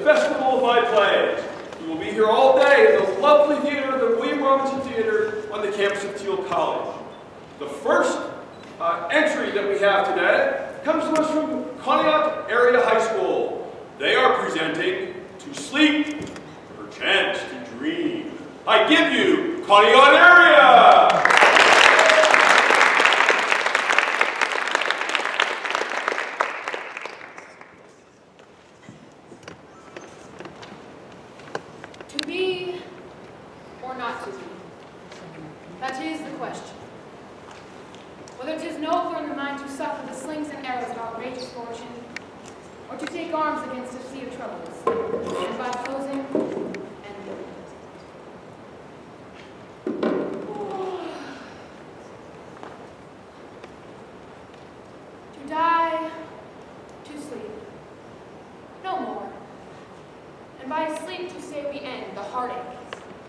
festival of my plays. We will be here all day in the lovely theater, the William Robinson Theater on the campus of Thiel College. The first entry that we have today comes to us from Conneaut Area High School. They are presenting To Sleep, Perchance to Dream. I give you Conneaut Area! To be or not to be? That is the question. Whether 'tis nobler in the mind to suffer the slings and arrows of outrageous fortune, or to take arms against a sea of troubles, and by opposing and to die, to sleep, no more, and by sleep to say we end the heartache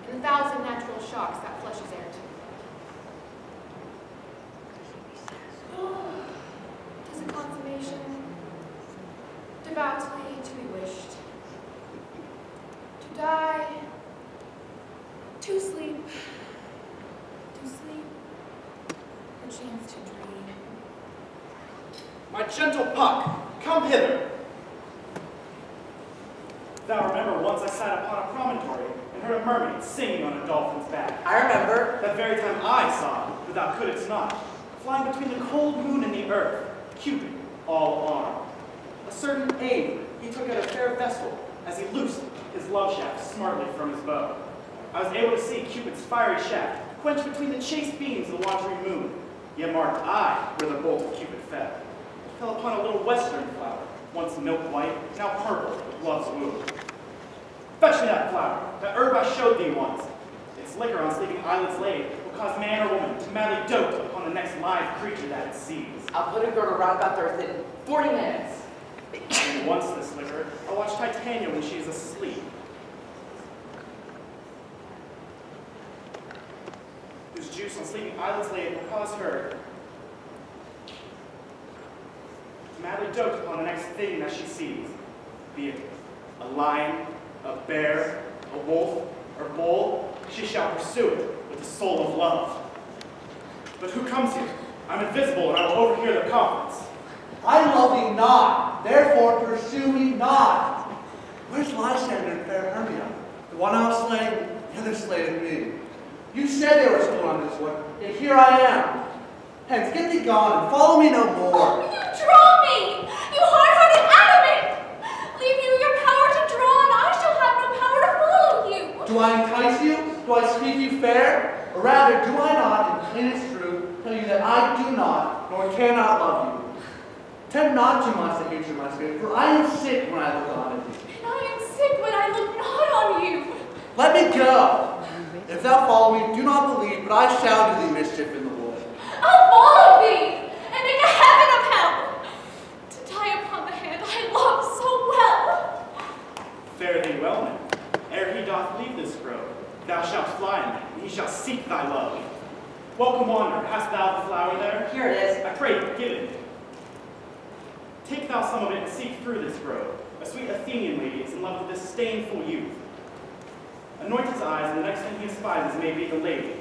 and the thousand natural shocks that flesh is heir to. 'Tis a consummation devoutly to be wished. To die, to sleep, perchance to dream. My gentle Puck, come hither. Thou remember once I sat upon a promontory and heard a mermaid singing on a dolphin's back. I remember. That very time I saw, but thou couldst not, flying between the cold moon and the earth, Cupid, all armed. A certain aim he took at a fair vessel as he loosed his love shaft smartly from his bow. I was able to see Cupid's fiery shaft quench between the chaste beams of the wandering moon. Yet marked I where the bolt of Cupid fell. It fell upon a little western flower, once milk white, now purple with love's womb. Fetch me that flower, that herb I showed thee once. Its liquor on sleeping eyelids laid will cause man or woman to madly dote upon the next live creature that it sees. I'll put a girdle around about earth in 40 minutes. And once this liquor, I'll watch Titania when she is asleep. Whose juice on sleeping eyelids laid will cause her to madly dote upon the next thing that she sees, be it a lion, a bear, a wolf, or bull. She shall pursue it with the soul of love. But who comes here? I'm invisible, and I will overhear the conference. I love thee not, therefore pursue me not. Where's Lysander, fair Hermia? The one I was slain, the other slayed me. You said they were still on this one, yet here I am. Hence, get thee gone, and follow me no more. Oh, you draw me, you hard-hearted adamant! Leave you your power to draw, and I shall have no power to follow you. Do I entice you? Do I speak you fair? Or rather, do I not, in plainest truth, tell you that I do not, nor cannot love you? Tempt not too much the hatred of my spirit, for I am sick when I look on thee. And I am sick when I look not on you. Let me go. If thou follow me, do not believe, but I shall do thee mischief in the wood. I'll follow thee, and make a heaven of hell, to die upon the hand I love so well. Fare thee well, then. Ere he doth leave this grove, thou shalt fly in it, and he shall seek thy love. Welcome, wanderer, hast thou the flower there? Here it is. I pray thee, give it me. Take thou some of it and seek through this grove. A sweet Athenian lady is in love with this disdainful youth. Anoint his eyes, and the next thing he espies may be the lady.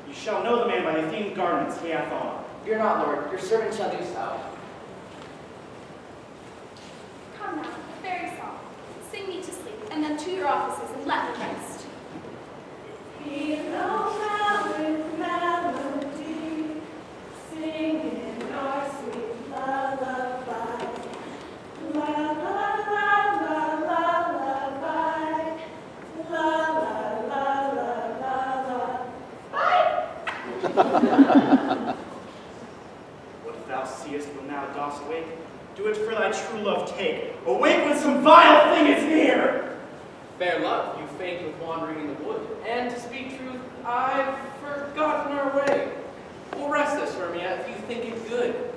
You shall know the man by the Athenian garments he hath on. Fear not, Lord, your servant shall do so. Come now, a fairy song. Sing me to sleep, and then to your offices and let me rest. Below with melody, singing our sweet lullaby. La la la la la lullaby. La la la la la la. Bye. What thou seest when thou dost awake, do it for thy true love take. Awake when some vile thing is near. Fair love, you faint with wandering in the wood, and to speak truth, I've forgotten our way. We'll rest us, Hermia, if you think it good,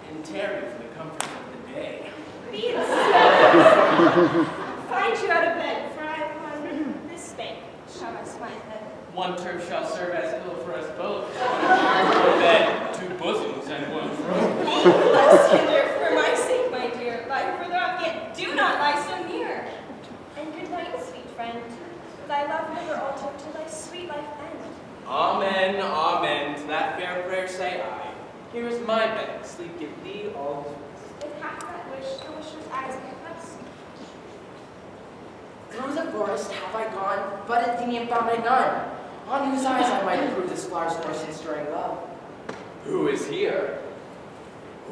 and tarry for the comfort of the day. Be it so. Find you out of bed, for I upon this bank shall rest my head. One turf shall serve as ill for us both. One bed, two bosoms, and one throat. Bless you there for my sake, my dear. Lie further off, yet do not lie so near. ever alter till thy sweet life end. Amen, amen. To that fair prayer say I. Here is my bed. Sleep give thee all his rest. If half that wish, the wisher's eyes confess. Through the forest have I gone, but Athenian found I none, on whose eyes I might prove this flower's force in stirring love. Who is here?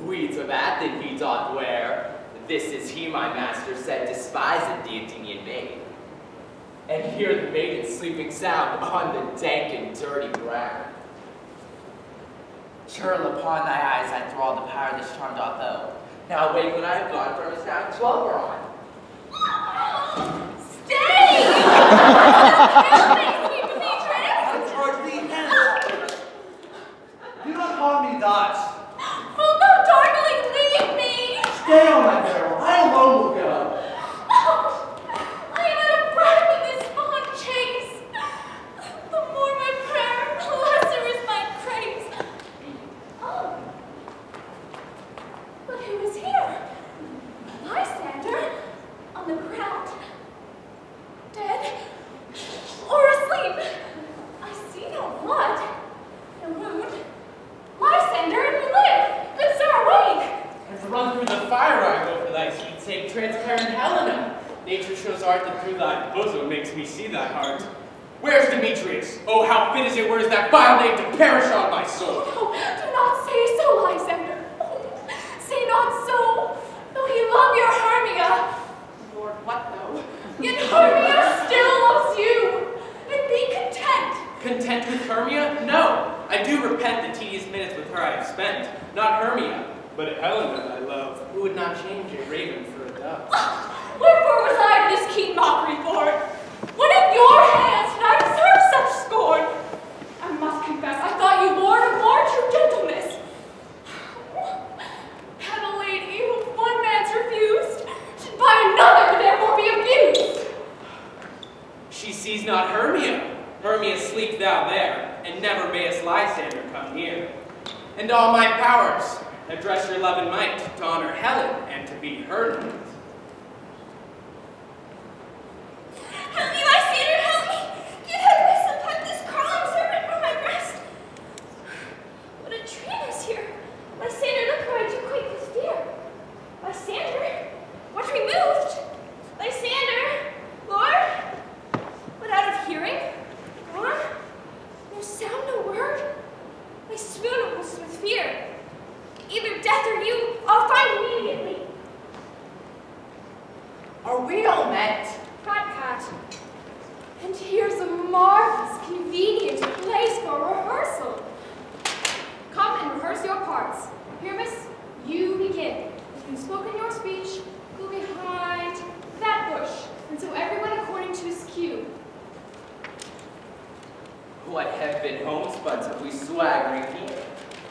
Weeds of Athens he doth wear. This is he, my master said, despiseth the Athenian maid. And here the maiden sleeping sound on the dank and dirty ground. Churl upon thy eyes I throw all the power this charm doth owe. Now wake when I have gone from us now 12 are on. Stay! I charge thee hence. Do not harm me thus. Wilt thou darkling leave me? Stay on my barrel. I alone will go. I am at a breath in this fond chase. The more my prayer, the lesser is my praise. Oh. But who is here? Lysander, on the ground. Dead or asleep? I see no blood, no wound. Lysander, you live! Good sir, awake! And to run through the fire I go for thy heat's sake, transparent Helena. Nature shows art that through thy bosom makes me see thy heart. Where's Demetrius? Oh, how fit as it were is that vile name to perish on my soul. Oh, do not say so, Lysander. Oh, say not so. Though he love your Hermia. Lord, what though? Yet Hermia still loves you. And be content. Content with Hermia? No. I do repent the tedious minutes with her I have spent. Not Hermia, but Helena I love, who would not change a raven for a dove. Wherefore was I this keen mockery born? When at your hands did I deserve such scorn? I must confess, I thought you Lord of more true gentleness. Had a lady whom one man's refused, should by another therefore be abused. She sees not Hermia. Hermia, sleep thou there, and never mayest Lysander come near. And all my powers, address your love and might to honor Helen and to be her knight. Help me, Lysander, help me! Yet had wisdom put this crawling serpent from my breast. What a dream is here! Lysander, look where I do quake with fear. Lysander, what removed? Lysander, Lord, what out of hearing? Gone? No sound, no word? I swoon almost with fear. Either death or you, I'll find immediately. Are we all met? Pat. And here's a marvelous, convenient place for rehearsal. Come and rehearse your parts. Pyramus, you begin. If you've spoken your speech, go behind that bush, and so everyone according to his cue. What have been homespuns have we swaggering here?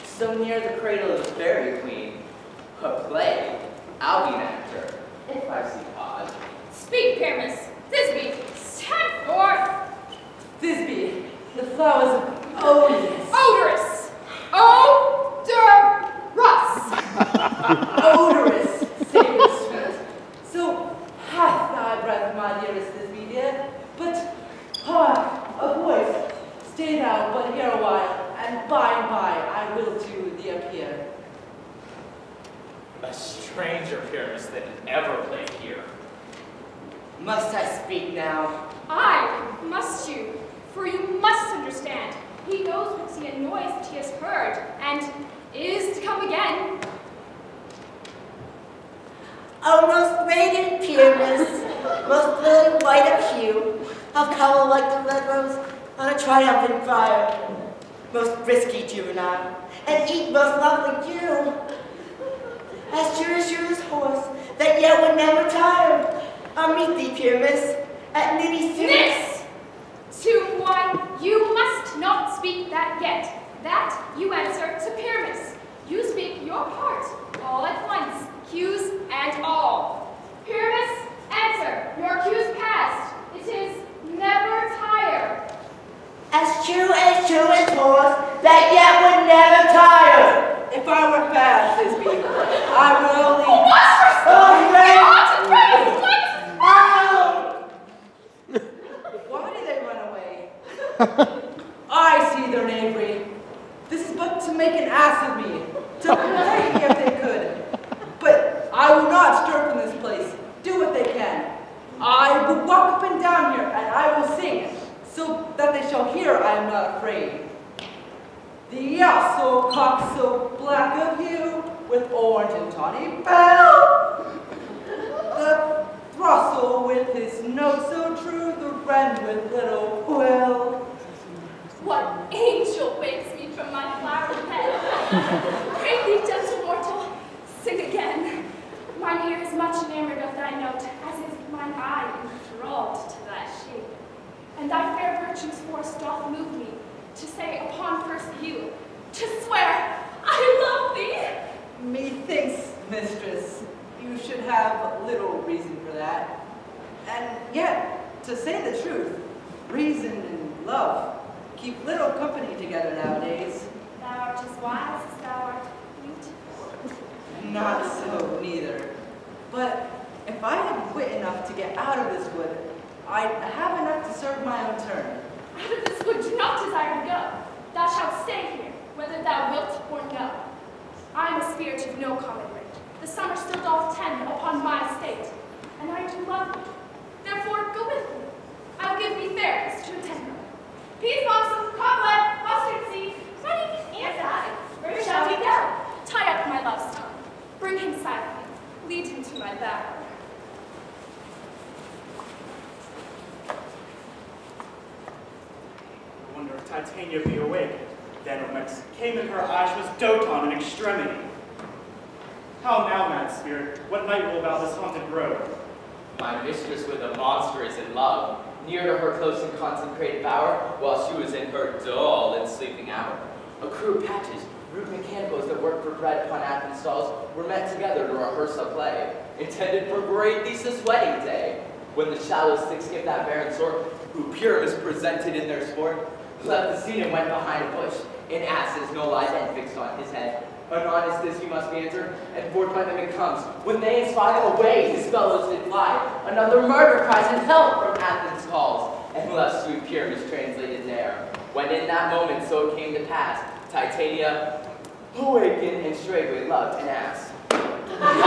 So near the cradle of the fairy queen. A play, I'll be an actor, if I see cause. Speak, Pyramus. Thisbe, stand forth. Thisbe, the flowers of odorous. Odorous. Odorous, sacred sweet. So hath thy breath, my dearest Thisbe dear. But hark, a voice. Stay thou but here a while, and by I will to thee appear. A stranger Pyramus that ever played here. Must I speak now? Aye, must you, for you must understand. He knows what he annoys that he has heard, and is to come again. O most radiant Pyramus, most lily white of hue, of color like the red rose on a triumphant fire, most risky juvenile, and eke most lovely Jew, as sure as horse, that yet would never tire. I'll meet thee, Pyramus, at Niddy's Nix! To one, you must not speak that yet. That you answer to Pyramus. You speak your part, all at once, cues and all. Pyramus, answer, your cues past. It is never tire. as true as horse, that yet would never tire. If I were fast, Thisbe, I would only... Oh, monstrous! Oh, You ought to praise! oh. Why do they run away? I see their knavery. This is but to make an ass of me, to play me if they could. But I will not stir from this place. Do what they can. I will walk up and down here, and I will sing, so that they shall hear I am not afraid. The owl cock so black of hue, with orange and tawny bell. The throstle with his note so true, the wren with little quill. What angel wakes me from my flowered bed? Pray thee, gentle mortal, sing again. Mine ear is much enamored of thy note, as is mine eye enthralled to thy shape. And thy fair virtue's force doth move me, to say upon first view, to swear, I love thee. Methinks, mistress, you should have little reason for that. And yet, to say the truth, reason and love keep little company together nowadays. Thou art as wise as thou art beautiful. Not so, neither. But if I had wit enough to get out of this wood, I'd have enough to serve my own turn. Out of this wood do not desire to go. Thou shalt stay here, whether thou wilt or no. I am a spirit of no common rate. The summer still doth tend upon my estate, and I do love thee. Therefore, go with me. I will give thee fairness to attend her. Peas, blossom, cobweb, mustard seed, ready and I. Where shall we go? Tie up my love's tongue. Bring him silently. Lead him to my bower. I wonder if Titania be awake. Then what came in her eyes was dote on in extremity. How now, mad spirit? What night will about this haunted grove? My mistress with a monster is in love, near to her close and consecrated bower, while she was in her dull and sleeping hour. A crew of patches, rude mechanicals that worked for bread upon Athens stalls, were met together to rehearse a play, intended for great Theseus' wedding day. When the shallow sticks give that barren sort, who Pyramus presented in their sport, left the scene and went behind a bush, in asses no lie then fixed on his head. Anon as this he must be answered, and forth by them it comes. When they spy him away, his fellows did fly. Another murder cries and help from Athens calls, and left sweet Pyramus translated there. When in that moment so it came to pass, Titania awakened and straightway loved an ass. Spells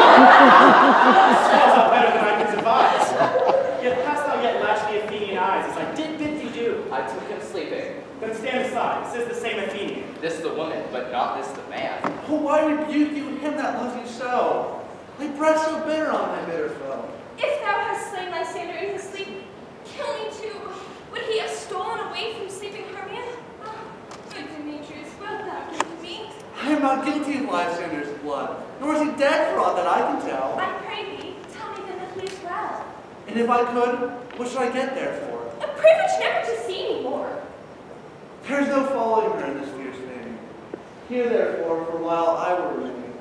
out better than I could devise. Yet hast thou yet latched the Athenian eyes, as I did bid thee do. I took him sleeping. Then stand aside, says the same Athenian. This the woman, but not this the man. Oh, why rebuke you him that loves you so? Lay breath so bitter on thy bitter foe. If thou hast slain Lysander in his sleep, kill me too. Would he have stolen away from sleeping Hermia? Ah, good Demetrius, wilt thou give me? I am not guilty of Lysander's blood, nor is he dead for aught that I can tell. I pray thee, tell me then the police well. And if I could, what should I get there for? A privilege never to see me more. There is no following her in this fierce maiden. Here, therefore, for a while I will remain.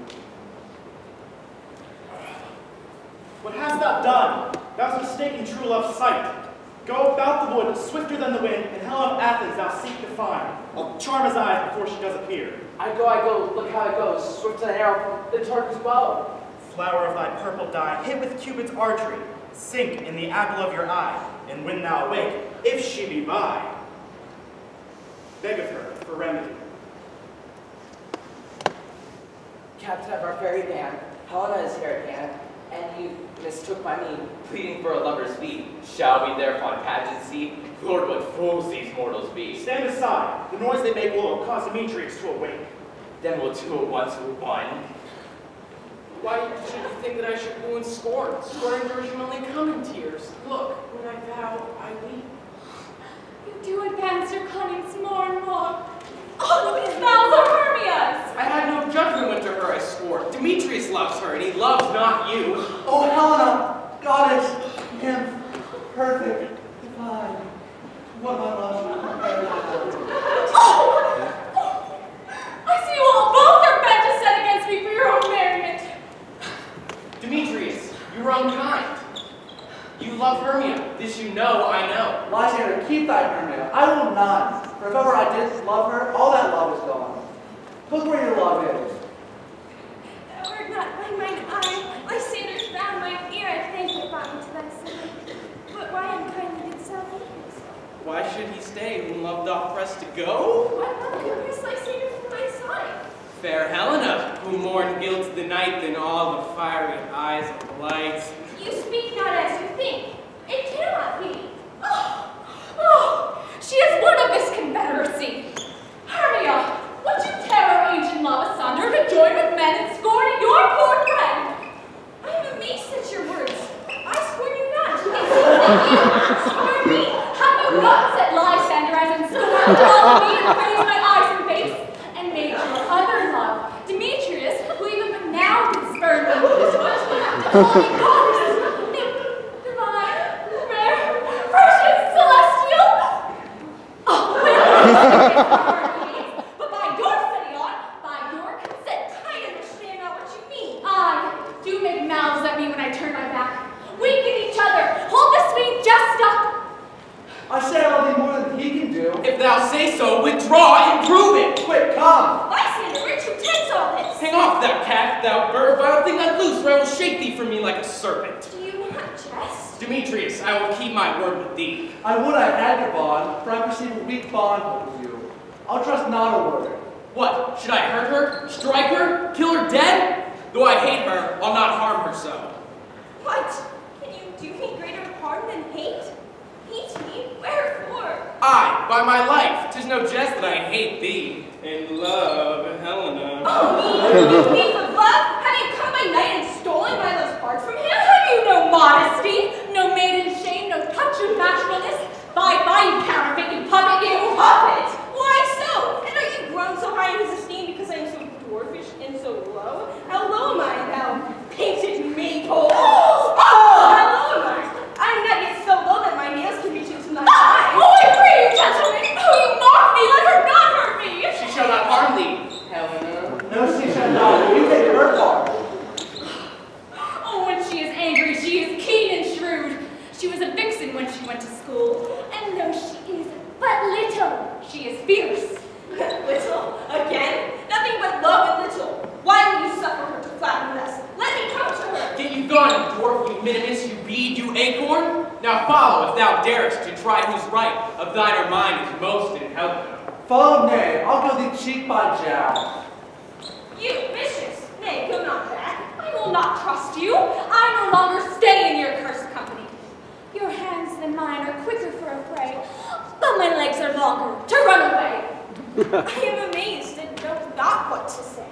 What hast thou done? Thou hast mistaken true love's sight. Go about the wood, swifter than the wind, and Helen of Athens thou seek to find. I'll charm his eyes before she does appear. I go, look how it goes, swift as an arrow from the Tartar's bow. Flower of thy purple dye, hit with Cupid's archery, sink in the apple of your eye, and when thou awake, if she be by, beg of her for remedy. Captain of our fairy band, Helena is here at hand, and you mistook by me, pleading for a lover's fee. Shall we therefore pageant see? Lord, what fools these mortals be. Stand aside. The noise they make will cause Demetrius to awake. Then we'll two at once with one. Why should you think that I should woo and scorn? Scorn and derision only come in tears. Look, when I vow, I weep. You do advance your cunnings more and more. All these vows are Hermia's. I had no judgment when to her I swore. Demetrius loves her, and he loves not you. Oh, Helena, goddess, nymph, perfect, divine, what my love should compare to. Oh! I see you all both are bent to set against me for your own merriment. Demetrius, you were unkind. You love Hermia. This you know, I know. Lysander, keep thy Hermia. I will not. For if ever I did love her, all that love is gone. Look where your love is. Thou art not by mine eye. Lysander's found mine ear. I thank thee, brought me to thy side. But why unkindly didst thou leave me so? Why should he stay whom love doth press to go? What love could Miss Lysander from my side? Fair Helena, who more gilds the night than all the fiery eyes of the lights. You speak not as you think. It cannot be. Oh, she is one of this confederacy. Hermia, would you tear our ancient love asunder to join with men in scorning your poor friend? I am amazed at your words. I scorn you not. It seems that you scorn me. Have you not set Lysander as in scorn to follow me and praise my eyes and face, and made your other love, Demetrius, who even but now can spurn me, the holy goddess, divine, rare, precious, celestial? Oh, but by your setting on, by your consent, I understand not what you mean. I do make mouths at me when I turn my back. Wink at each other. Hold the sweet jest up. I say I'll do more than he can do. If thou say so, withdraw and prove it. Quick, come. Lysander, where'd you take all this? Hang off, thou cat, thou bird, vile thing that loose, or I will shake thee from me like a serpent. Do you not jest? Demetrius, I will keep my word with thee. I would I had your bond, for I perceive a weak bond with you. I'll trust not a word. What? Should I hurt her? Strike her? Kill her dead? Though I hate her, I'll not harm her so. What? Can you do me greater harm than hate? Hate me? Wherefore? Aye, by my life, 'tis no jest that I hate thee. In love, Helena. Oh, me? Thief of love? Have you come by night and stolen my love's heart from him? Have you no modesty? No maiden shame? No touch of bashfulness? By, you counterfeit, you puppet, you puppet! Why so? And are you grown so high in his esteem because I am so dwarfish and so low? How low am I, thou painted maypole? Oh, how low am I? I'm not yet so low that my nails can reach into my eyes. Oh, I pray you, gentlemen! Oh, you mock me! Let her not hurt me! She shall not harm thee, Helena. No, she shall not. You take her part. Oh, when she is angry, she is keen and shrewd. She was a vixen when she went to school. And though she is but little, she is fierce. Little? Again? Nothing but love and little. Why will you suffer her to flatten us? Let me come to her. Get you gone, you dwarf, you minimus, you bead, you acorn. Now follow, if thou darest, to try whose right of thine or mine is most in Helena. Follow nay, I'll go thee cheek by jowl. You, vicious. Nay, go not back. I will not trust you. I no longer stay in your cursed company. Your hands than mine are quicker for a fray, but my legs are longer to run away. I am amazed and know not what to say.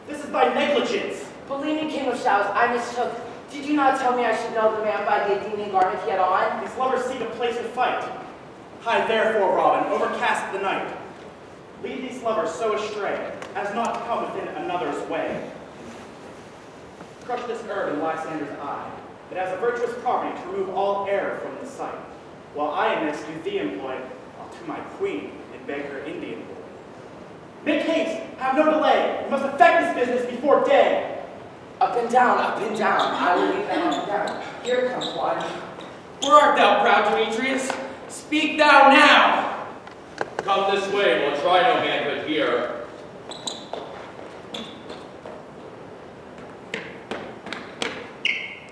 This is by negligence. Believe me, King of Shouts, I mistook. Did you not tell me I should know the man by the Athenian garment he had on? These lovers seek a place to fight. Hide therefore, Robin, overcast the night. Lead these lovers so astray as not to come within another's way. Crush this herb in Lysander's eye, that has a virtuous property to remove all error from the sight. While I in this do thee employ, I'll to my queen and beg her Indian boy. Make haste, have no delay. We must effect this business before day. Up and down, I will lead them up and down. Here comes one. Where art thou, proud Demetrius? Speak thou now. Come this way, we'll try no manhood here.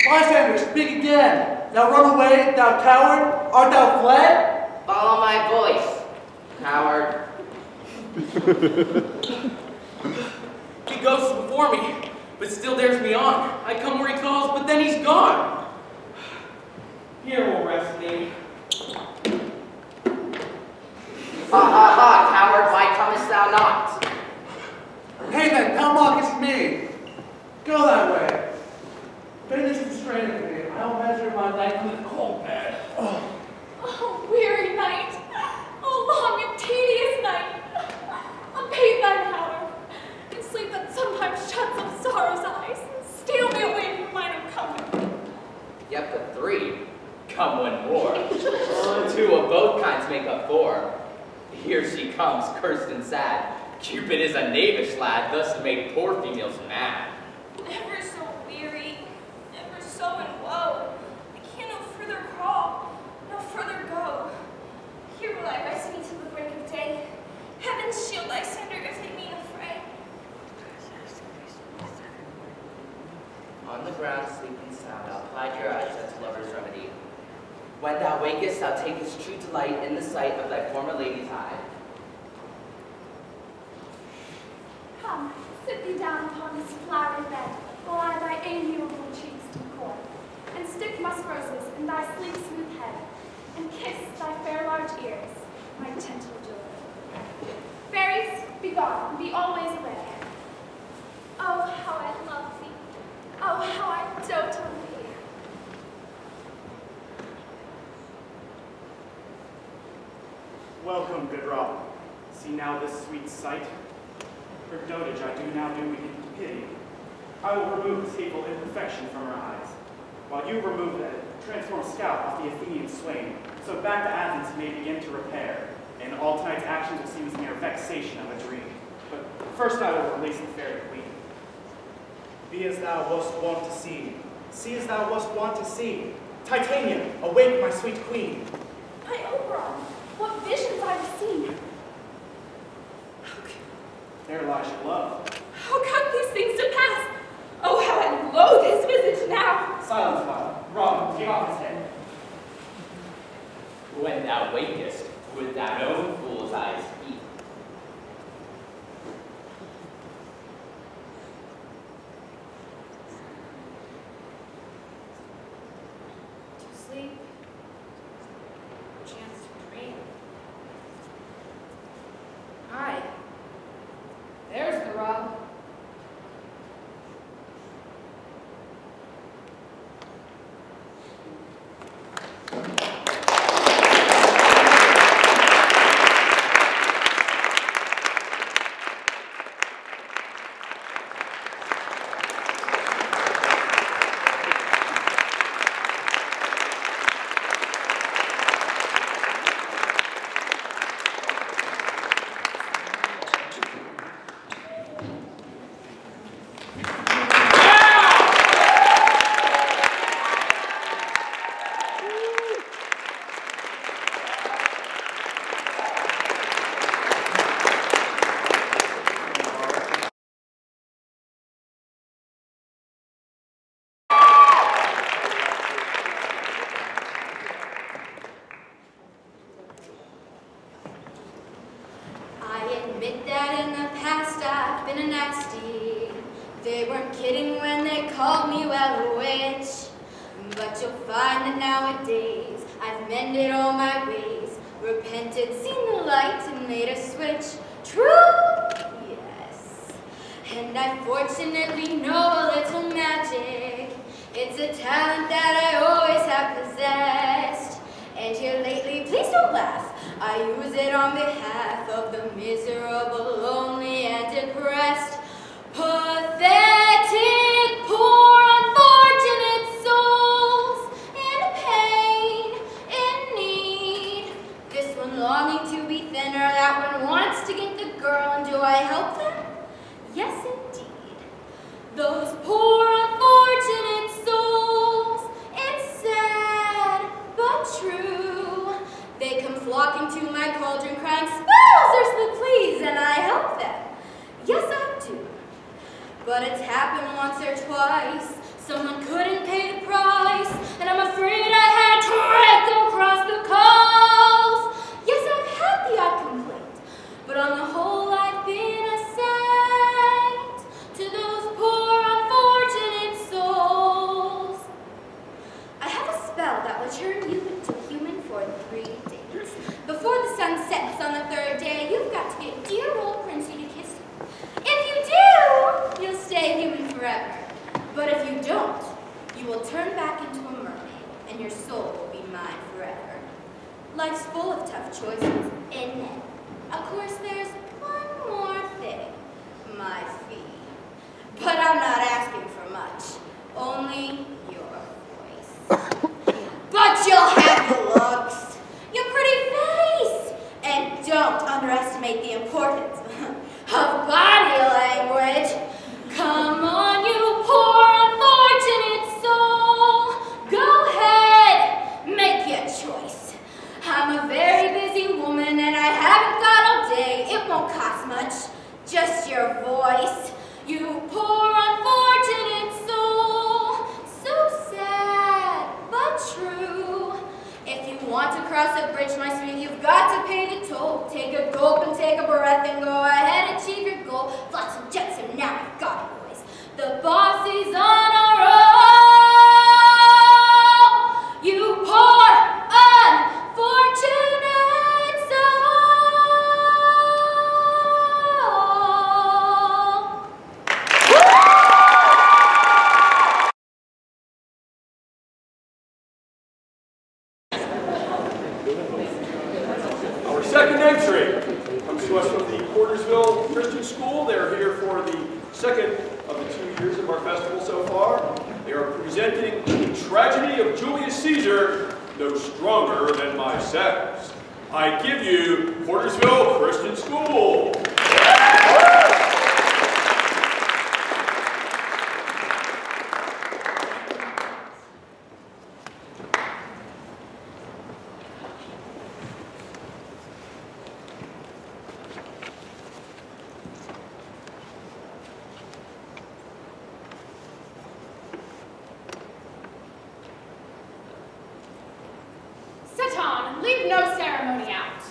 Lysander, speak again. Thou run away, thou coward. Art thou fled? Follow my voice, coward. He goes before me, but still dares me on. I come where he calls, but then he's gone. Here will rest me. Ha, coward, why comest thou not? Hey then, thou mockest me. Go thy way. Finish constraining me. I'll measure my life with a cold bed. Oh, weary night. Oh, long and tedious night. Abate thine hour, and sleep that sometimes shuts up sorrow's eyes, and steal me away from mine own company. Yet but three. Come one more. Two of both kinds make up four. Here she comes, cursed and sad. Cupid is a knavish lad, thus to make poor females mad. Ever so weary, ever so in woe. I can no further crawl, no further go. Here will I rest me till the break of day. Heaven's shield Lysander if they mean a fray. On the ground, sleeping sound, I'll hide your eyes, that's lover's remedy. When thou wakest, thou takest true delight in the sight of thy former lady's eye. Come, sit thee down upon this flowery bed, while I thy amiable cheeks do court, and stick musk roses in thy sleek smooth head, and kiss thy fair large ears, my gentle joy. Fairies, be gone, and be always away. Oh, how I love thee! Oh, how I dote on thee! Welcome, good Robin. See now this sweet sight. Her dotage I do now do in pity. I will remove this hateful imperfection from her eyes, while you remove the transformed scalp of the Athenian swain, so back to Athens may begin to repair, and all tonight's actions will seem as mere vexation of a dream. But first I will release the fair queen. Be as thou wast wont to see as thou wast wont to see. Titania, awake, my sweet queen. My Oberon, what visions I have seen! There lies your love. How come these things to pass? Oh, how I loathe his visage now! Silence, Violet. Robin, take off his head. When thou wakest, with thine own fool's eyes speak. To sleep, chance to dream. Aye, there's the rub. If So take a gulp and take a breath and go ahead, achieve your goal. Flotsam, jetsam, now we've got it, boys. The boss is on a roll. You poor, unfortunate soul. Our second entry comes to us from the Portersville Christian School. They're here for the second of the 2 years of our festival so far. They are presenting the tragedy of Julius Caesar, no stronger than my sex. I give you Portersville Christian School. Sit on, leave no ceremony out.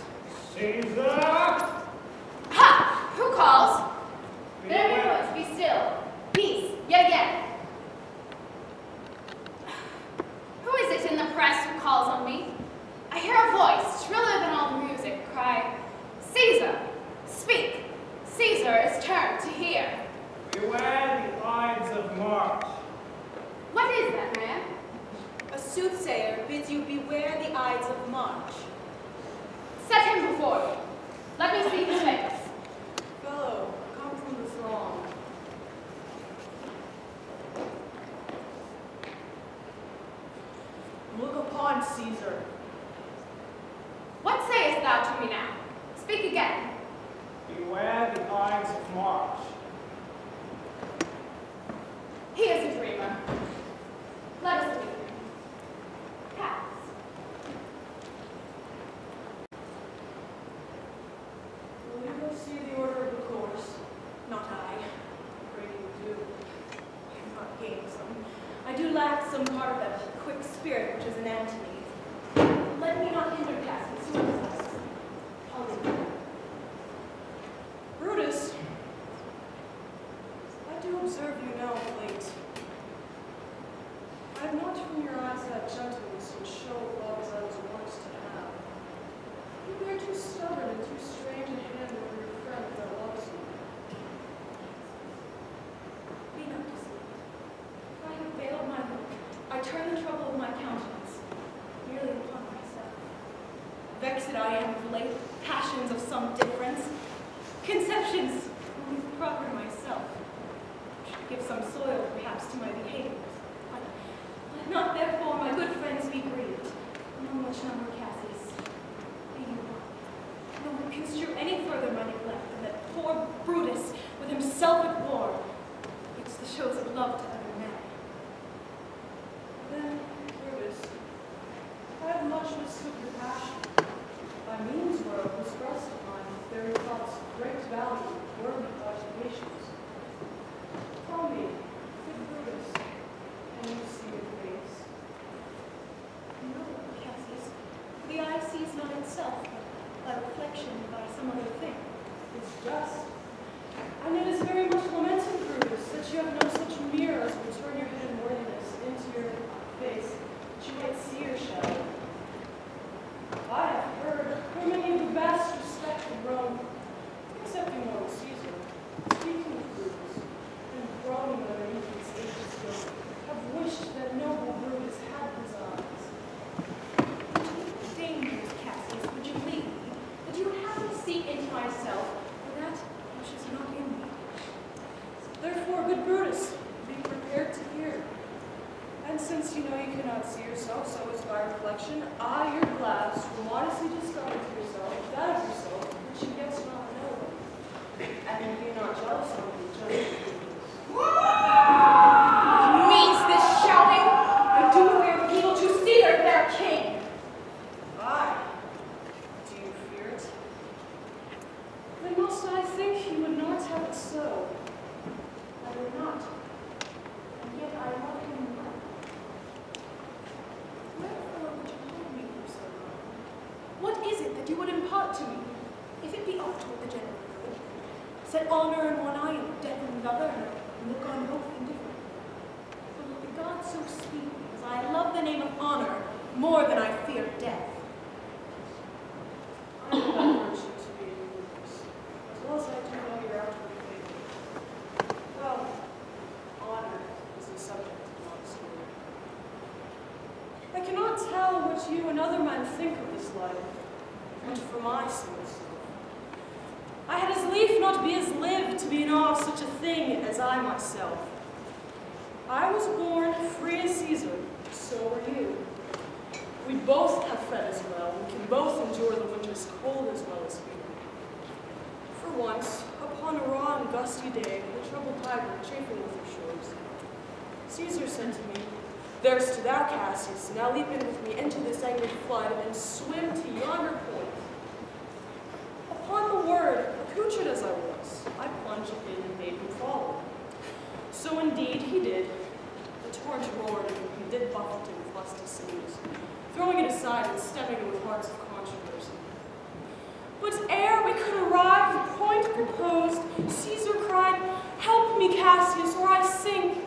Caesar! Ha! Who calls? There he goes, be still. Peace, yet again. Who is it in the press who calls on me? I hear a voice, shriller than all the music, cry, Caesar, speak. Caesar is turned to hear. Beware the Ides of March. What is that, man? A soothsayer bids you beware the Ides of March. Set him before me. Let me see his face. Fellow, come from the throng. Look upon Caesar. What sayest thou to me now? Speak again. Beware the Ides of March. He is a dreamer. Let us leave him. Pass. Will you go see the order of the course? Not I. Afraid you do. I am not gamesome. I do lack some part of that quick spirit which is an Antony's. Let me not hinder Cassius. I'll leave you. Brutus, I do observe you now of late. I have not from your eyes that gentleness and show of love as I was wont to have. You bear too stubborn and too strange a hand over your friend that loves you. Be not deceived. If I have veiled my look, I turn the trouble of my countenance merely upon myself. Vexed I am of late passions of some difference, conceptions only proper to myself. Should give some soil perhaps to my behaviors. Let not therefore my good friends be grieved, among which number Cassius. Be you one. Nor construe any further my neglect than that poor Brutus, with himself at war, gives the shows of love to other men. Then, Brutus, I have much mistook your passion. By means whereof was thrust upon very thoughts of great value, worthy occupations. Tell me, good Brutus, can you see your face? No, Cassius, the eye sees not itself, but by reflection by some other thing. It's just. And it is very much lamented, Brutus, that you have no such mirror as will turn your head in worthiness into your face, that you might see your shadow. I have heard how many of the best respect in Rome, excepting one Caesar, speaking of Brutus, and groaning underneath his age's yoke, have wished that noble Brutus had his eyes. What dangers, Cassius, would you leave me, that you would have me see into myself, for that which is not in me? Therefore, good Brutus, be prepared to hear. And since you know you cannot see yourself, so is by reflection, I, your glass, will modestly discover to yourself that of yourself which you yet do not know. And be not jealous of me, judge. Means this shouting? I do fear evil to Caesar, their king. Aye. Do you fear it? Then must I think you would not have it so. I would not. And yet I love him not. Wherefore would you hold me for so long? What is it that you would impart to me? life toward the general good. Set honor in one eye and death in the other, and look on both indifferent. For look at God so sweetly, as I love the name of honor more than I fear death. I know that virtue to be in yours, as well as I do know your outward favor. Well, honor is the subject of my story. I cannot tell what you and other men think of this life, but for my single self, I had as lief not be as live to be in awe of such a thing as I myself. I was born free as Caesar, so were you. We both have fed as well, we can both endure the winter's cold as well as fear. For once, upon a raw and gusty day, the troubled Tiber chafing with her shores, Caesar said to me, "There's to thou, Cassius, now leap in with me into this angry flood, and swim to yonder point." Upon the word, accoutred as I was, I plunged in and bade him follow. So indeed he did. The torrent roared, and he did buffet it with lusty sinews, throwing it aside and stemming it with hearts of controversy. But ere we could arrive at the point proposed, Caesar cried, "Help me, Cassius, or I sink."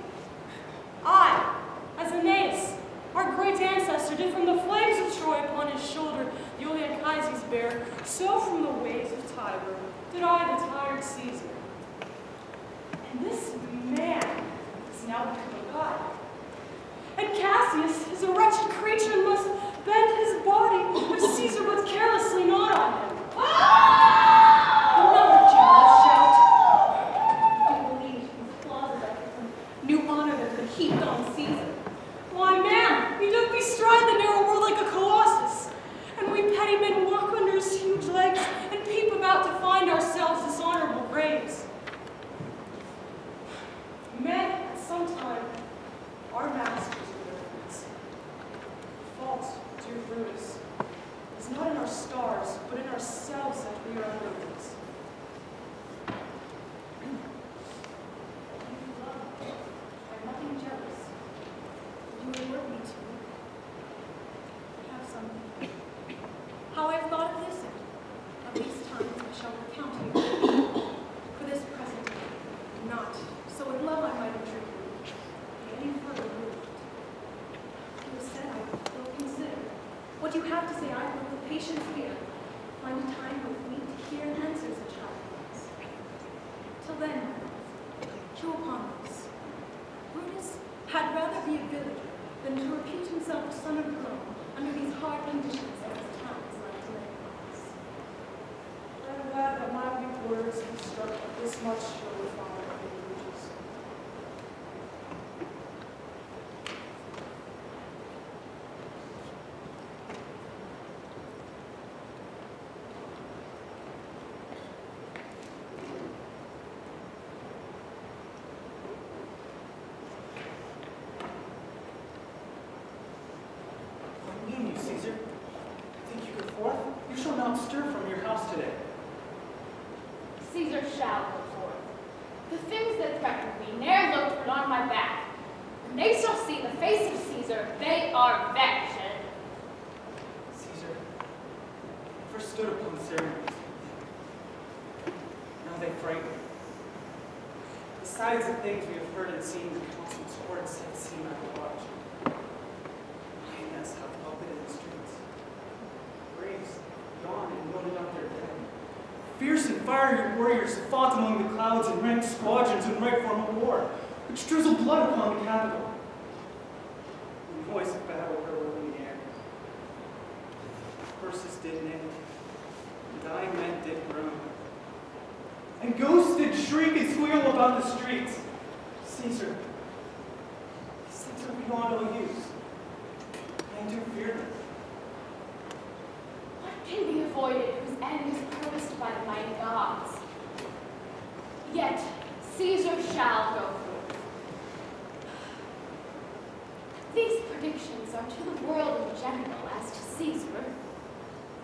I, as Aeneas, our great ancestor, did from the flames of Troy upon his shoulder the Anchises bear, so from the waves of Tiber did I the tired Caesar. And this man is now become a god. And Cassius is a wretched creature and must bend his body if Caesar but carelessly nod on him. Another general shout. I believed his clauses I could new honor that could heap on Caesar. Why, man, we do bestride the narrow world like a colossus, and we petty men walk under his huge legs and peep about to find ourselves dishonorable graves. Men, at some time, are masters of their friends. The fault, dear Brutus, is not in our stars, but in ourselves that we are underlings. You love me. I'm nothing jealous. You would work me to have something. How I have thought of this, at these times I shall recount you. For this present, not, so with love I might entreat you, be any further moved. You have said I will consider. What you have to say I will with patience hear. Find a time with me to hear and answer such happiness. Till then, my love, chew upon this. Brutus had rather be a villager than to repute himself a son of Rome under these hard conditions as his talents like to lay upon us. I am glad that my weak words have struck this much show with honor and religious. What mean you, Caesar? Think you go forth? You shall not stir from your house today. Caesar shall go forth. The things that threatened me ne'er looked but on my back. When they shall see the face of Caesar, they are vanquished. Caesar, first stood upon the ceremonies. Now they frighten me. Besides the things we have heard and seen, the constant sports have seen I watch. Hyenas have opened in the streets. Braves yawned and loaded up their dead. Fierce and fiery warriors fought among the clouds and ranked squadrons in right form of war, which drizzled blood upon the capital. The voice of battle hurled in the air. Horses did neigh, and dying men did groan. And ghosts did shriek and squeal about the streets. Caesar, these things are beyond all use. I do fear them. What can be avoided whose end is purposed by the mighty gods? Yet Caesar shall go forth. These predictions are to the world in general as to Caesar.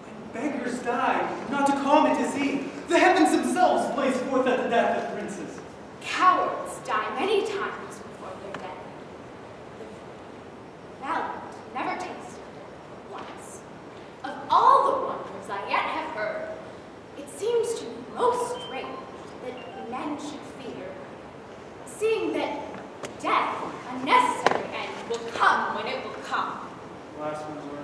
When beggars die, not to comet is he. The heavens themselves blaze forth at the death of princes. Cowards die many times before their death. The valiant never tasted once. Of all the wonders I yet have heard, it seems to me men should fear, seeing that death, a necessary end, will come when it will come. Last resort.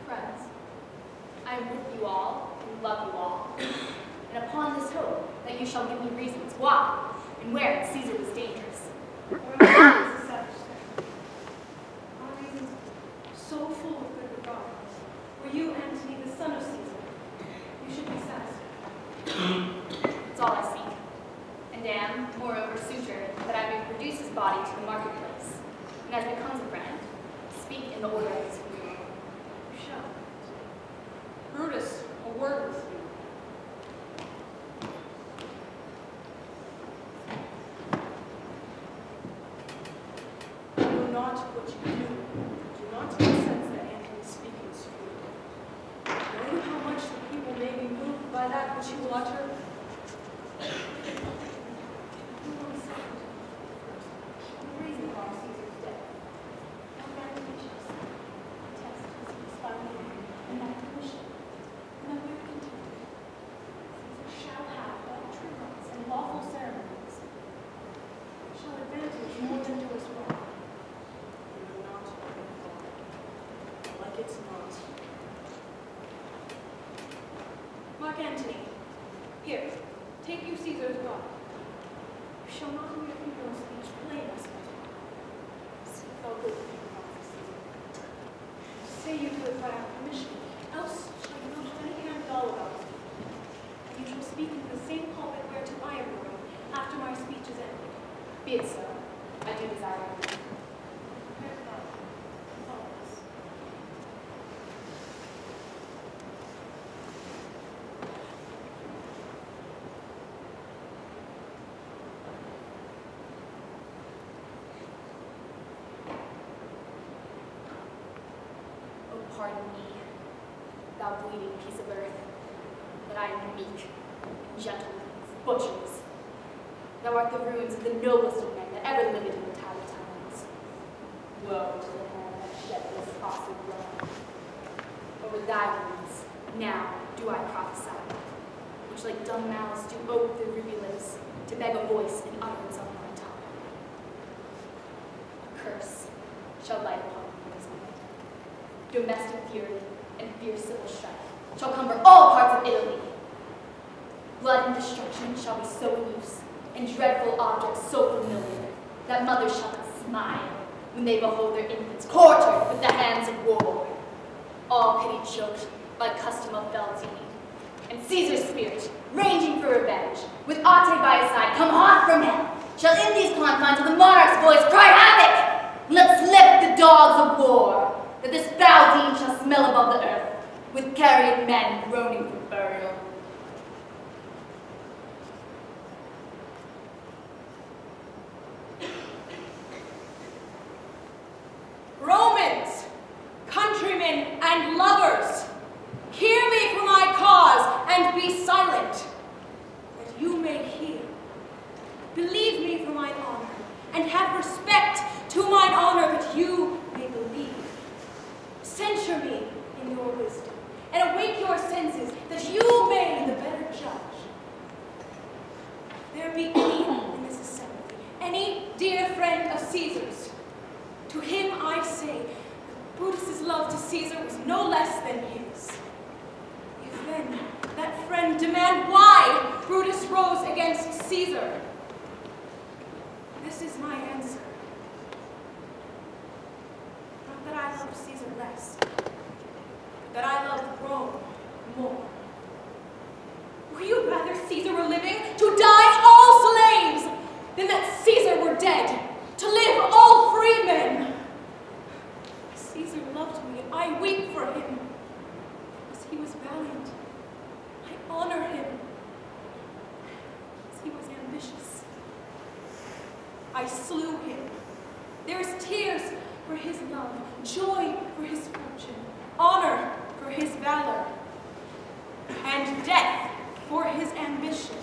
Friends, I am with you all and love you all, and upon this hope that you shall give me reasons why and where Caesar was dangerous. Our reasons is such that our reasons so full of good regards. Were you, Antony, the son of Caesar, you should be satisfied. It's all I seek, and am, moreover, suitor that I may produce his body to the marketplace, and as becomes a friend, speak in the order of his funeral. You shall. Brutus, a word with you. I know not what you do. Do not sense that Antony speaking is true. Know you how much the people may be moved by that which you will utter? You will be silent. The reason for Caesar's death. How magnanimous. Test his responding and that commission. And that we are content. Caesar shall have all true rights and lawful ceremonies. Shall advantage more than do us wrong. You know not what you thought. Like it's not. Mark Antony, here, take you Caesar's body. You shall not in your freedom of speech blame us, but seek thou good for the cause of Caesar. Say you do it by our permission, else shall you not have any hand at all about it. And you shall speak in the same pulpit whereto I am going, after my speech is ended. Be it so. I do desire it. Prepare for that. Follow us. Oh, pardon me, thou bleeding piece of earth, that I am meek and gentle with butchers. Thou art the ruins of the noblest of men that ever lived in the tower towns. Woe to the hand that shed this costly blood. Over thy ruins, now do I prophesy, which like dumb mouths do ope their ruby lips to beg a voice in utterance of my tongue. A curse shall light upon me this night. Domestic fury and fierce civil strife shall cumber all parts of Italy. Blood and destruction shall be so in use, and dreadful objects so familiar, that mothers shall but smile when they behold their infants quartered with the hands of war. All pity choked by custom of fell deed, and Caesar's spirit, ranging for revenge, with Ate by his side, come hot from hell, shall in these confines of the monarch's voice cry havoc! Let slip the dogs of war, that this foul deed shall smell above the earth, with carrion men groaning for burial. Romans, countrymen, and lovers, hear me for my cause, and be silent, that you may hear. Believe me for mine honor, and have respect to mine honor, that you may believe. Censure me in your wisdom, and awake your senses, that you may the better judge. there be any in this assembly, any dear friend of Caesar's, to him I say, Brutus's love to Caesar was no less than his. If then that friend demand why Brutus rose against Caesar, this is my answer. Not that I love Caesar less, but that I love Rome more. Would you rather Caesar were living, to die all slaves, than that Caesar were dead, to live all free men? Caesar loved me, I weep for him, as he was valiant. I honor him, as he was ambitious. I slew him. There is tears for his love, joy for his fortune, honor for his valor, and death for his ambition.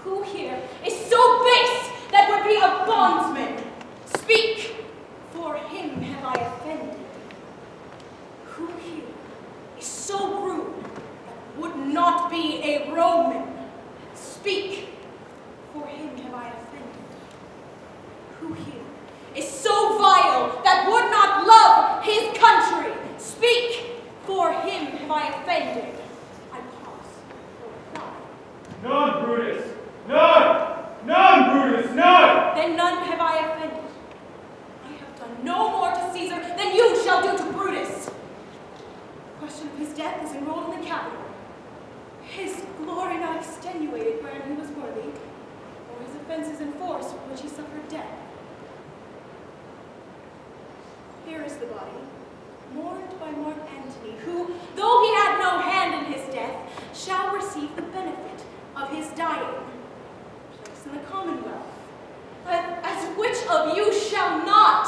Who here is so base that would be a bondsman? Speak, for him have I offended. Who here is so rude that would not be a Roman? Speak, for him have I offended. Who here is so vile that would not love his country? Speak, for him have I offended. I pause for reply. None, Brutus. None. None, Brutus. None. Then none have I offended. I have done no more to Caesar than you shall do to Brutus. The question of his death is enrolled in the Capitol. His glory not extenuated wherein he was worthy, or his offenses enforced for which he suffered death. Here is the body, mourned by Mark Antony, who, though he had no hand in his death, shall receive the benefit of his dying, place in the Commonwealth. As which of you shall not?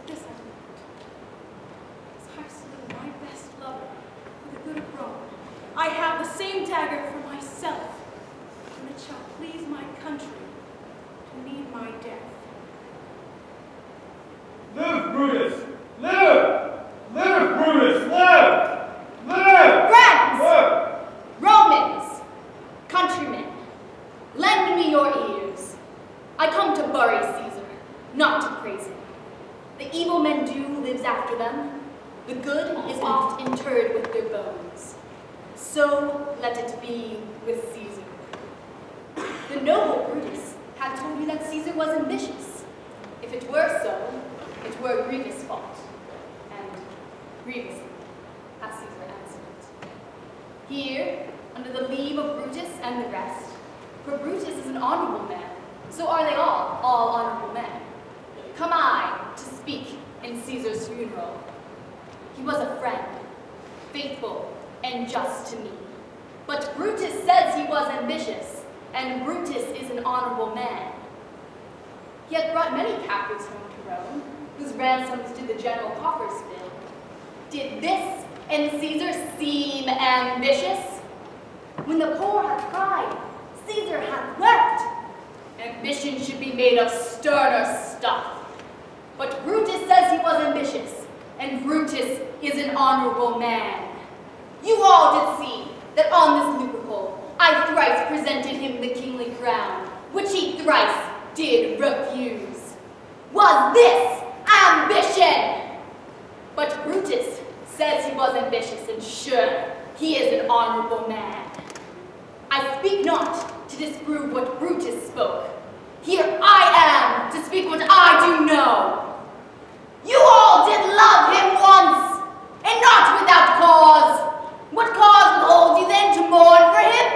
This I do not. As I slew my best lover for the good of Rome, I have the same dagger for myself, and it shall please my country to need my death. Live, Brutus! Live! Live, Brutus! Live! Live! Friends! Live! Romans! Countrymen! Lend me your ears. I come to bury Caesar, not to praise him. The evil men do lives after them. The good is oft interred with their bones. So let it be with Caesar. The noble Brutus had told you that Caesar was ambitious. If it were so, it were a grievous fault, and grievously has Caesar answered it. Here, under the leave of Brutus and the rest, for Brutus is an honorable man, so are they all honorable men, come I to speak in Caesar's funeral. He was a friend, faithful and just to me. But Brutus says he was ambitious, and Brutus is an honorable man. He had brought many captives home to Rome, whose ransoms did the general coffers fill. Did this in Caesar seem ambitious? When the poor had cried, Caesar had wept. Ambition should be made of sterner stuff. But Brutus says he was ambitious, and Brutus is an honorable man. You all did see that on this lucre I thrice presented him the kingly crown, which he thrice did refuse. Was this ambition? But Brutus says he was ambitious, and sure, he is an honorable man. I speak not to disprove what Brutus spoke. Here I am to speak what I do know. You all did love him once, and not without cause. What cause will hold you then to mourn for him?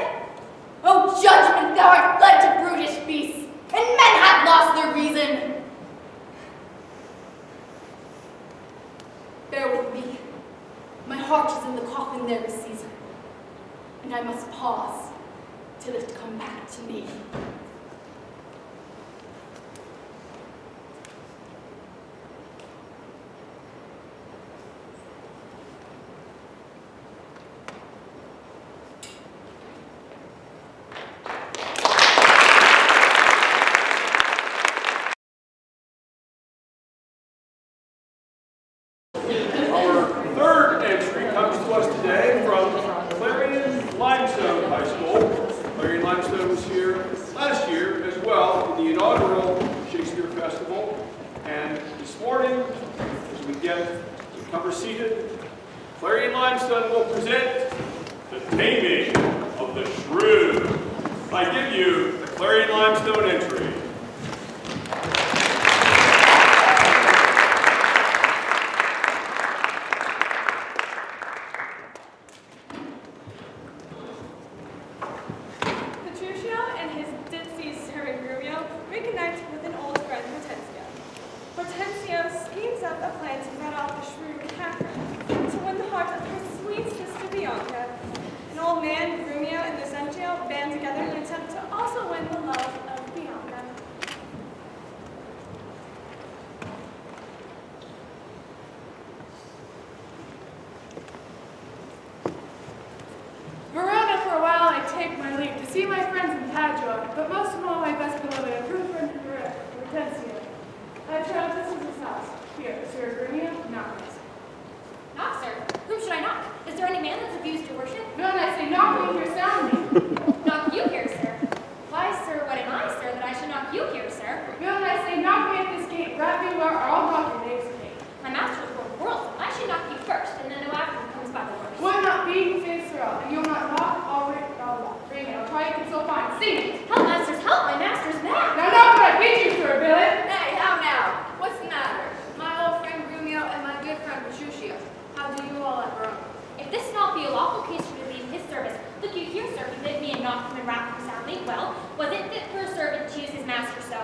O judgment, thou art fled to brutish beasts, and men have lost their reason. Bear with me. My heart is in the coffin there with Caesar, and I must pause till it come back to me. Our third entry comes to us today from Clarion Limestone High School. Become seated. Clarion Limestone will present the Taming of the Shrew. I give you the Clarion Limestone entry. Petruchio and his ditzy servant Grumio reconnect with an old friend, Hortensio. Hortensio schemes up a plan to run off the shrew Catherine to win the heart of her sweet sister Bianca. An old man, Grumio, and Vicentio band together in an attempt to also win the love of Bianca. Verona, for a while I take my leave to see my friends in Padua, but most of all my best beloved and true friend Hortensio. I have tried this is his house. Here, Sir Grumio, knock it. Knock, sir. Whom should I knock? Is there any man that's abused your worship? No, and I say knock me here soundly. Knock you here, sir. Why, sir, what am I, sir, that I should knock you here, sir? No, and I say knock me at this gate, rap me where I'll knock your name's gate. My master is for the world, so I should knock you first, and then no after comes by the worst. Would not be face or out, and you'll not knock, I'll ring it. I'll try it so fine. Sing it. Help, masters, help! My master's back! Now knock what I bid you, Sir Billet. Hey, how now? What's the matter? My old friend Grumio and my good friend Petruchio. How do you all at Verona? If this not be a lawful case for to leave his service, look you here, sir, he bid me and knocked him and rapped him soundly. Well, was it fit for a servant to use his master so?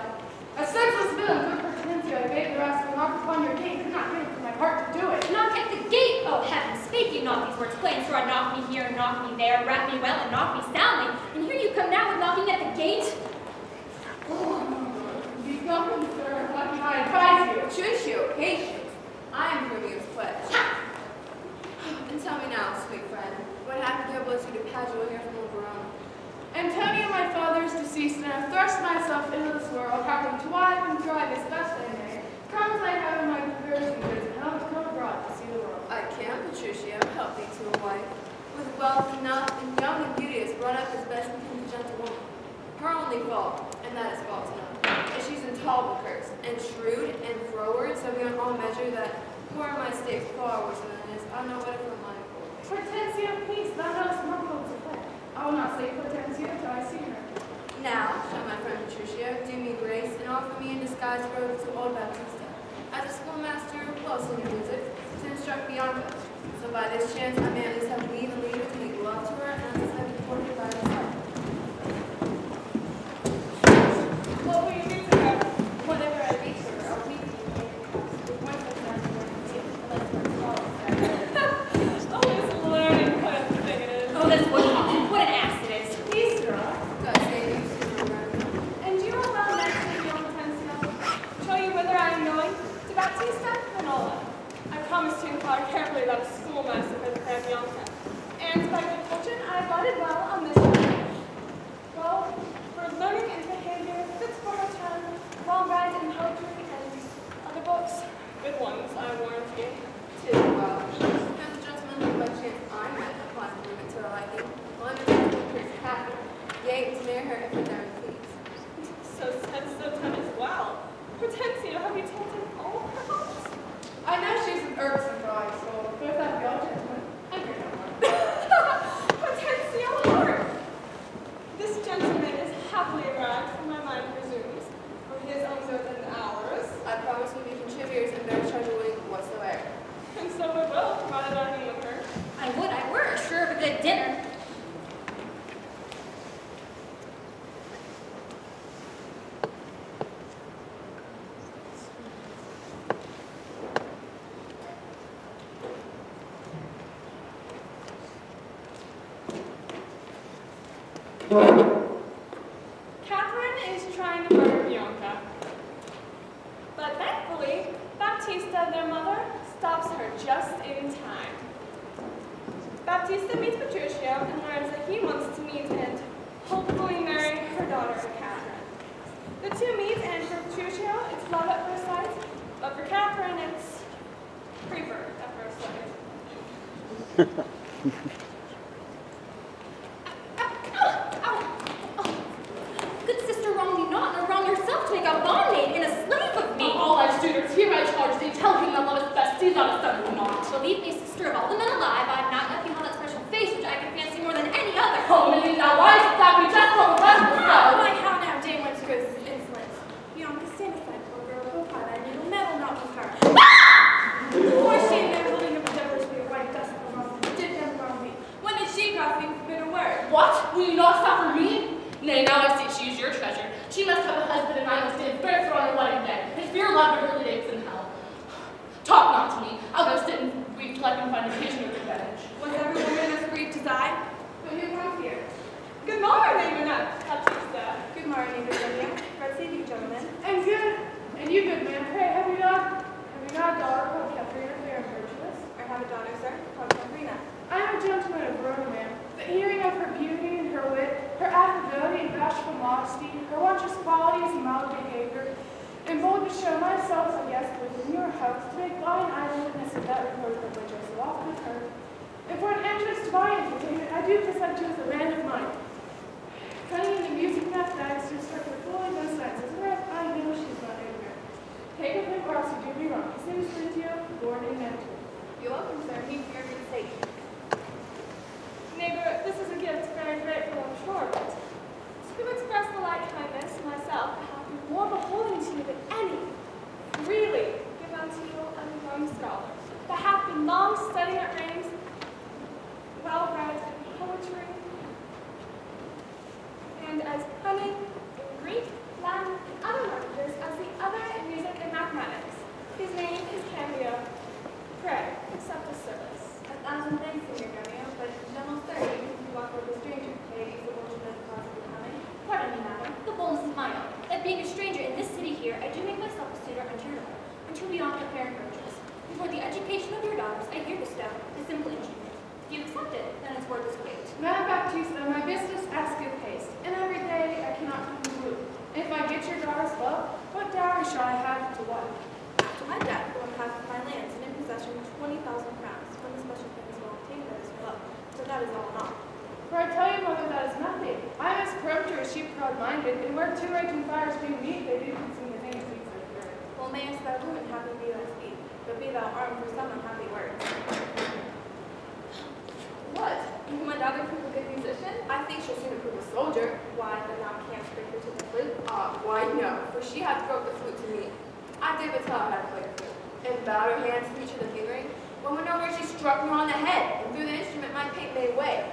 A senseless villain, good Hortensio, I beg the rascal knock upon your gate, could not get it from my heart to do it. Knock at the gate! Oh, heaven, spake you not these words plain, so I knock me here and knock me there, rap me well and knock me soundly, and here you come now with knocking at the gate? Be welcome, sir, what can I advise you? Petruchio, patience. I am Grumio's pledge. And tell me now, sweet friend, what happened here was you to Padua here from Verona? Antonio, my father, is deceased, and I have thrust myself into this world, happening to wive and thrive as best I may. Come as I have in my conversion goods, and I will come abroad to see the world. I can, Petruchio, help thee to a wife. With wealth enough and young and beauteous, brought up as best becomes a gentlewoman. Her only fault, and that is false enough, is she's intolerable curse, and shrewd and froward, so beyond all measure that poor my state far worse than it is. I know what it from my for. Hortensio, peace, thou knowest not how to play. I will not say Hortensio till I see her. Now, shall my friend Petruchio do me grace and offer me in disguise robe to old Baptista, as a schoolmaster, well sing your music, to instruct Bianca. So by this chance I may at least have leave and leisure to make love to her, and as I be courted by myself. What will you do to her? Whatever I reach her, I'll meet you in the house, with one such man to work with you, unless we're swallowed. Oh, this learning, what a thing it is. Oh, this woodcock, what an ass it is. Peace, sir. God save you, sweet friend. And you are well next to the old Hortensio. Show you whither I am going, to Baptista and Ola. I promise to inquire carefully about a schoolmaster for the fair Bianca. And by good fortune, I have lighted well on this one. Well, for learning and behavior, fits for her time, well read in poetry and other books. Good ones, I warrant you. Tis well. As a gentleman who by chance I met upon a woman to her liking, well, I'm a Prince Catherine, yea, to marry her if her there please. So said, so done as well. Hortensio, have you told him all her thoughts? I know she's an irksome dry soul, but if that be all gentlemen, I hear no more. Hortensio, Lord! This gentleman is happily arrived, for my mind presumes, for his own good and ours. I promise we'll be contributors and bear charge of weight whatsoever. And so we will, provided I can with her. I were sure of a good dinner. Catherine is trying to murder Bianca. But thankfully, Baptista, their mother, stops her just in time. Baptista meets Petruchio and learns that he wants to meet and hopefully marry her daughter, Catherine. The two meet, and for Petruchio, it's love at first sight, but for Catherine, it's creeper at first sight. Good sister, wrong me not, nor wrong yourself to make a bondmaid and a slave of me. All our students, here I charge thee, tell him that love is best, he's not a son of mine. What? Will you not suffer me? Nay, now I see she is your treasure. She must have a husband, and I must stand fair for on her wedding day. His fear love her early days in hell. Talk not to me. I'll go sit and weep till I can find occasion of revenge. Was every woman as grieved as I? But who comes here? Good morning, Baptista. Good morning, Virginia. Glad to see you, gentlemen. And you good man, pray, have you not a daughter called Katharina, fair and virtuous? I have a daughter, sir, called Katharina. I am a gentleman of Verona, ma'am, but hearing of her beauty and her wit, her affability and bashful modesty, her wondrous qualities and mild behavior, and bold to show myself a guest within your house to make blind eyewitness of that report of which I so often heard. And for an entrance to my entertainment, I do present you as a man of mine. Cunning in the music mathematics to start with fully those sciences, whereas I know she is not ignorant. Take of him or else you do me wrong. His name is Lydia, born in Neptune. You're welcome, sir. He's here for sake. Neighbor, this is a gift very grateful, I'm sure, but to express the like kindness myself, I have been more beholden to you than any. Really, give unto you a young scholar, that hath been long studying at Reims, well read in poetry, and as cunning in Greek, Latin, and other languages as the other in music and mathematics. His name is Cambio. Pray, accept his service. 1,000 thanks, Senior Romeo, but gentle sir, you can walk with a stranger. May I use the bullshit as a cause of your coming? Pardon me, madam. The boldness is mine own. That being a stranger in this city here, I do make myself a suitor uncharitable, until beyond the fair and virtuous. Before the education of your daughters, I here bestow a simple enchantment. If you accept it, then its worth is great. Madam Baptista, my business asketh haste, and every day I cannot come to woo. If I get your daughter's love, what dowry shall I have to what? After my death, will have my lands and in possession 20,000 crowns, when the special thing is well obtained that is your love. So that is all in all. For I tell you, mother, that is nothing. I am as peremptory as she proud-minded, and where two raging fires do meet, they do consume the thing that feeds their fury. Well, mayest thou woman happy be thy speed, but be thou armed for some unhappy words. What? My daughter prove a good musician? I think she'll soon prove a soldier. Why, then thou canst break her to the flute? Why no, for she hath broke the flute to me. I did but tell her how to play the flute, and bowed her hands to each of the fingering. When we know where she struck me on the head, and through the instrument my paint made way.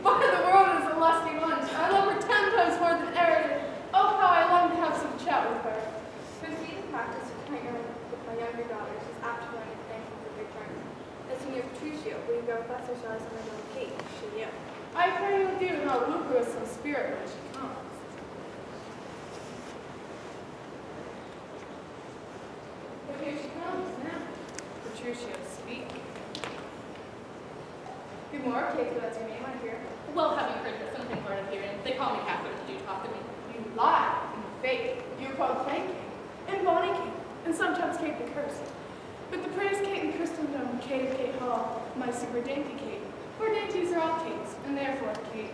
By the world is a lusty lunch. I love her 10 times more than ever. Oh, how I long to have some chat with her. Proceed to practice with my younger daughters is apt to learn and thankful for their turns. As Senior Petruchio, will you go with us or shall I send my little Kate? Should you? I pray you do, and I'll whoop her with some spirit when she comes. But here she comes now. Petruchio, speak. Good morning, Kate, that's your name, I hear. Well, have you heard that something hard of hearing? They call me Catherine, do you talk to me? You lie, and fake. You're called Plain Kate, and Bonnie Kate, and sometimes Kate the Cursed. But the prettiest Kate in Christendom, Kate of Kate Hall, my super dainty Kate. For dainties are all Kates, and therefore, Kate,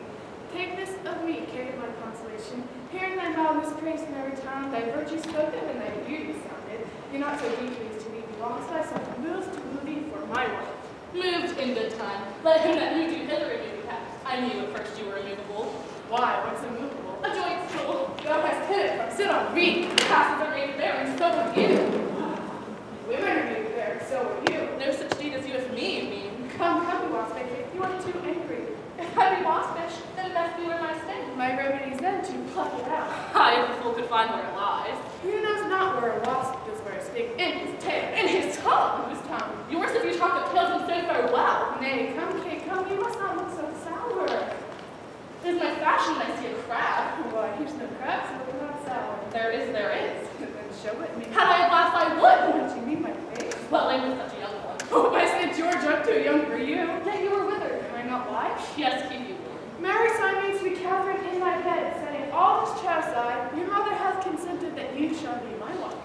take this of me, Kate of my consolation, hearing thy mildness praised in every tongue, thy virtue spoken, and thy beauty sounded. You're not so deeply as to me belongs, thy son moves to woo thee for my wife. Moved in good time. Let him that moved you hither remove you past. I knew at first you were immovable. Why? What's immovable? A joint stool. Thou hast hit it from sit on me. Passes are made there, and so would you. Women are made there, so are you. No such deed as you with me, you mean? Come, be waspish. You are too angry. If I be waspish, then it must be where my sting. My remedy is then to pluck it out. I, if the fool could find where it lies. Who knows not where a wasp does wear a sting? In his tail, in his tongue. Whose tongue? Yours if you talk of tails and so farewell. Nay, come, Kate, come. You must not look so sour. It is my fashion I see a crab. Why, here's no crab, so look not sour. There is. Then show it me. Had I a glass, I would. What do you mean my face? Well, I was such a young one. Oh, I said George, I'm too young for you. Yet you were withered. Am I not wise? Yes, keep you warm. Mary Simon to Catherine in my bed, saying, all this chastise, your mother hath consented that you shall be my wife.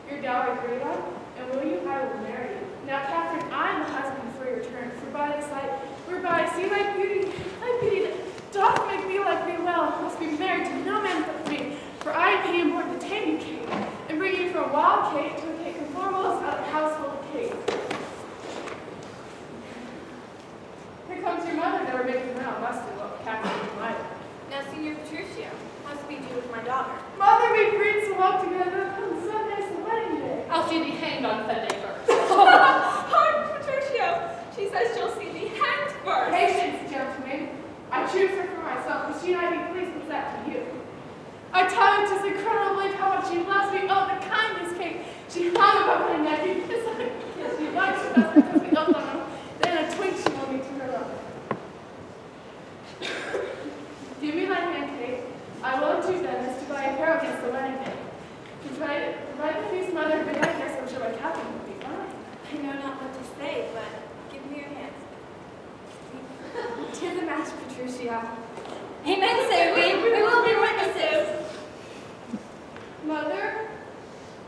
Your dowry agreed on, and will you, I will marry you. Now, Catherine, I am the husband for your turn, for by this light, whereby I see thy beauty that doth make me like thee well, must be married to no man but me, for I am he born to tame you, Kate, and bring you from wild Kate to a Kate conformable as a household Kate. Here comes your mother, never making well, must have loved Catherine delight. Now, Senior Petruchio, how speed you with my daughter? Mother, we agreed so well together, come Sunday's the wedding day. I'll see thee hanged on Sunday first. Oh, Petruchio, she says she'll see thee hanged first. Patience, gentlemen. I choose her for myself. much, it's incredibly how much she loves me. Oh, the kindness, Kate. She hung above my neck and kissed on me. She likes me because we don't know. Then in a twink, she will me to her love. Give me my hand, Kate. I will do then is to buy a pair against the wedding day. Provide the feast mother, but I guess I'm sure my captain will be fine. I know not what to say, but give me your hand. To the match, Petruchia. Amen, say we. We will be witnesses. Mother,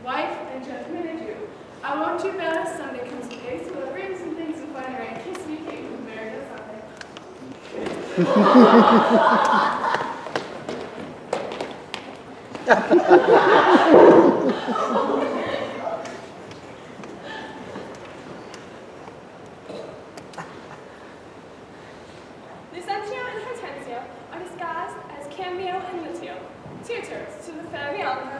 wife, and gentlemen, and you. I want you that as Sunday comes to pay, so we'll bring some things of finery and kiss me, Kate, who married us Lucentio and Hortensio are disguised as Cambio and Litio, tutors to the fair Bianca.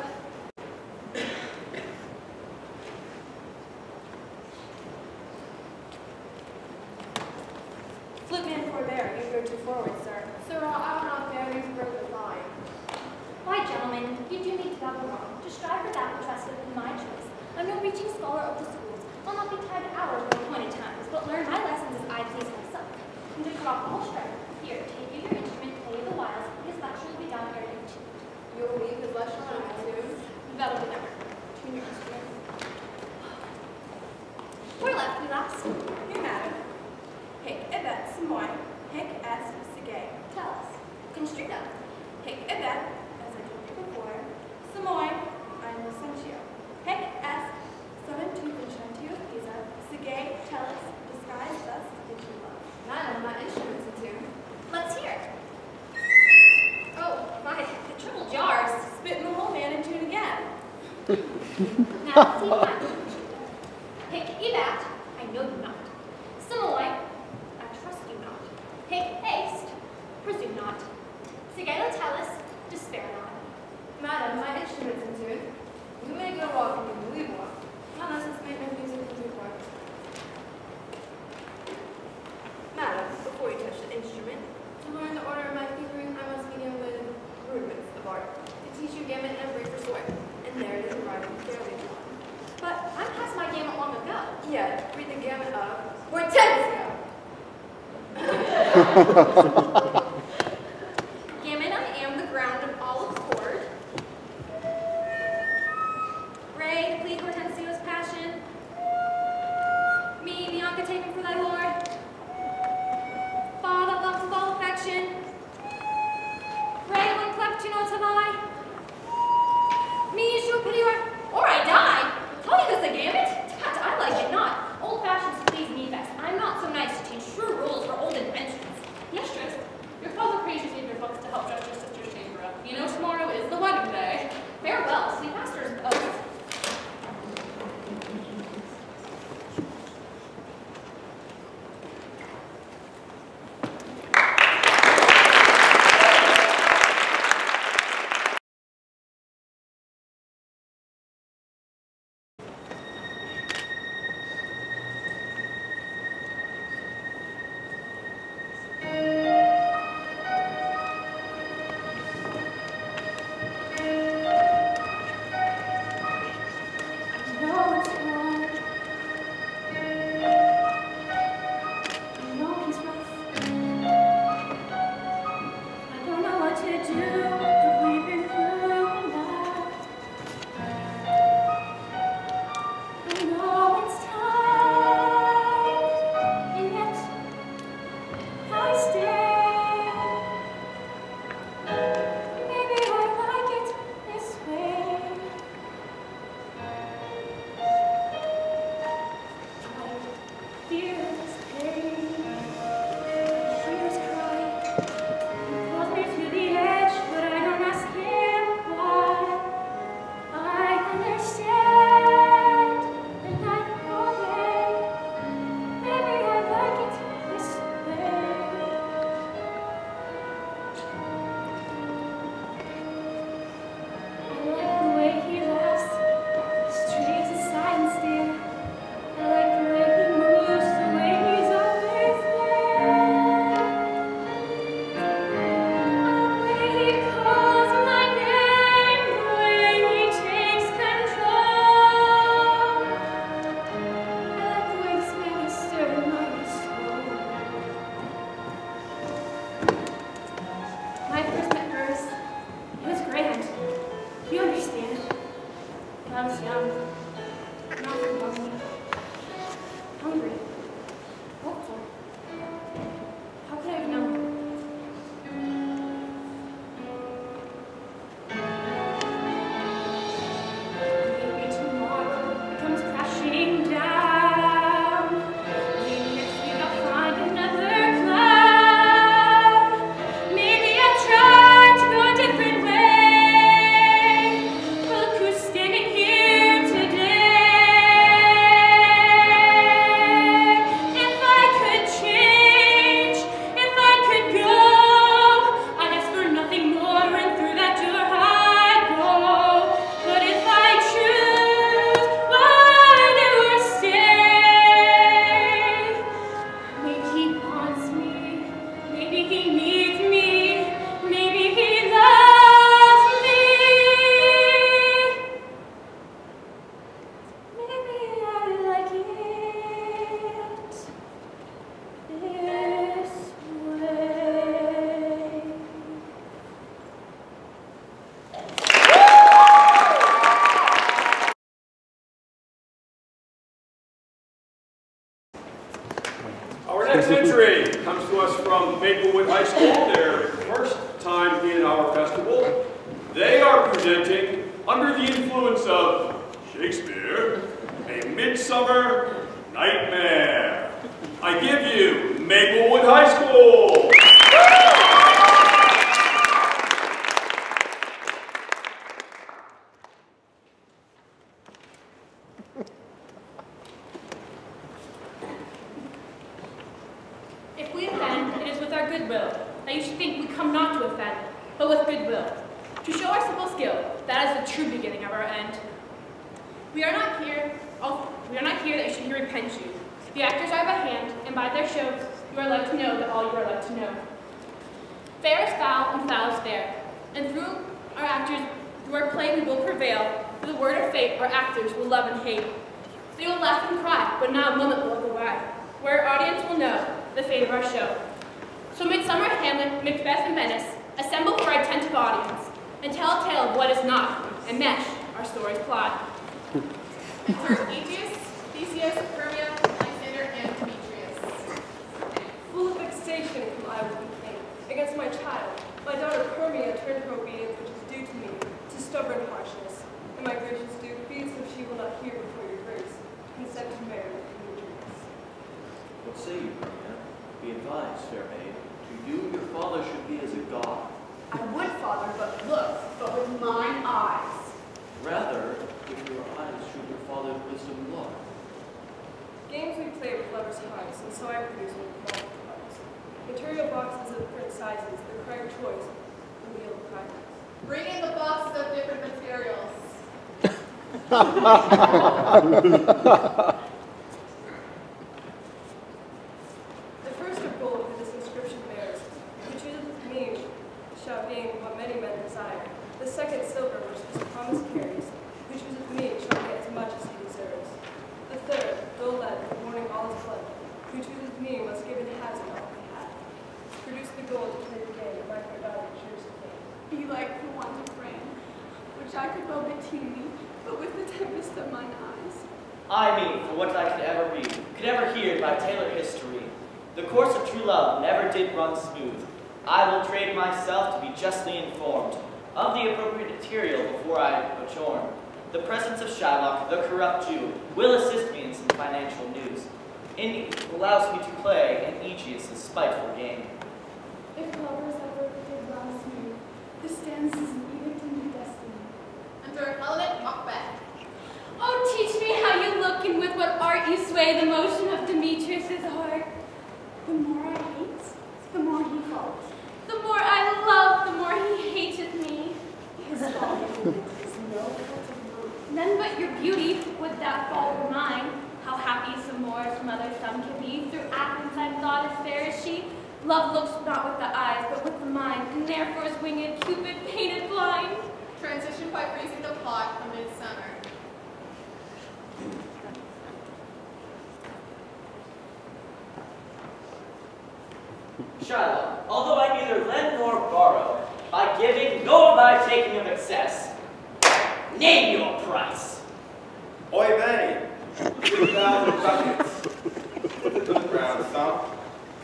Footman, forbear, you go too forward, sir. Sir, I will not bear these broken line. Why, gentlemen, you do me to that wrong. To strive for that which resteth in my choice. I'm no reaching scholar of the schools. I'll not be tied to hours or appointed times, but learn my lessons as I please myself. And to crop all strife, here, take you your instrument, play the whiles, his lecture will be done ere you two. You will leave his lecture on my tune. That'll be never. Tune your instrument. Where left we last? Here, madam. Hic ebet simoy, hic est sige. Tell us. Constricta. Hic ebet, as I told you before, simoy, I am Lucentio. Hic est seventu Vincentio Pisa, sige, tellus, disguise thus, did you love. Madam, my instrument's in tune. Let's hear. Oh, my, the triple jars. Spit in the whole man in tune again. Now let's see my constricta. Hic ebat, I know you not. Simoy, I trust you not. Hic haste, presume not. Sigela tellus, despair not. Madam, my instrument's in tune. You may go walk and you leave walk. Not unless it's made my music in two parts. Madam, before you touch the instrument, to learn the order of my fingering, I must begin with rudiments of art. To teach you gamut and brief for sort, and there it is arriving fairly on. But I'm past my gamut long ago. Yet, read the gamut of Hortensio. Gamut, I am the ground of olive cord. Ray, to plead Hortensio's passion. Me, Bianca, taken for thy lord. Fa, that loves of all affection. Ray, one cleft, you know, have I. Me, issue a pity, or I die. Tell you this a gamut? Tut, I like it not. Old fashions please me best. I'm not so nice to teach true rules for old inventions. Mistress, Our next entry comes to us from Maplewood High School, their first time in our festival. They are presenting, under the influence of Shakespeare, A Midsummer Nightmare. I give you Maplewood High School. If we offend, it is with our goodwill, that you should think we come not to offend, but with goodwill. To show our simple skill, that is the true beginning of our end. We are not here that you should hear repent you. The actors are by hand, and by their shows, you are like to know that all you are like to know. Fair is foul, and foul is fair. And through our actors, through our play, we will prevail. Through the word of fate, our actors will love and hate. They will laugh and cry, but not a moment will go by, where our audience will know the fate of our show. So Midsummer, Hamlet, Macbeth, and Venice assemble for our attentive audience and tell a tale of what is not, and mesh our story's plot. Enter Aegeus, Theseus, Hermia, Lysander, and Demetrius. Full of vexation come I with complaint against my child. My daughter Hermia turned her obedience which is due to me to stubborn harshness, and my gracious duke beats if she will not hear before your grace, consent to marry with Demetrius. What say you, Hermia? Be advised, fair maid. To you, your father should be as a god. I would, father, but look, but with mine eyes. Rather, with your eyes should your father's wisdom look. Games we play with lovers' hearts, and so I produce with multiple parts. Material boxes of different sizes, the correct choice, the wheel of practice. Bring in the boxes of different materials. The first of gold that this inscription bears, who chooses with me shall gain what many men desire. The second silver which this promise carries, who chooses me shall get as much as he deserves. The third, gold lead, mourning all his blood, who chooses me must give in hazard all he hath. Produce the gold to play the game, and my fair daughter cheers to gain. Be like the want of rain, which I could well between me, but with the tempest of mine eyes. I mean, for what I could ever read, could ever hear by tale or history, the course of true love never did run smooth. I will trade myself to be justly informed of the appropriate material before I adjourn. The presence of Shylock, the corrupt Jew, will assist me in some financial news. It allows me to play an Aegeus' spiteful game. If lovers ever did run smooth, this dance is an edict in your destiny. Enter Helen Macbeth. Oh, teach me how you look and with what art you sway the motion of Demetrius' heart. The more I hate, the more he falls. The more I love, the more he hateth me. His fall is no fault of mine. None but your beauty would that fall were mine. How happy some more, some other some can be. Through Athens I'm thought as fair as she. Love looks not with the eyes, but with the mind, and therefore is winged Cupid painted blind. Transition by freezing the plot from Midsummer. Shylock, although I neither lend nor borrow, by giving nor by taking of excess, name your price. Oy vey, 3,000 ducats. Put it to the ground, son.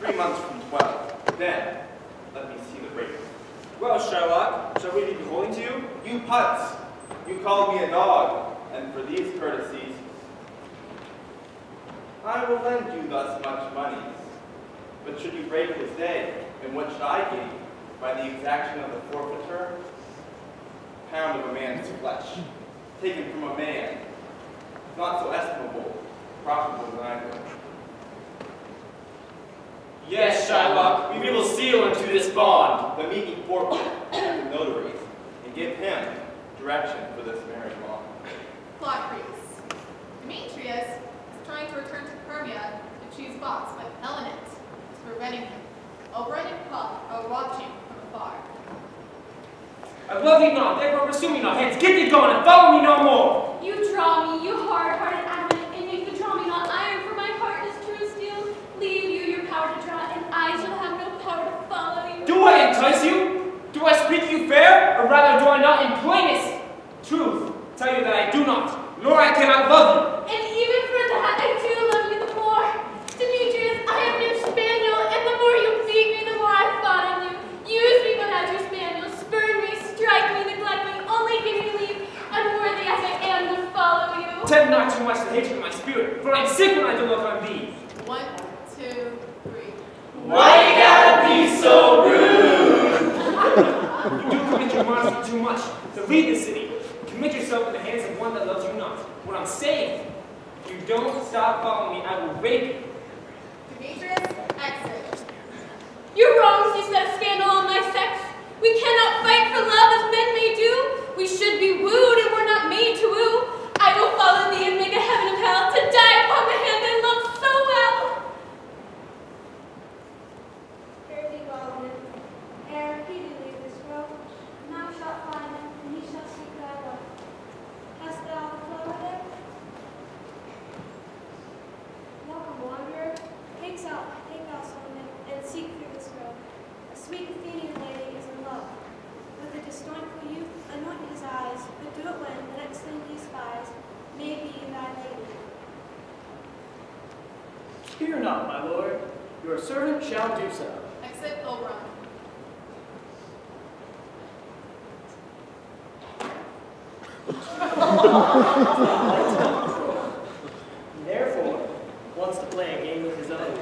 3 months from 12. Then, let me see the rate. Well, Shylock, shall we be beholding to you? You putz, you called me a dog, and for these courtesies, I will lend you thus much money. But should you break this day, and what should I gain by the exaction of the forfeiture? A pound of a man's flesh, taken from a man, not so estimable, profitable than I know. Yes, Shylock, we will seal into this bond. Then meet me forthwith at the notary's, and give him direction for this marriage law. Plot freeze. Demetrius is trying to return to Hermia to choose box, but Helen is preventing him. Oberon and Puck are watching from afar. I love thee not, therefore pursue me not. Hence, get thee gone and follow me no more. You draw me, you hard-hearted adamant, and you draw me not iron, for my heart is true steel. Leave you your power to draw, and I shall have no power to follow you. Do I entice you? Do I speak you fair, or rather do I not in plainest truth tell you that I do not, nor I cannot love you? And even for that, I do love you the more. Demetrius, I have no leave the city. Commit yourself in the hands of one that loves you not. What I'm saying, if you don't stop following me, I will rape you. Demetrius, exit. Your wrongs you set a scandal on my sex. We cannot fight for love as men may do. We should be wooed and we're not made to woo. I will follow thee and make a heaven of hell to die upon the hand I love so well. Fare thee well, then. Ere he do leave this world, and thou shalt find him, and he shall seek thy love. Hast thou the flower there? Welcome, wanderer. Take thou some and seek through this grove. A sweet Athenian lady is in love. With a disdainful youth, anoint his eyes, but do it when the next thing he spies may be thy lady. Fear not, my lord. Your servant shall do so. Exit Oberon. Therefore, wants to play a game of his own.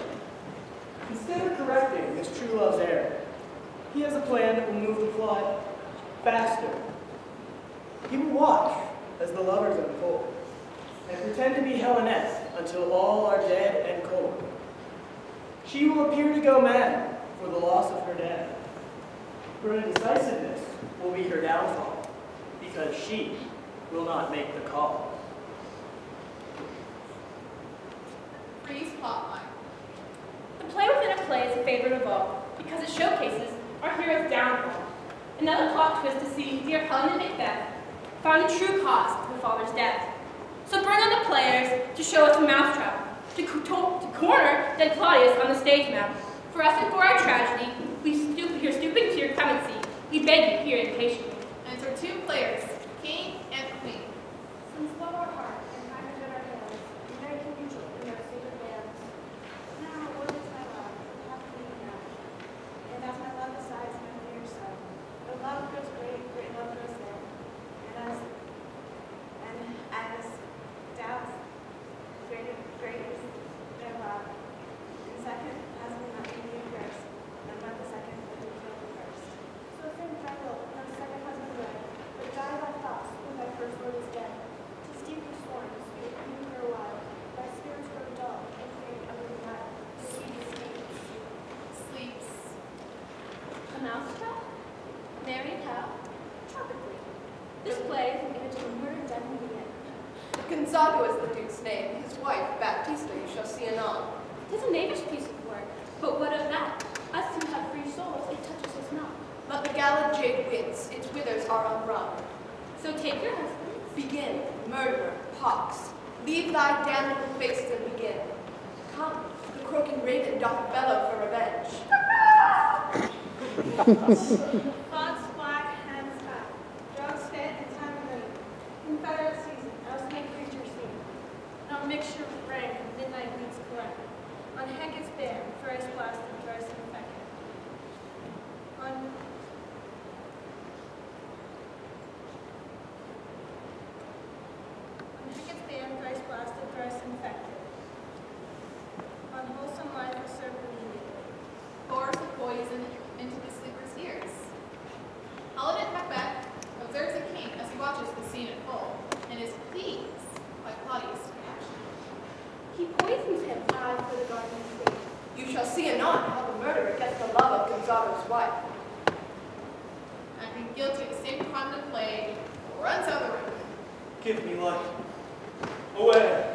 Instead of correcting his true love's error, he has a plan that will move the plot faster. He will watch as the lovers unfold, and pretend to be Helleness until all are dead and cold. She will appear to go mad for the loss of her dad. Her indecisiveness will be her downfall, because she will not make the call. Freeze plotline. The play within a play is a favorite of all, because it showcases our hero's downfall. Another plot twist to see dear Helen and Macbeth found the true cause of the father's death. So bring on the players to show us a mousetrap, to corner dead Claudius on the stage map. For us and for our tragedy, we are stooping to your clemency. We beg you, hear it patiently. Enter two players, king and queen. Since love our heart and kind of our hands, and very mutual in our sacred bands. Now, what is my love? How can we now? And as my love decides my dear son, the love grows great, great love grows there. And as doubts, great is their love. And second, as we not be first, and but the second will be killed the first. So think thy will, no second husband wed, but die thy thoughts when thy first word is dead. 'Tis deeply sworn, sweet, you for a while, thy spirits grow dull, and fade under the night, the sweetest sleep. Sleeps. A mousetrap? Married how? Tropically. This play is an image of a murder done in Vienna. Gonzago is the duke's name. His wife, Baptista, you shall see anon. 'Tis a knavish piece of work, but what of that? Us who have free souls, it touches us not. Let the galled jade wince, its withers are unwrung. So take your husbands. Begin, murderer, pox. Leave thy damnable face and begin. Come, the croaking raven doth bellow for revenge. Thoughts black, hands fat, drugs fit, and time of night. Confederate season, else may creatures seen. No mixture with rank, midnight beats correct. On Hecate's bear, thrice blasted, thrice infected. On Hecate's bear, thrice blasted, thrice infected. Unwholesome life is served immediately. Pours the poison into the sleeper's ears. Paladin Macbeth observes the king as he watches the scene in full, and is pleased by Claudius' reaction. He poisons him, I for the garden state. You shall see anon how the murderer gets the love of Gonzago's wife. And being guilty of the same crime of plague, runs out of the room. Give me light. Away.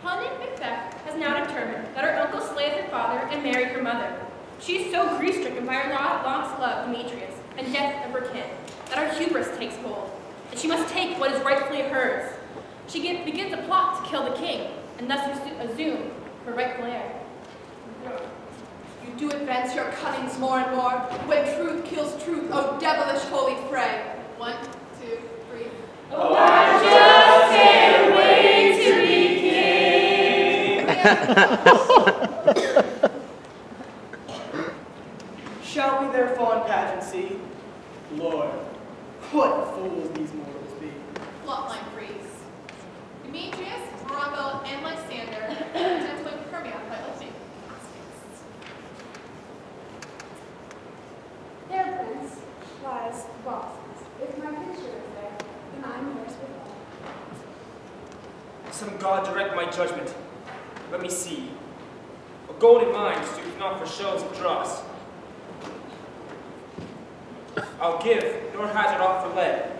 Helen Macbeth has now determined that her uncle slayed her father and married her mother. She is so grief-stricken by her lost love, Demetrius, and death of her kin, that her hubris takes hold, and she must take what is rightfully hers. She begins a plot to kill the king, and thus assume her rightful heir. You do advance your cunnings more and more, when truth kills truth, O devilish holy fray. 1, 2, 3. Oh, I just can't wait to be king. Shall we their fond pageant see? Lord, what fools these mortals be. Plotline freeze. Demetrius, Morocco, and Lysander attempt to win Hermia by lifting. Their God direct my judgment. Let me see. A golden mine suits not for shows of dross. I'll give, nor hazard aught for lead.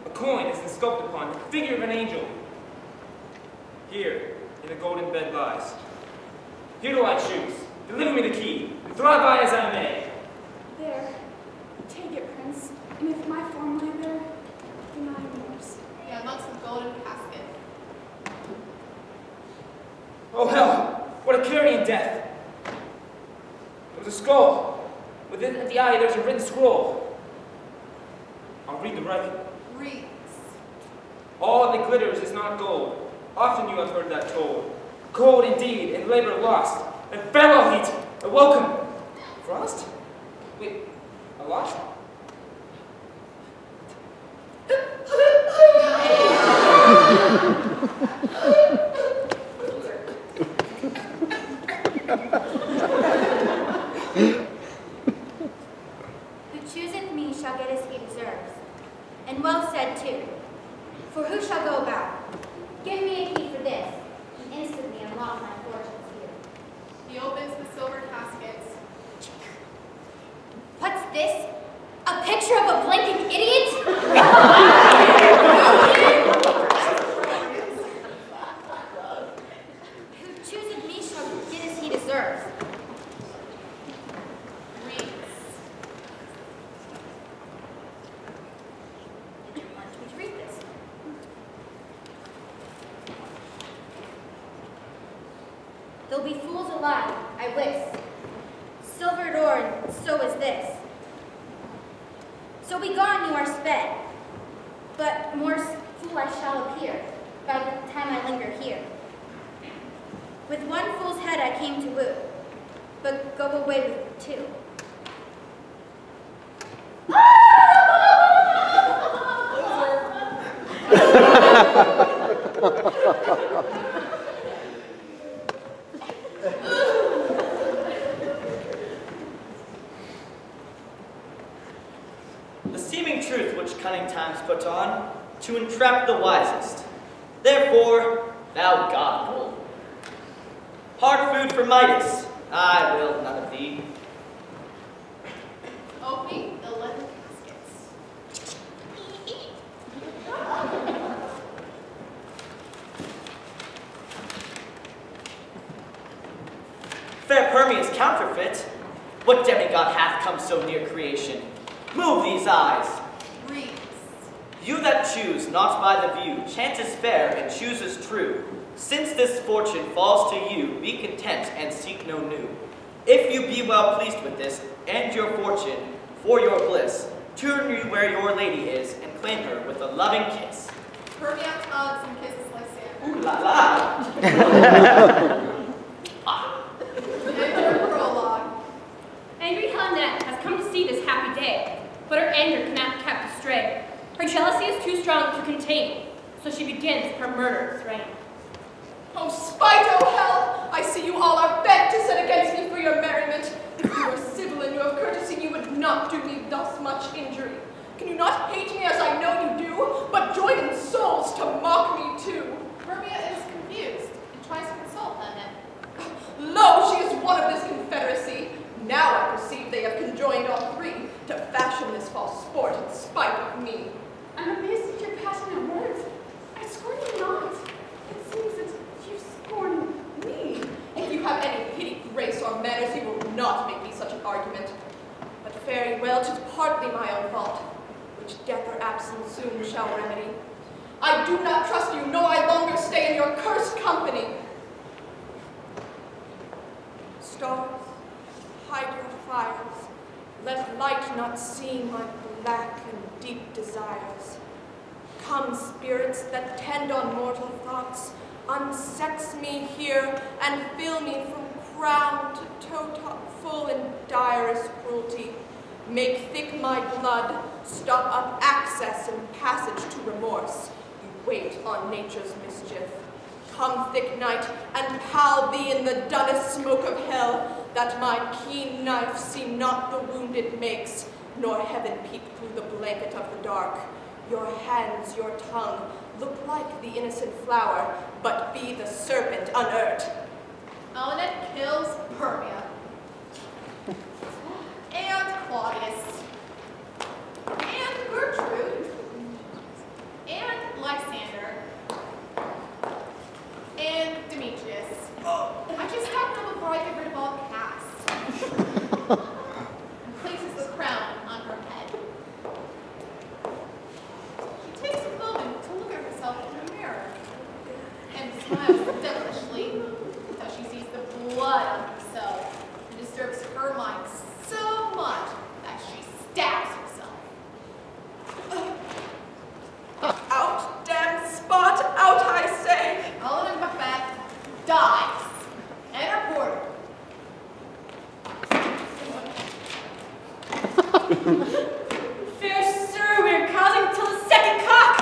A coin is insculpted upon, the figure of an angel. Here, in a golden bed lies. Here do I choose. Deliver me the key, and thrive I as I may. There. Take it, Prince. And if my form lie there, then I am yours. Yeah, amongst the golden casket. Oh hell, what a carrion death. There was a skull. Within the eye there's a written scroll. I'll read the writing. Reads. All that glitters is not gold. Often you have heard that told. Cold indeed, and labor lost. And farewell heat, and welcome. Frost? Wait, a lost? Who chooseth me shall get as he deserves. And well said too. For who shall go about? Give me a key for this, and instantly unlock my fortunes here. He opens the silver caskets. What's this? A picture of a blinking idiot? Who chooseth me shall get as he deserves. Reads. Did you want me to read this? There'll be fools alive, I wis. Silvered ore, and so is this. So be gone, you are sped. But more fool I shall appear by the time I linger here. With one fool's head I came to woo, but go away with two. The seeming truth which cunning times put on, to entrap the wisest. Therefore, thou God gold. Hard food for Midas, I will none of thee. Opening the leather caskets. Fair Permea's counterfeit. What demigod hath come so near creation? Move these eyes. Reads. You that choose not by the view, chance is fair and chooses true. Since this fortune falls to you, be content and seek no new. If you be well pleased with this, and your fortune, for your bliss, turn you where your lady is, and claim her with a loving kiss. Hermia tugs and kisses Lysander. Ooh la la! Enter prologue. Angry Helena has come to see this happy day, but her anger cannot be kept astray. Her jealousy is too strong to contain, so she begins her murderous reign. Oh, spite, oh hell! I see you all are bent to set against me for your merriment. If you were civil and you have courtesy, you would not do me thus much injury. Can you not hate me as I know you do, but join in souls to mock me too? Hermia is confused and tries to console Helena. Lo, she is one of this confederacy. Now I perceive they have conjoined all three to fashion this false sport in spite of me. I'm amazed at your passionate words. I scorn you not. It seems that you scorn me. If you have any pity, grace, or manners, you will not make me such an argument. But fare ye well, 'tis partly my own fault, which death or absence soon shall remedy. I do not trust you, nor I longer stay in your cursed company. Stars, hide your fires. Let light not see my black and deep desires. Come, spirits that tend on mortal thoughts, unsex me here and fill me from crown to toe-top full in direst cruelty. Make thick my blood, stop up access and passage to remorse. You wait on nature's mischief. Come, thick night, and pall thee in the dunnest smoke of hell, that my keen knife see not the wound it makes, nor heaven peep through the blanket of the dark. Your hands, your tongue, look like the innocent flower, but be the serpent unearthed. Elinette kills Hermia. And Claudius. And Gertrude. And Lysander. And Demetrius. I should stop now before I get rid of all Cass. And places the crown on her head. She takes a moment to look at herself in the mirror and smiles devilishly until she sees the blood on herself and disturbs her mind so much that she stabs herself. Out, damn spot, out I say! Elinor Macbeth dies. And her porter. Fair sir, we are causing till the second cock.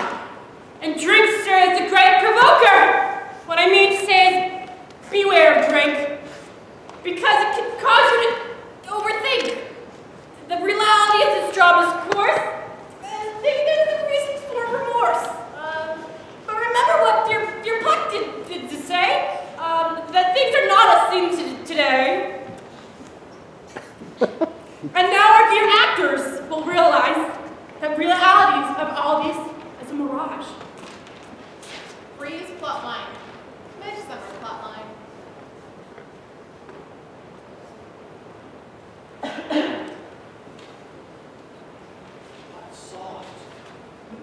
And drink, sir, is the great provoker. What I mean to say is, beware of drink. Because it can cause you to overthink the reality of this drama's course. And think there's some reasons for remorse. But remember what your puck did to say. That things are not as seem today. And now our dear actors will realize that realities of all this is a mirage. Bree's plotline. Midsummer plotline. What soft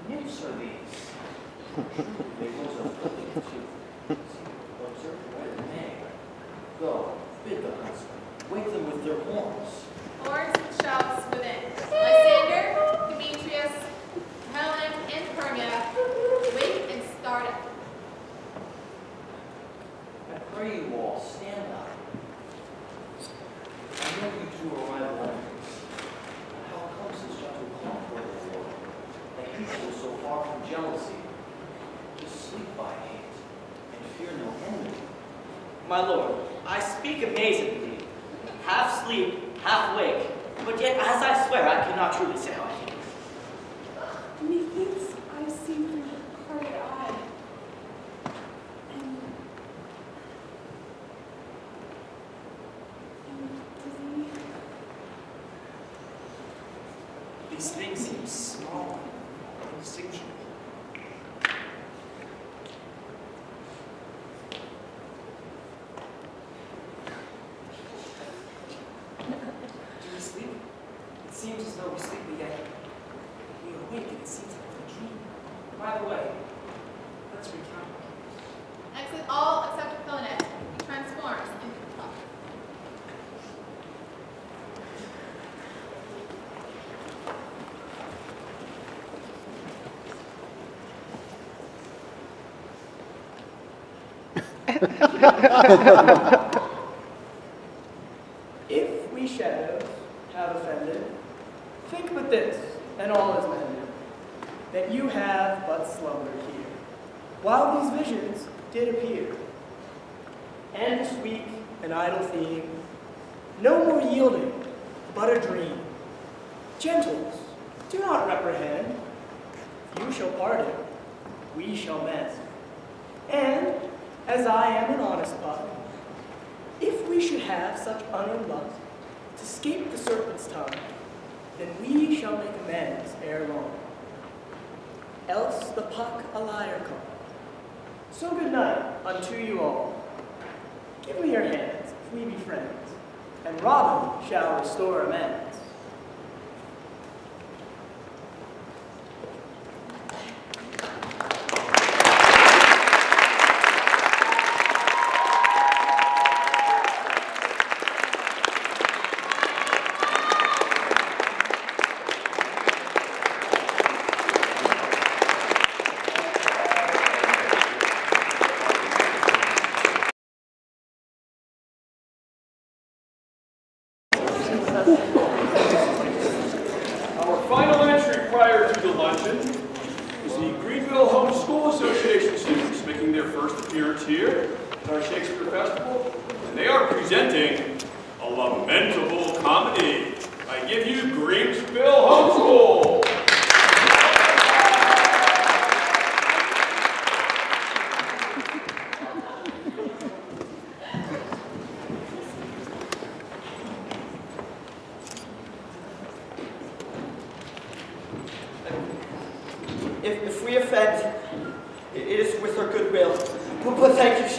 nymphs are these? They was a building too. Observe right in May. Go, bid the huntsmen, wake them with their horns. Horns and shouts within. Lysander, Demetrius, Helen, and Hermia wake and start up. I pray you all, stand up. I know you two are my enemies. How comes this gentle calm for the Lord, that you go so far from jealousy? Just sleep by hate, and fear no enemy. My lord, I speak amazingly. Half sleep, half wake, but yet as I swear I cannot truly say how I feel. Methinks I see through your carded eye. And dizzy. These things seem small and indistinguishable. Do we sleep? It seems as though we sleep, but yet we awake and it seems like a dream. By the way, let's recount. Exit all except Elinette. He transforms into a puck. If we shadows have offended, think but this, and all is mended, that you have but slumbered here, while these visions did appear. And this weak and idle theme, no more yielding, but a dream. Gentles, do not reprehend. You shall pardon, we shall mend. And, as I am an honest puck, if we should have such unearned luck to escape the serpent's tongue, then we shall make amends ere long. Else the puck a liar call. So good night unto you all. Give me your hands if we be friends, and Robin shall restore amends. Our final entry prior to the luncheon is the Greenville Home School Association students making their first appearance here at our Shakespeare Festival, and they are presenting a lamentable comedy. I give you Greenville Home School.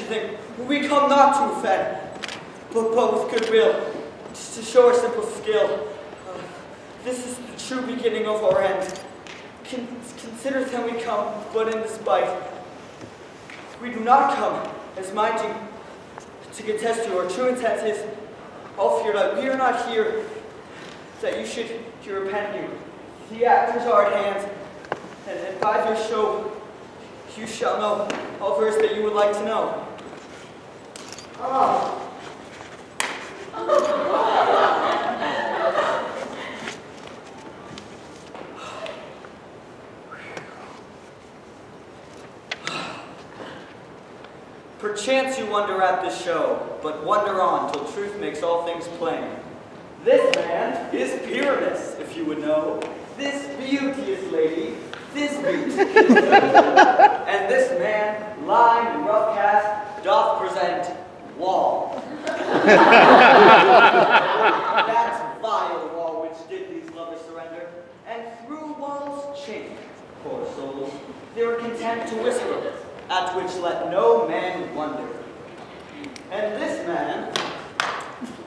should think we come not to offend, but with goodwill, to show our simple skill. This is the true beginning of our end. Consider then we come, but in despite. We do not come as mighty to contest you. Our true intent is, all fear that we are not here, that you should repent you. The actors are at hand, and by their show, you shall know all verse that you would like to know. Ah. Perchance you wonder at this show, but wonder on till truth makes all things plain. This man is Pyramus, if you would know. This beauteous lady, Thisbe. And this man, lined and rough cast, doth present Wall. That vile wall which did these lovers surrender, and through Wall's chink, poor souls, they were content to whisper, at which let no man wonder. And this man,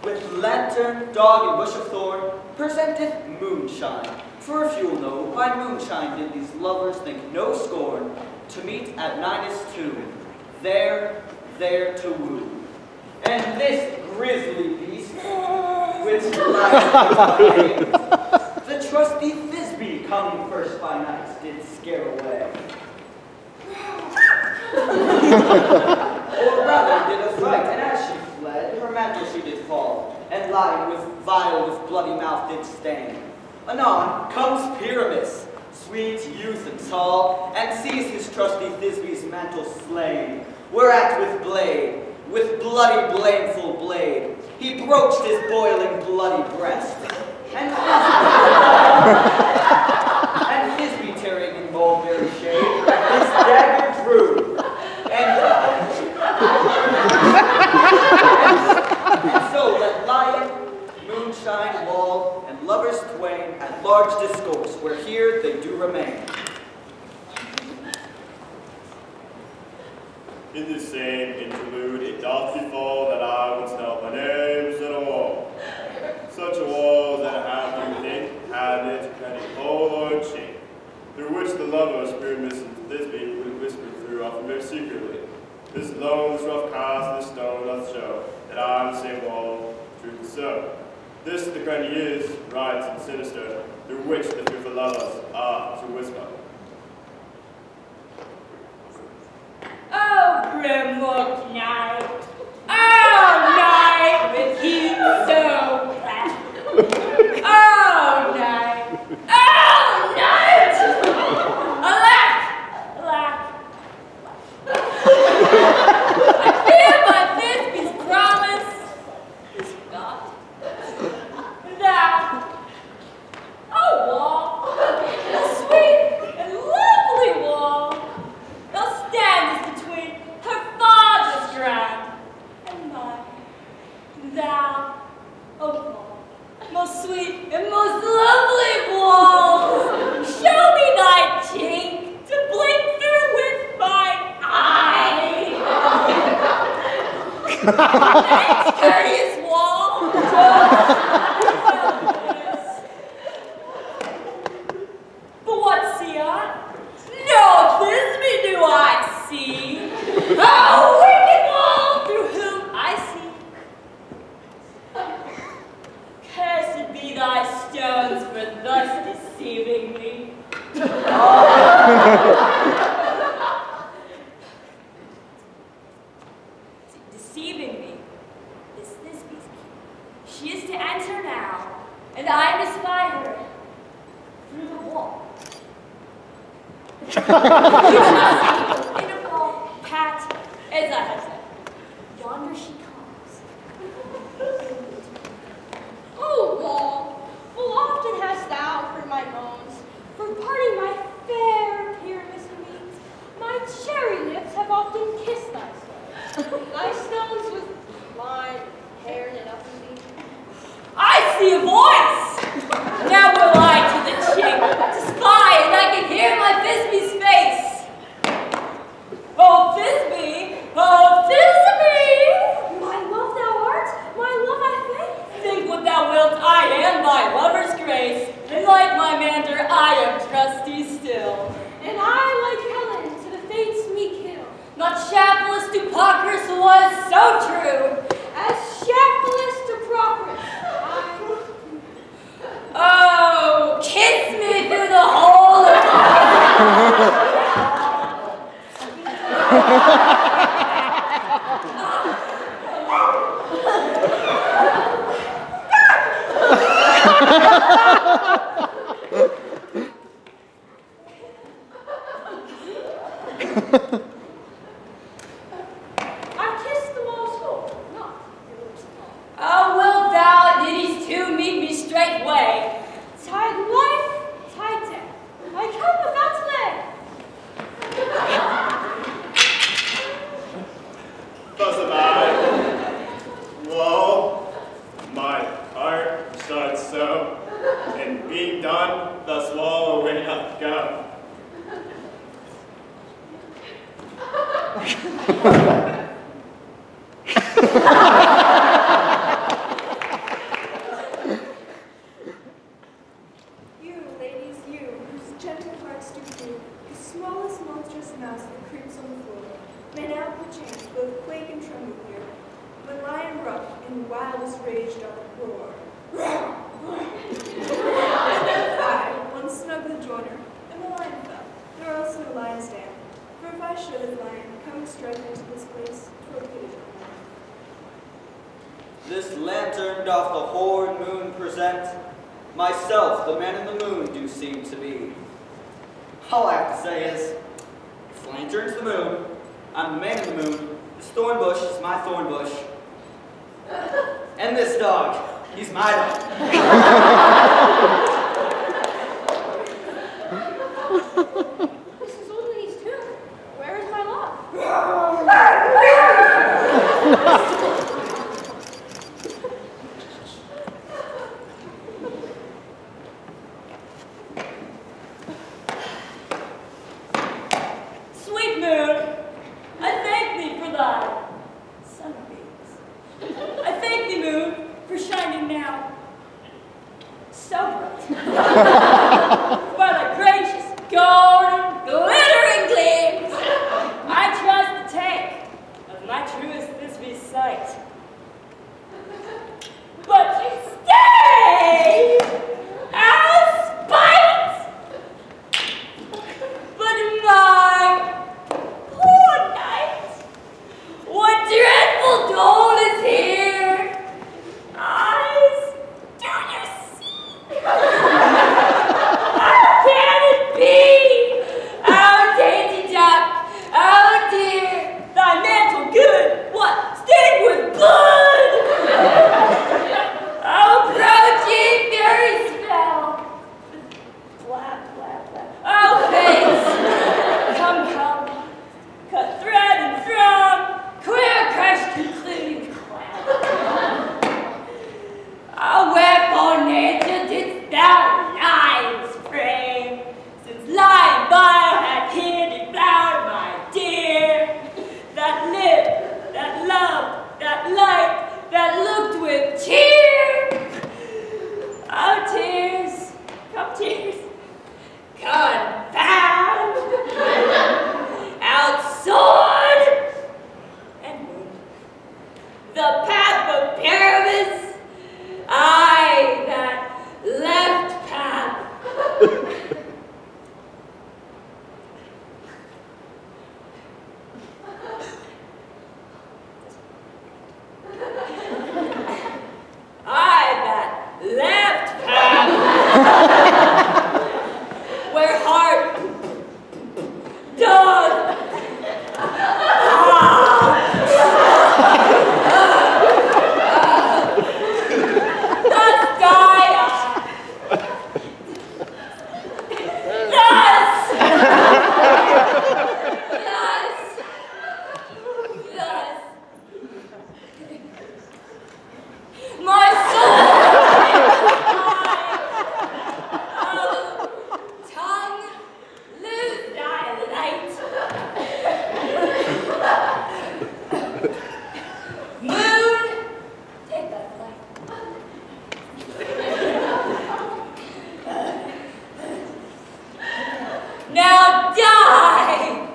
with lantern, dog, and bush of thorn, presenteth moonshine. For if you'll know, by moonshine did these lovers think no scorn to meet at Ninus' tomb, there to woo. And this grisly beast, which lies the trusty Thisbe coming first by night did scare away. Or rather did affright, and as she fled, her mantle she did fall, and lying with bloody mouth did stain. Anon comes Pyramus, sweet youth and tall, and sees his trusty Thisbe's mantle slain, whereat with bloody blameful blade, he broached his boiling bloody breast, and Thisbe tearing in mulberry shade, his dagger drew, and so let lion, moonshine, wall, and lovers twain at large discourse, where here they do remain. In this same interlude, it doth befall that I would tell my names at a wall. Such a wall that I do think had it any hole or chink, through which the lovers, Pyramus and Thisbe, would whisper through often very secretly. This lone, this rough cast, this stone doth show that I am the same wall, truth is so. This the granny is, right and sinister, through which the fearful lovers are to whisper. Oh, grim-looked night, oh, night with heat so black. Oh, night, alack, alack. I fear my Thisbe's promise is not that. Oh, wall, a sweet and lovely wall. Thou standest between her father's ground and mine. Thou, O wall, most sweet and most lovely wall, show me thy chink to blink through with mine eye. Thanks, courteous wall. But what see I? No Thisbe do I see, a wicked wall through whom I see. Cursed be thy stones for thus deceiving me. Deceiving me is Thisbe's key. She is to enter now, and I am to spy her through the wall. You shall see, in a fall, pat, as I have said. Yonder she comes. Oh, wall, full often hast thou heard my moans, for parting my fair Pyramus means, my cherry lips have often kissed thy stones. Thy stones with line, hair, and up in thee. I see a voice! Now will I to the chink to spy, and I can hear my Thisbe's face. Oh, Thisbe! Oh, Thisbe! thus am I. Lo, my heart starts so, and being done, thus woe away doth go. You, ladies, you, whose gentle hearts do feel the smallest monstrous mouse that creeps on the floor, may now perchance both quake and tremble here, when lion rough in wildest rage doth roar. And I, one snug the joiner, am a lion fell, nor else in a lion's dam. For if I should, as lion, come and strike into this place, 'twere pity. This lantern doth the horrid moon present. Myself, the man in the moon, do seem to be. All I have to say is, this lantern's the moon, I'm the man in the moon, this thorn bush is my thorn bush, and this dog, he's my dog. This is only these two. Where is my love? Sweet moon, I thank thee for thy sunbeams. I thank thee, moon, for shining now so bright. For thy gracious, golden, glittering gleams, I trust to take of my truest this be sight. But you stay as spite. But my poor night, what dreadful dawn is here? Eyes, do you see? How can it be? Our dainty duck, oh dear, thy mantle good, what, stained with blood? Oh, approaching very spell. Blah, blah, blah. Oh, face, come, cut thread and from, queer crushed concluding cloud. Oh, wherefore, nature, didst thou lines frame, since lying vile had here devoured my dear, that lived, that loved, that liked, that looked with cheer. Oh, tears, come tears, confound, outsword, and moon, the path of Pyramus, I that left path. I that left path, where heart doth thus die I. Thus, my soul, oh, tongue, lose thy light. Moon, take thy flight. Now die.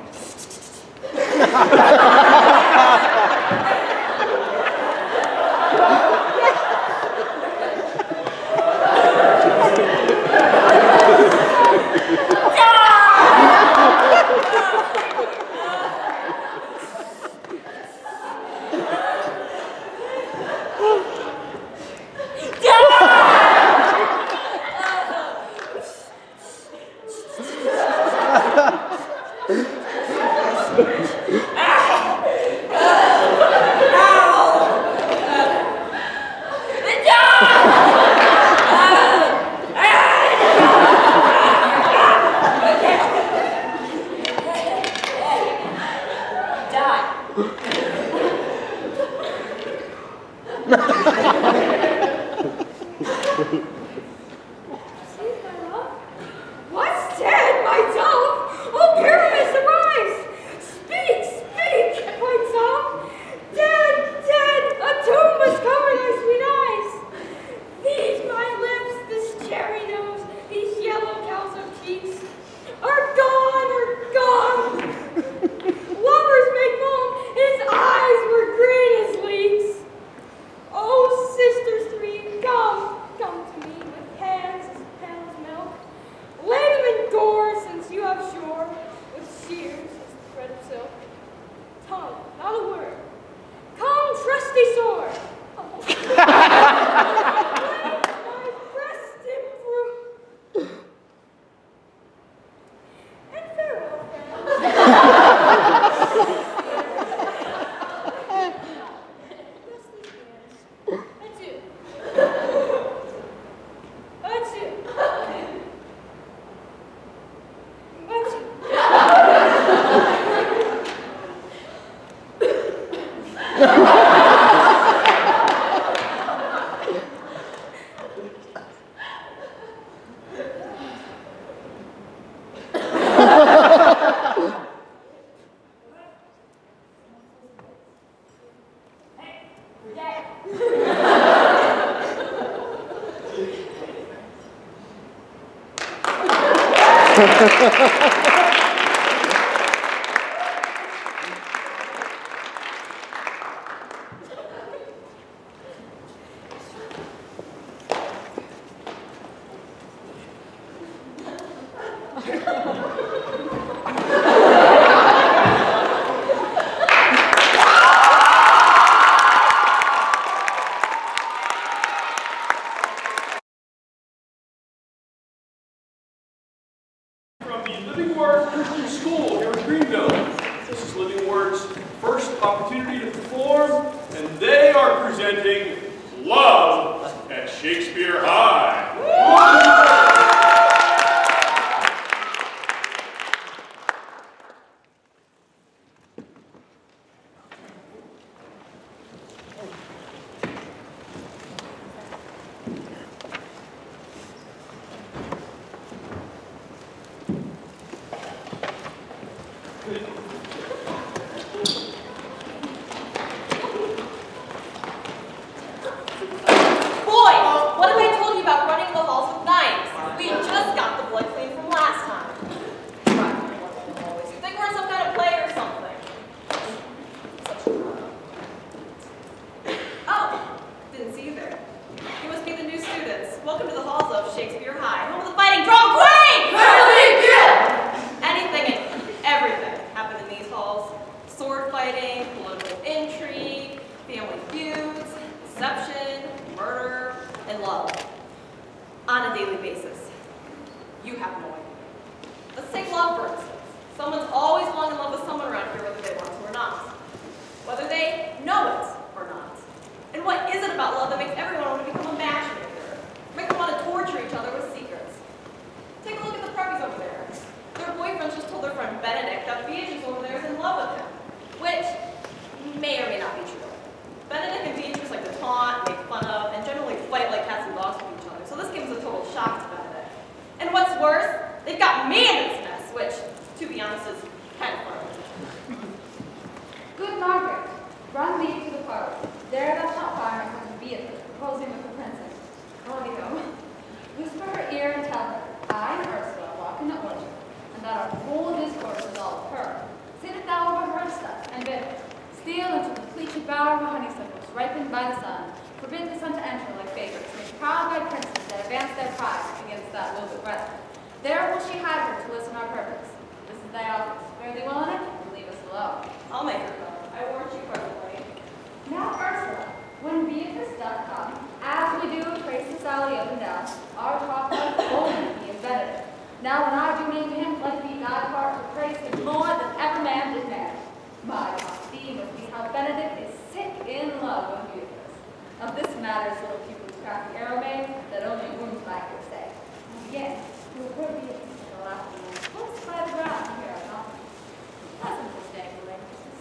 What's dead, my dove? Oh, Pyramus, arise! Speak, speak, my dove! Dead, dead, a tomb must cover thy sweet eyes. These my lips, this cherry nose, these yellow calcium cheeks, are gone, Lovers make moan, his eyes were green as leeks. Oh, sisters three, come to me with hands as pale as milk. Lay them in gore, since you have shore, with shears as thread of silk. Tongue, not a word. Come, trusty sword. My breast in fruit. And farewell, From the Living Word Christian School here in Greenville. This is Living Word's first opportunity to perform, and they are presenting Love at Shakespeare High.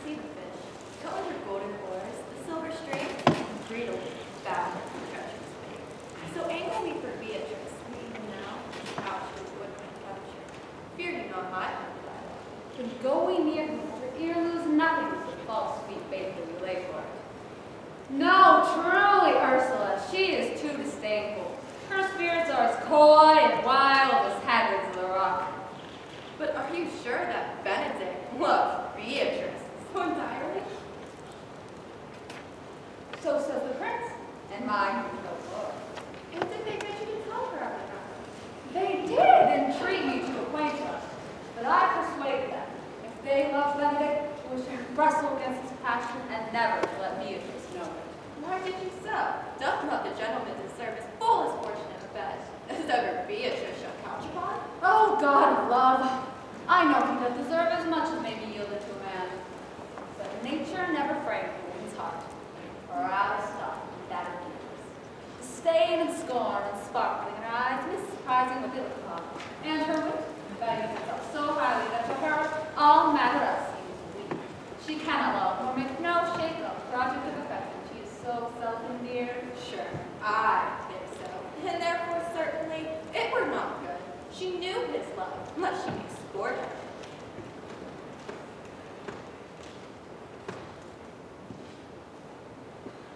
See the fish, color her golden oars, the silver string, green old truly, Ursula, she is too disdainful. Her spirits are as coy and wild as haggards of the rock. But are you sure that Benedict loves Beatrice so entirely? So says the prince, and mine no more. And did they get you to tell her about that? They did entreat me to acquaint her, but I persuaded them. If they love Benedict, we should wrestle against his passion and never let Beatrice know it. Why did you so? Doth not the gentleman deserve his fullest portion of the bed, as ever Beatrice shall couch upon? Oh, God of love, I know he doth deserve as much as may be yielded to a man. But nature never framed a woman's heart, or out of stock with that of Beatrice. Disdain and scorn and sparkling in her eyes, misprizing what they look upon, and her wit, valuing herself so highly that to her all matter else seems weak. She cannot love, nor make no shape of project of affection. She is so self-endeared. Sure, I think so. And therefore, certainly, it were not good. She knew his love, lest she export her.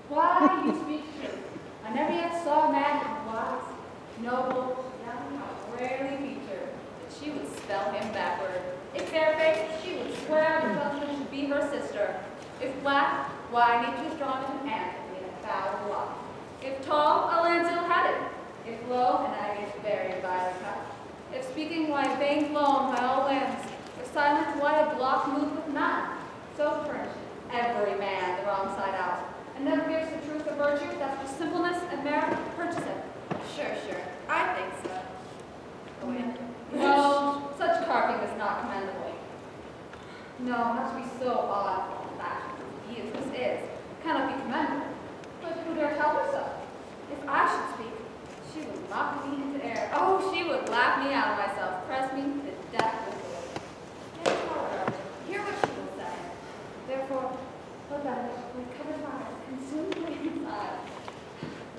Why, you speak true. I never yet saw a man who was noble, young, how rarely featured, that she would spell him backward. If fair-faced, she would swear the husband should be her sister. If black, why, need too strong as an ant to be in a foul lot. If tall, a land's ill-headed. If low, an agate very by the cut. If speaking, why, vain flown by all winds. If silent, why, a block moved with none. So furnished, every man the wrong side out, and never gives the truth or virtue that for simpleness and merit purchase it. Sure, I think so. Go in. No, such carping is not commendable. No, not to be so odd in fashion as Beatrice is, cannot be commendable. But who dare tell her so? If I should speak, she would knock me into air. Oh, she would laugh me out of myself, press me to death with her. And tell her, hear what she will say. Therefore, look at it, with covered fires, consumed flames eyes,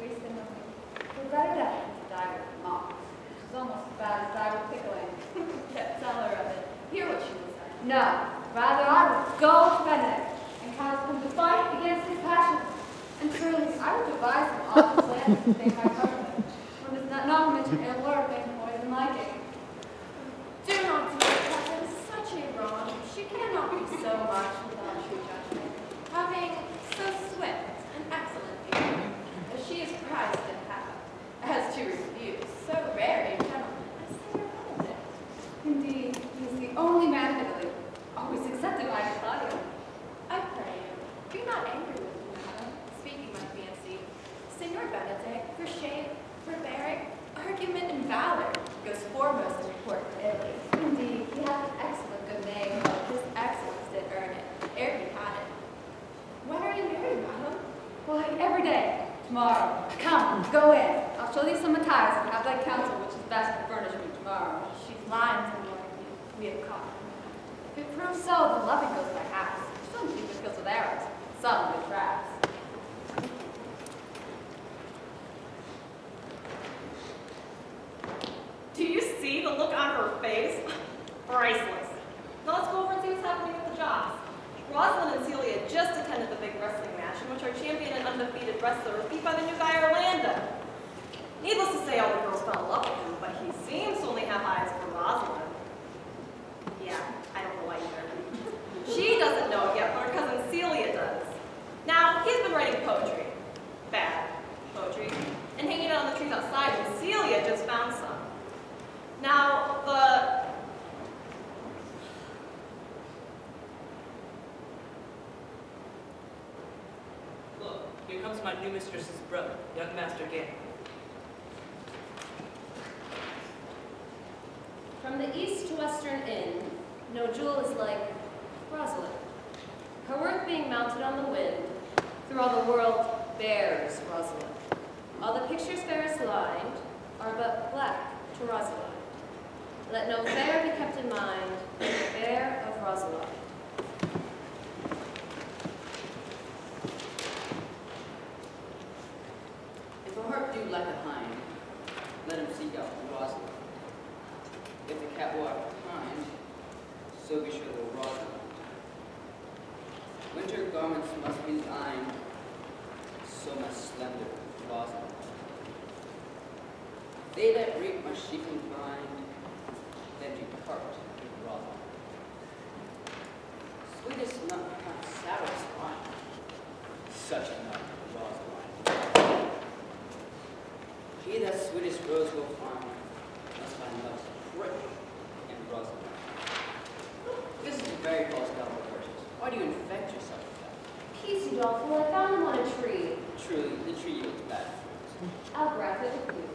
wasting nothing. We're better death than to die with moths, which is almost as bad as die with pickling. Yet tell her of it. Hear what she will say. No, rather I would go to Benedict and cause him to fight against his passion. And truly, I would devise an awful plan to save my government, when it does not know him into ill work and poison liking. Do not do it, cousin. Such a wrong. She cannot be so much without true judgment, having so swift and excellent feeling, as she is prized and have, as to refuse so rare a gentleman as Saint Benedict. Indeed, he is the only man in Italy, always excepted by Claudio. I pray you, be not angry with me, madam, speaking my fancy. Signor Benedict, for shape, for bearing, argument, and valor, goes foremost in court for Italy. Indeed, he hath an excellent good name. His excellence did earn it, ere he had it. When are you married, madam? Why, every day. Tomorrow. Come, go in. I'll show thee some attires and have thy counsel which is best to furnish me tomorrow. She's lying to Lord. We have caught her. If it proves so, then loving goes by halves. Some keep it kills with arrows, some with traps. Do you see the look on her face? Priceless. Now let's go over and see what's happening with the jobs. Rosalind and Celia just attended the big wrestling match in which our champion and undefeated wrestler was beat by the new guy Orlando. Needless to say, all the girls fell in love with him, but he seems to only have eyes for Rosalind. Yeah, I don't know why either. She doesn't know it yet, but her cousin Celia does. Now, he's been writing poetry. Bad poetry. And hanging out on the trees outside, and Celia just found some. Now, Look, here comes my new mistress's brother, young Master Gay. From the east to western inn, no jewel is like Rosalind. Her work being mounted on the wind, through all the world bears Rosalind. All the pictures fairest lined are but black to Rosalind. Let no fair be kept in mind, the fair of Rosalind. If a heart do like a hind, let him seek out Rosalind. If the cat walk behind, so be sure the Rosalind. Winter garments must be lined, so must slender, Rosalind. They that reap must sheep and find, then depart with Rosalind. Sweetest nut, not sourest wine, such a nut, Rosalind. He that sweetest rose will find, must find love pretty and Rosalind. This is a very false gospel verses. Why do you infect yourself with that? Peace, Udolpho, I found them on a tree. Truly, the tree yields bad fruit. I'll graft it with you.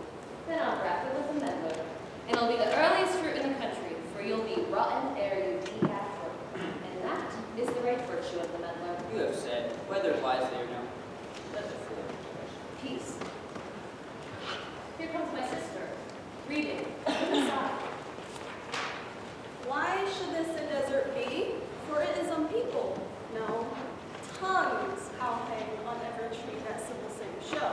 Then I'll graft it with a meddler. And it'll be the earliest fruit in the country, for you'll be rotten ere you be half fruit. And that is the right virtue of the meddler. You have said, whether wisely or no, let the fool perish. Peace. Here comes my sister, reading, inside. Why should this a desert be? For it is unpeopled. No, tongues I'll hang on every tree that simple sing show.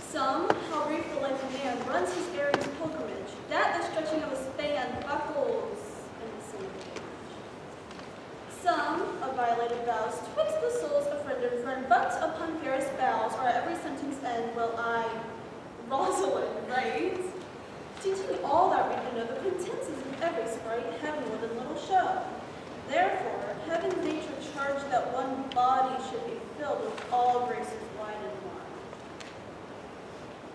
Some, how brief the life of man runs his errand pilgrimage, that the stretching of a span buckles in the same age. Some, of violated vows, twixt the souls of friend and friend, but upon fairest vows, or at every sentence end, will I, Rosalind, write, teaching all that read to know the pretenses of every sprite heavenward and little show. Therefore, heaven's nature charged that one body should be filled with all graces wide and wide.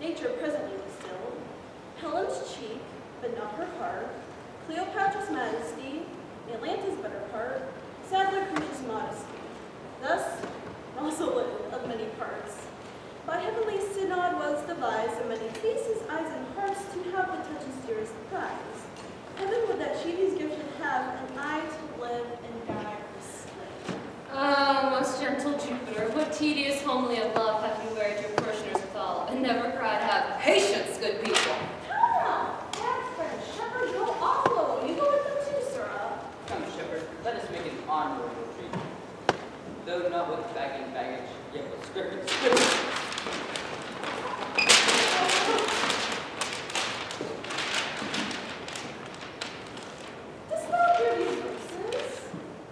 Nature presently distilled, Helen's cheek, but not her heart, Cleopatra's majesty, Atlanta's better part, sad Lucretia's modesty. Thus, Rosalind of many parts, by heavenly synod was devised, and many faces, eyes, and hearts to have the touch and dearest prize. Heaven would that she these gifts should have, and I to live and die her slave. Oh, most gentle Jupiter, what tedious homily of love have you wearied your parishioners withal, and never cried, have patience, good people. Come, that's friend shepherd, go offload. You go with them too, sirrah. Come, shepherd, let us make an honorable retreat. Though not with bagging baggage, yet with script and script. Dost thou hear these verses?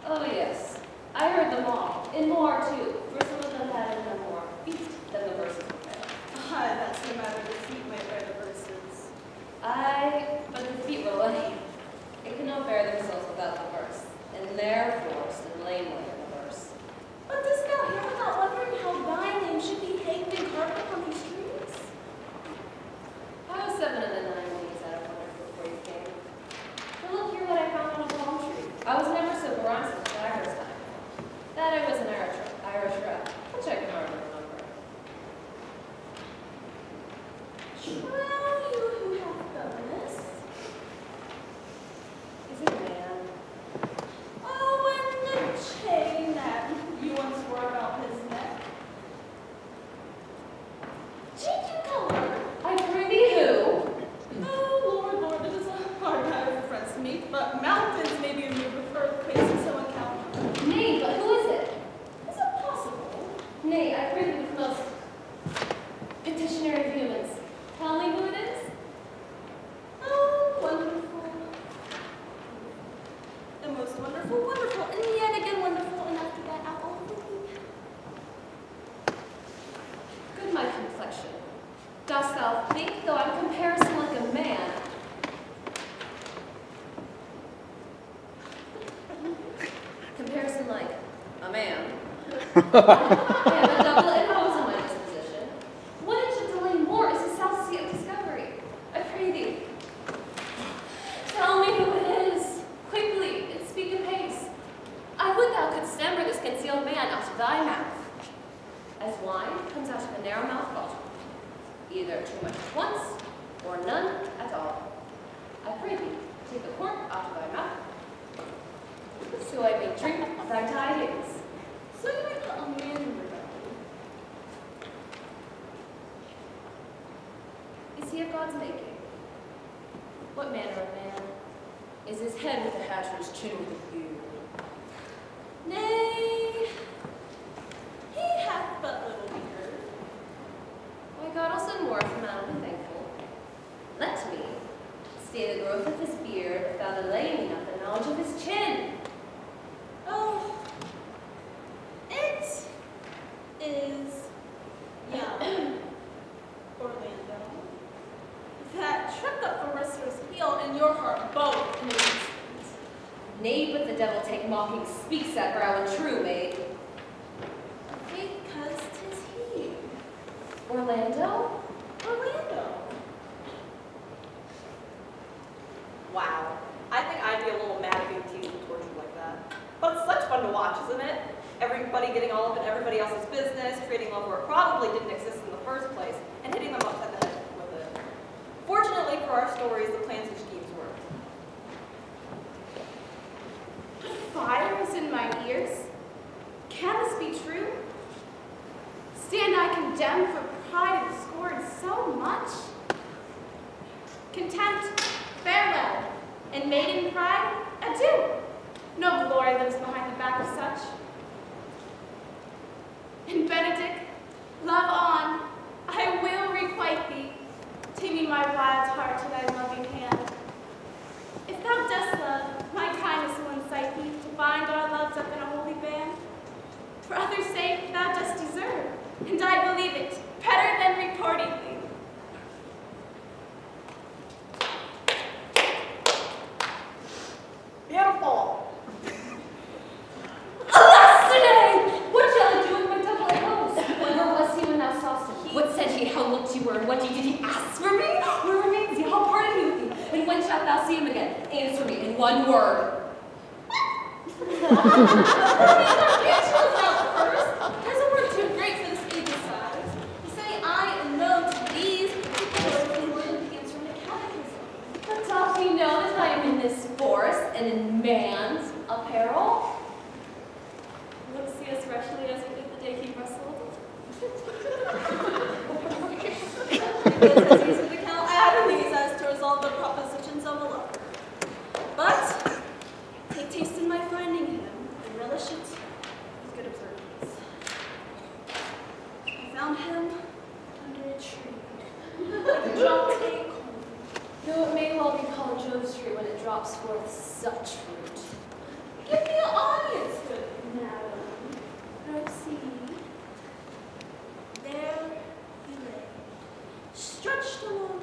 Oh, yes. I heard them all, and more, too, for some of them had in them more feet than the verses would bear. Ah, that's no matter, the feet might bear the verses. Aye, but the feet were lame. It could not bear themselves without the verse, and therefore stood lamely in the verse. But dost thou hear without wondering how thy name should be hanged and carved upon these trees? I was 7 of the 9 days out of wonder before you came. But look here what I found on a palm tree. I was never so bronze since Dagger's time. That I was an Irish rep, which I can hardly remember. Trow you who hath done this? Is it a man? Oh, and the chain that you once wore about his neck. Changing color. I prithee who? Oh, Lord, it is a hard matter for friends to meet, but mountains may be moved with earthquakes and so encounter. Nay, but who is it? Is it possible? Nay, I prithee with most petitionary vehemence. Tell me who it is? Oh, wonderful. The most wonderful, wonderful, and yet again wonderful, and after that I'll all weep. Good my complexion. Dost thou think, though I'm comparison like a man, comparison like a man, I am a double and hose in my disposition. What it should delay more is the South Sea of discovery. I pray thee, tell me who it is, quickly, and speak apace. I would thou couldst stammer this concealed man out of thy mouth, as wine comes out of a narrow mouth bottle, either too much at once, or none at all. I pray thee, take the cork out of thy mouth, so I may drink thy tidings. So you may put a man in your belly. Is he of God's making? What manner of man? Is his head with a hatcher's chin with a beard? Nay, he hath but little beard. Why, God will send more from I'll be thankful. Let me stay the growth of his beard without allaying enough the knowledge of his chin. Oh, it is young. mocking speaks at brow and true, maid. Because 'tis he. Orlando? Orlando. Wow. I think I'd be a little mad at being teased and tortured like that. But it's such fun to watch, isn't it? Everybody getting all up in everybody else's business, creating love where it probably didn't exist in the first place, and hitting them upside the head with it. Fortunately for our stories, the plans and schemes worked. Fire is in my ears. Can this be true? Stand I condemned for pride and scorn so much? Contempt, farewell, and maiden pride, adieu. No glory lives behind the back of such. And Benedict, love on, I will requite thee. Taming my wild heart to thy loving hand. If thou dost love, my kindness will incite thee to bind our loves up in a holy band. For others' sake thou dost deserve, and I believe it, better than reporting thee. Beautiful. Alas, today! What shall I do with my double host? Where was he when thou sawst him? What said he? How looked he were? And what did he ask for me? Where remains he? How parted he with thee? And when shalt thou see him again? Answer me in one word. There's a word too great for this eagle size. You say I am known to these people who would answer in a catechism. But doth he know that I am in this forest and in man's apparel? Look, see us freshly as we did the day he wrestled. It is as easy to count atomies as to resolve the propositions of a lover. But take taste in my finding him, and relish it with good observance. I found him under a tree, like a dropped acorn. Though it may well be called a Jove's tree when it drops forth such fruit. Give me an audience, good madam. Proceed. There he lay, stretched along.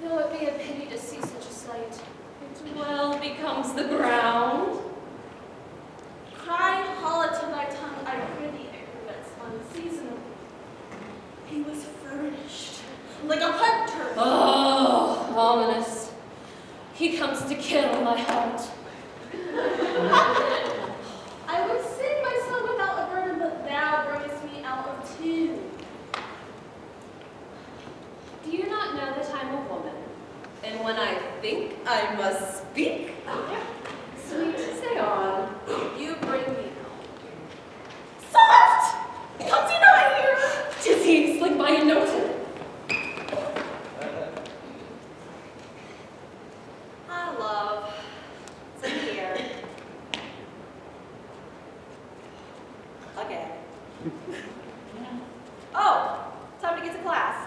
Though it be a pity to see such a sight, it well becomes the ground. Cry hollow to thy tongue, I prithee, acrobats, unseasonable. He was furnished like a hunter. Oh, ominous. He comes to kill my heart. I would sing my song without a burden, but thou bringest me out of tune. Do you not know that I'm a woman? And when I think, I must speak? Sweet, say on. You bring me Soft! Comes he not here? 'Tis he, slick by and noted. I love. Sit here. Again. Oh, time to get to class.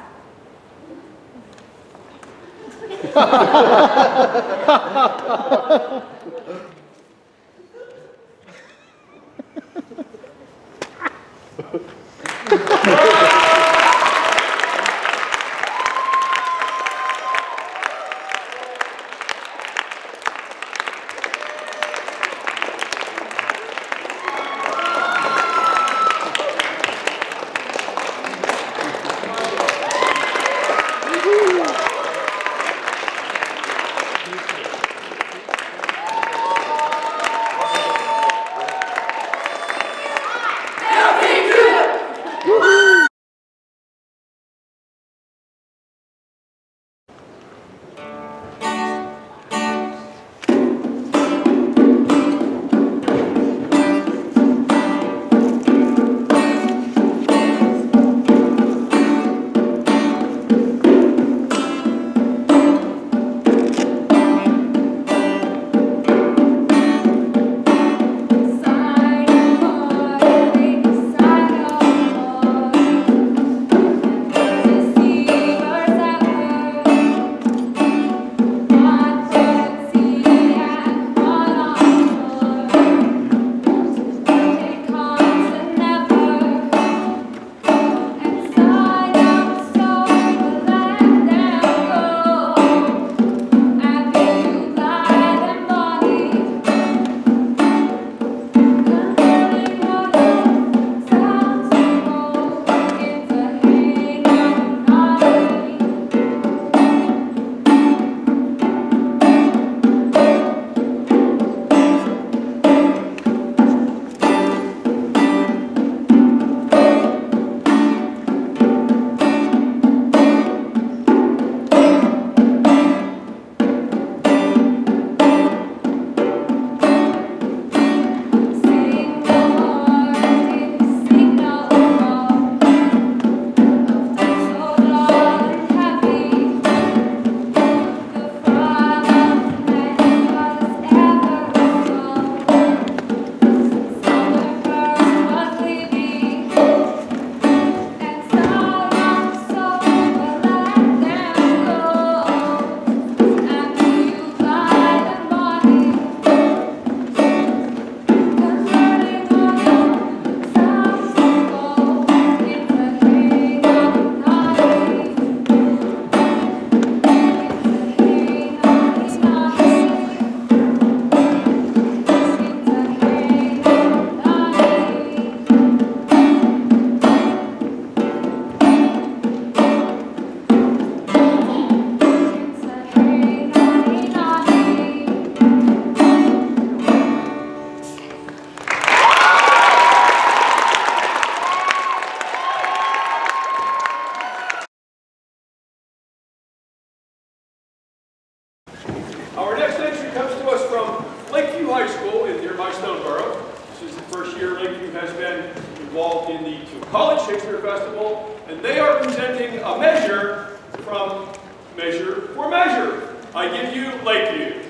College Shakespeare Festival, and they are presenting a measure from Measure for Measure. I give you Lakeview.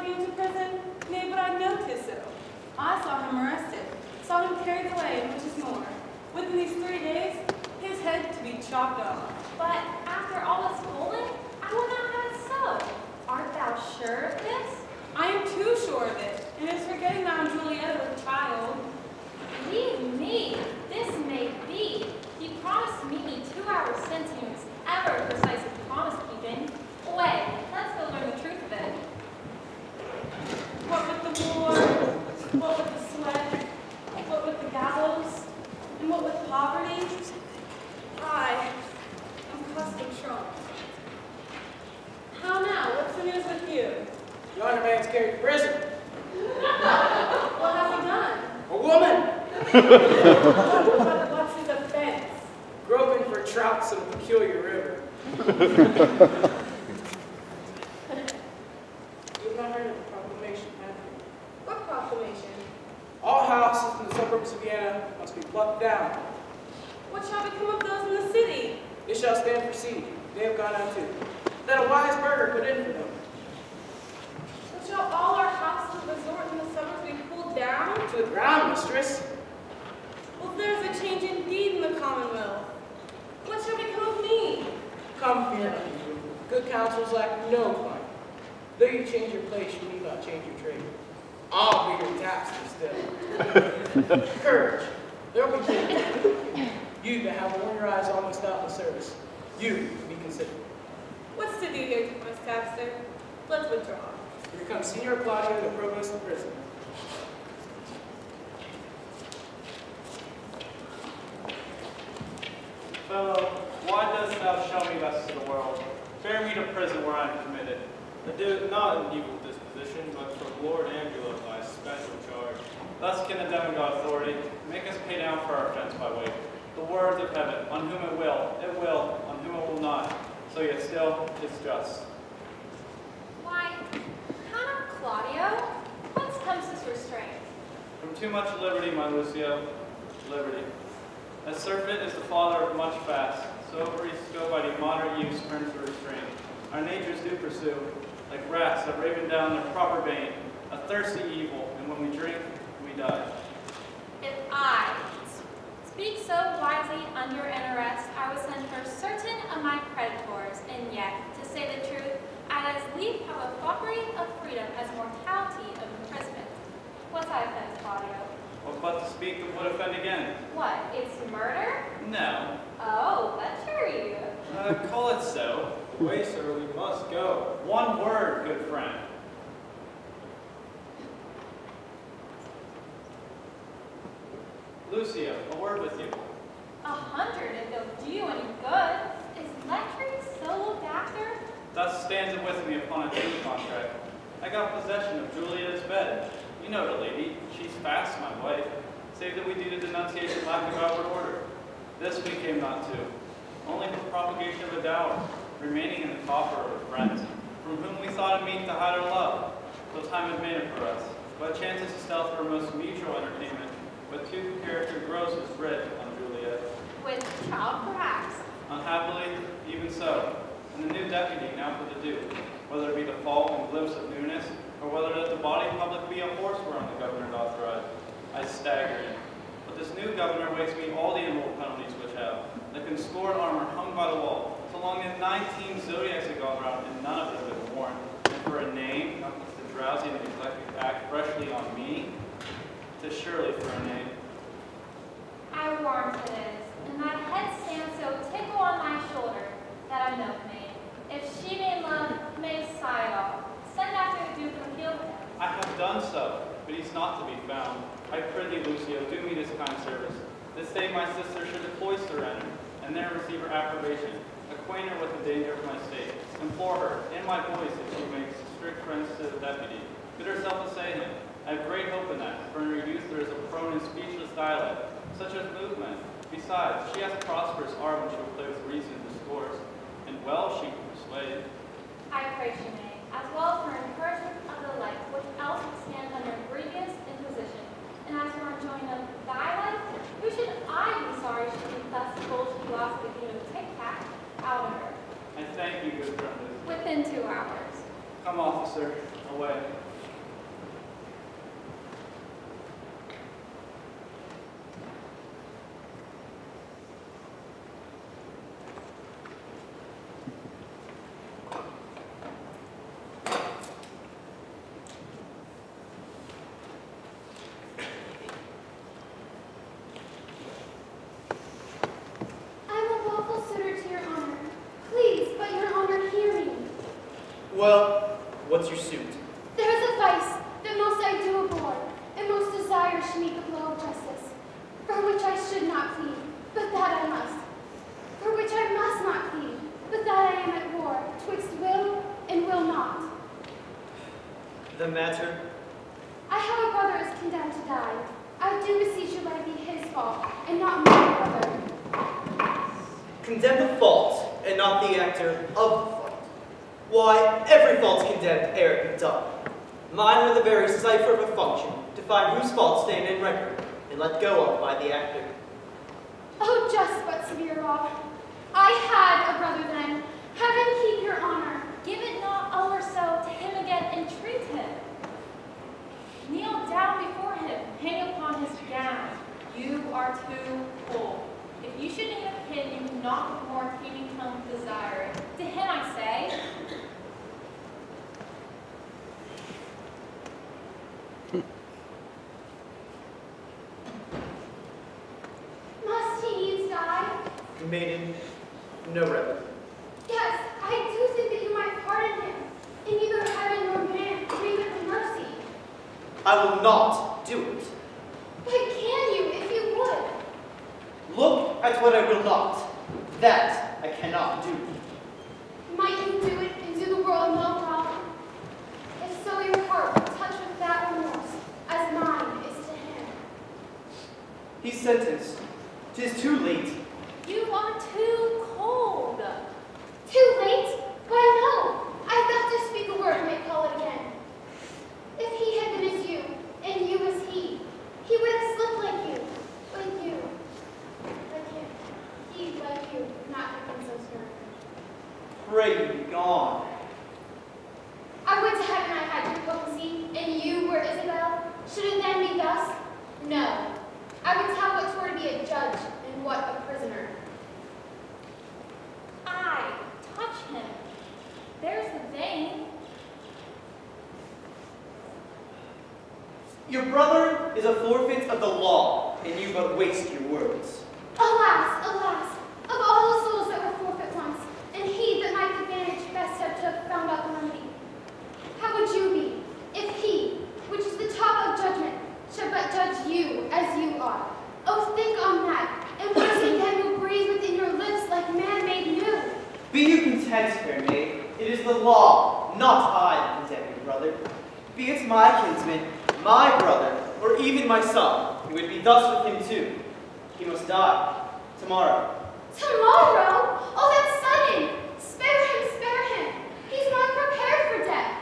Into prison? Nay, but I noticed so. I saw him arrested, saw him carried away, and which is more, within these 3 days, his head to be chopped off. But after all is stolen, I will not have it so. Art thou sure of this? I am too sure of it, and is forgetting that I'm Julietta with child. Believe me, this may be. He promised me 2 hours since he was ever precise in promise keeping. Wait, let's go learn the truth of it. What with the war, what with the sweat, what with the gallows, and what with poverty, I am custom shrunk. How now? What's the news with you? Yonder man's carried to prison. What has he done? A woman! What's his offense? Groping for trouts in a peculiar river. You've not heard of the proclamation, have you? What proclamation? All houses in the suburbs of Vienna must be plucked down. What shall become of those in the city? They shall stand for siege. They have gone out too. That a wise burgher put in for them. But shall all our houses of resort in the suburbs be pulled down? To the ground, mistress. Well, there's a change indeed in the Commonwealth. What shall become of me? Come fear not, you. Good counsels lack no point. Though you change your place, you need not change your trade. I'll be your tapster still. Courage. There will be change. You that have worn your eyes almost out in the service. You to be considered. What's to do here, Miss Tapster? Let's withdraw. Here comes Senor Claudio, the provost of prison. Fellow, why dost thou show me thus to the world? Bear me to prison where I am committed. I do it not in evil disposition, but for Lord Angelo by special charge. Thus can the demigod authority make us pay down for our offense by weight. The words of heaven, on whom it will, on whom it will not. So yet still, it's just. Why, Count Claudio, whence comes this restraint? From too much liberty, my Lucio, liberty. As surfeit is the father of much fast, so every scope by the moderate use turns to restraint. Our natures do pursue, like rats that raven down their proper vein, a thirsty evil, and when we drink, we die. If I speak so wisely under an arrest, I was sent for certain of my creditors, and yet, to say the truth, I'd as lief have a foppery of freedom as mortality of imprisonment. What's I offense, Claudio? Well, but to speak of would offend again. What, it's murder? No. Oh, butcher you. Call it so. Away, sir, we must go. One word, good friend. Lucio, a word with you. 100 if they'll do you any good. Is lecturing so looked after? Thus stands it with me upon a duty contract. I got possession of Julieta's bed. You know the lady. She's fast, my wife. Save that we do the denunciation lack of outward order. This we came not to. Only for propagation of a dower, remaining in the coffer of her friends, from whom we thought it meet to hide our love, till time had made it for us. But chances of stealth for a most mutual entertainment, but two character grosses bred on Juliet. With child, perhaps. Unhappily, even so. And the new deputy now for the Duke, whether it be the fault and glimpse of newness, or whether that the body public be a horse whereon the governor doth ride, I stagger in. But this new governor waits me all the inward penalties which have, the conscored armor hung by the wall, so long as 19 zodiacs had gone round, and none of it had been worn. And for a name, the drowsy and neglected act freshly on me, 'tis surely for a name. I warrant it is, and thy head stands so tickle on thy shoulder, that a milkmaid, if she may love, may sigh it off. Send after the Duke and appeal done so, but he's not to be found. I prithee, Lucio, do me this kind service. This day my sister should the cloister enter, and there receive her approbation. Acquaint her with the danger of my state. Implore her, in my voice, if she makes strict friends to the deputy. Bid herself assay him. I have great hope in that, for in her youth there is a prone and speechless dialect, such as movement. Besides, she has a prosperous art when she will play with reason and discourse, and well she can persuade. I pray she may, as well for encouragement of the life which else would stand under grievous imposition, and as for enjoying of thy life, who should I be sorry should be thus full she lost the game of tic-tac out of her? I thank you, good friend. Within 2 hours. Come, officer, away. Well, what's your suit? There is a vice that most I do abhor, and most desire should meet the blow of justice, for which I should not plead, but that I must, for which I must not plead, but that I am at war, twixt will and will not. The matter? I have a brother is condemned to die. I do beseech you let it be his fault, and not my brother. Condemn the fault, and not the actor of the fault. Why, every fault's condemned ere it be done. Mine were the very cipher of a function, to find whose faults stand in record, and let go of by the actor. Oh, just but severe law. I had a brother then. Heaven keep your honor. Give it not over so to him again, entreat him. Kneel down before him, hang upon his gown. You are too cold. If you should need a pin, you not with more teeming tongue desire it. To him I say, Must he needs die? Maiden, no rebel. Yes, I do think that you might pardon him, and neither heaven nor man grieveth in mercy. I will not do it. But can you, if you would? Look at what I will not. That I cannot do. Might you do it and do the world no wrong? If so, your heart will touch with that remorse, as mine is to him. He's sentenced. 'Tis too late. you are too cold. Too late? Why, no. I've got to speak a word and may call it again. If he had been as you, and you as he would have slipped like you. Like you. Like him. He, like you, not have been so stern. Pray you be gone. I would to heaven I had your potency, and you were Isabel. Should it then be thus? No. I would tell what 'twere to be a judge, and what a prisoner. I touch him. There's the vein. Your brother is a forfeit of the law, and you but waste your words. Alas, alas, of all the souls that were forfeit once, and he that might the advantage best have took found out the remedy. How would you be, if he, which is the top of judgment, should but judge you as you are? Oh, think on that, and once again will breathe within your lips like man made new. Be you content, fair maid. It is the law, not I, that condemn you, brother. Be it my kinsman, my brother, or even my son, it would be thus with him too. He must die tomorrow. Tomorrow? Oh, that's sudden! Spare him, spare him! He's not prepared for death.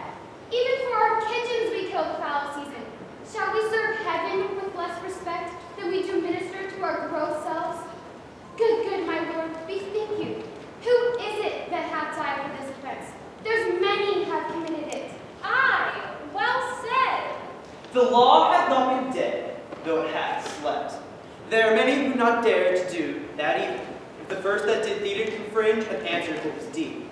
Even for our kitchens we kill the foul season. Shall we serve heaven with less respect than we do minister to our gross selves? Good, good, my lord, bethink you. Who is it that hath died for this offense? There's many have committed it. Aye, well said. The law hath not been dead, though it hath slept. There are many who not dare to do that evil, if the first that did thee to infringe hath answered for his deed.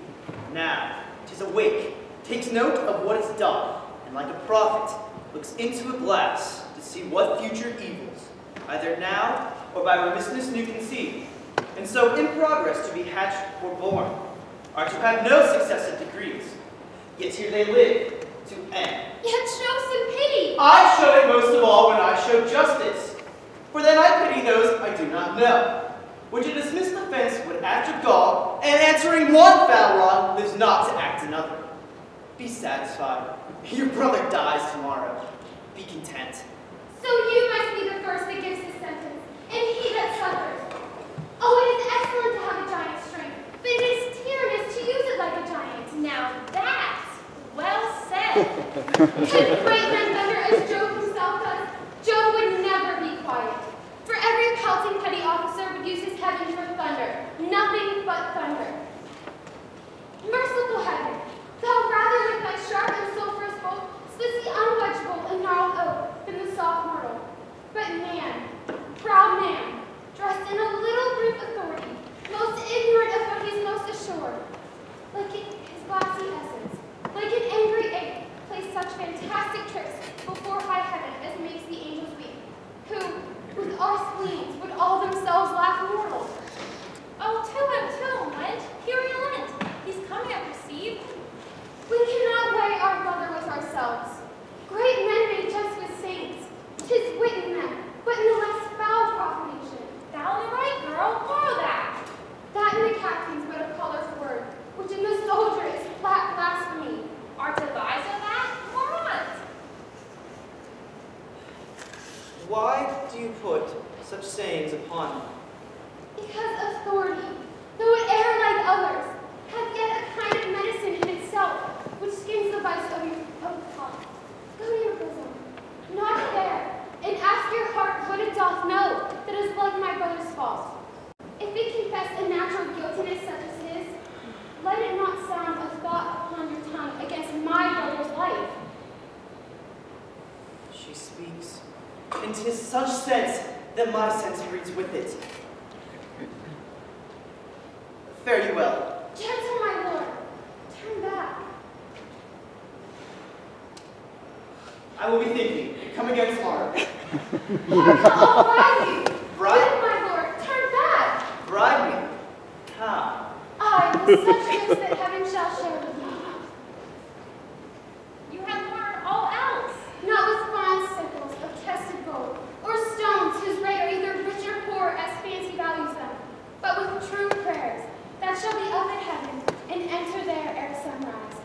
Now, 'tis awake, takes note of what is done, and like a prophet, looks into a glass to see what future evils, either now or by remissness new conceived, and so in progress to be hatched or born, are to have no successive degrees. Yet here they live, to end. Yet show some pity. I show it most of all when I show justice. For then I pity those I do not know. Which a dismissed offense would act of gall, and answering one foul wrong lives not to act another. Be satisfied. Your brother dies tomorrow. Be content. So you must be the first that gives his sentence, and he that suffers. Oh, it is excellent to have a giant's strength, but it is tyrannous to use it like a giant. Now that's well said. Could great men thunder as Jove himself does, Jove would never be quiet. For every pelting petty officer would use his heaven for thunder, nothing but thunder. Merciful heaven, thou rather with thy sharp and sulphurous bolt splits the unwedgeable and gnarled oak than the soft mortal. But man, proud man, dressed in a little brief authority, most ignorant of what he's most assured, like his glassy essence, like an angry ape, plays such fantastic tricks before high heaven as makes the angels weep, who, with our spleens, would all themselves laugh mortal. Oh, to him, wench, here relent. He's coming, I perceive. We cannot weigh our brother with ourselves. Great men may jest with saints. 'Tis wit in them, but in the less foul profanation. Thou in the right, girl, borrow that. That in the captain's but a colorful word, which in the soldier is flat blasphemy. Art the wise of that, or what? Why do you put such sayings upon me? Because authority, though it err like others, hath yet a kind of medicine in itself, which skins the vice of the tongue. Go to your bosom, not there, and ask your heart what it doth know that is like my brother's fault. If it confess a natural guiltiness such as his, let it not sound a thought upon your tongue against my brother's life. She speaks, and 'tis such sense that my sense breeds with it. Fare you well. Gentle, my lord, turn back. I will be thinking. Come again tomorrow. I'll bribe you. Bribe? Good, my lord, turn back. Bribe me? How? I, with such gifts that heaven shall share with me. You have learned all else. Not with fine sickles of tested gold, or stones whose rate are either rich or poor as fancy values them, but with true prayers that shall be up at heaven and enter there ere sunrise.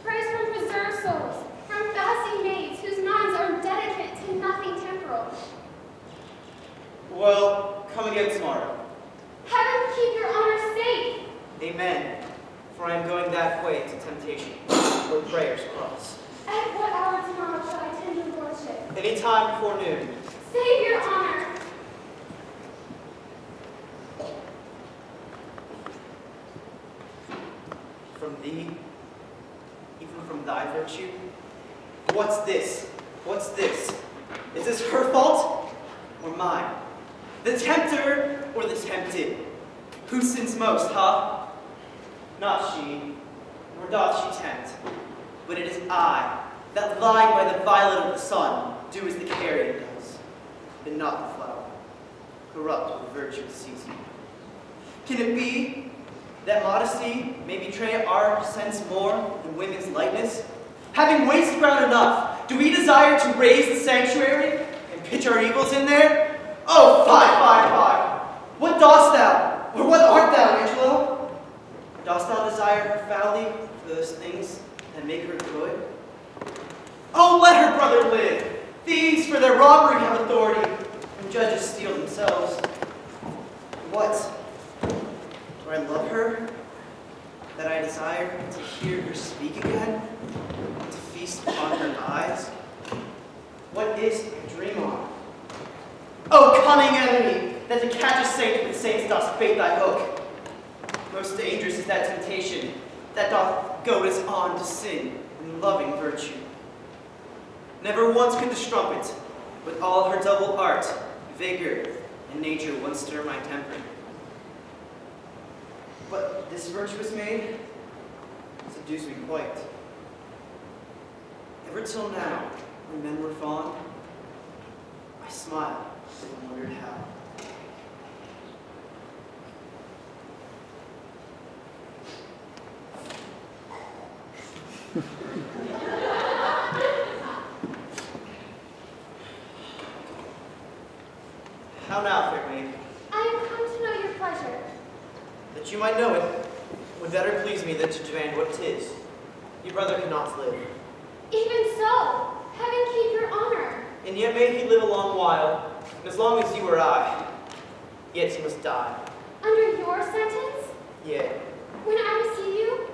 Prayers from preserved souls, from fasting maids whose minds are dedicate to nothing temporal. Well, come again tomorrow. Heaven keep your honor safe. Amen. For I am going that way to temptation, where prayers cross. At what hour tomorrow shall I attend your lordship? Any time before noon. Save your honor. From thee, even from thy virtue? What's this? What's this? Is this her fault or mine? The tempter or the tempted? Who sins most, huh? Not she, nor doth she tempt, but it is I that lied by the violet of the sun, do as the carrion does, and not the flower, corrupt with virtue's season. Can it be that modesty may betray our sense more than women's lightness? Having waste ground enough, do we desire to raise the sanctuary and pitch our evils in there? Oh, fie! What dost thou, or what art thou, Angelo? Dost thou desire her foully for those things that make her good? Oh, let her brother live! Thieves for their robbery have authority, and judges steal themselves. What? Do I love her? That I desire to hear her speak again? To feast upon her eyes? What is to dream on? Oh, cunning enemy, that to catch a saint with saints dost bait thy hook. Most dangerous is that temptation that doth goad us on to sin in loving virtue. Never once could the strumpet, with all her double art, vigor, and nature once stir my temper. But this virtuous maid subdues me quite. Ever till now, when men were fond, I smiled and wondered how. How now, fair maid? I am come to know your pleasure. That you might know it would better please me than to demand what 'tis. Your brother cannot live. Even so, heaven keep your honor. And yet may he live a long while, and as long as you or I, yet he must die. Under your sentence? Yea. When I receive you?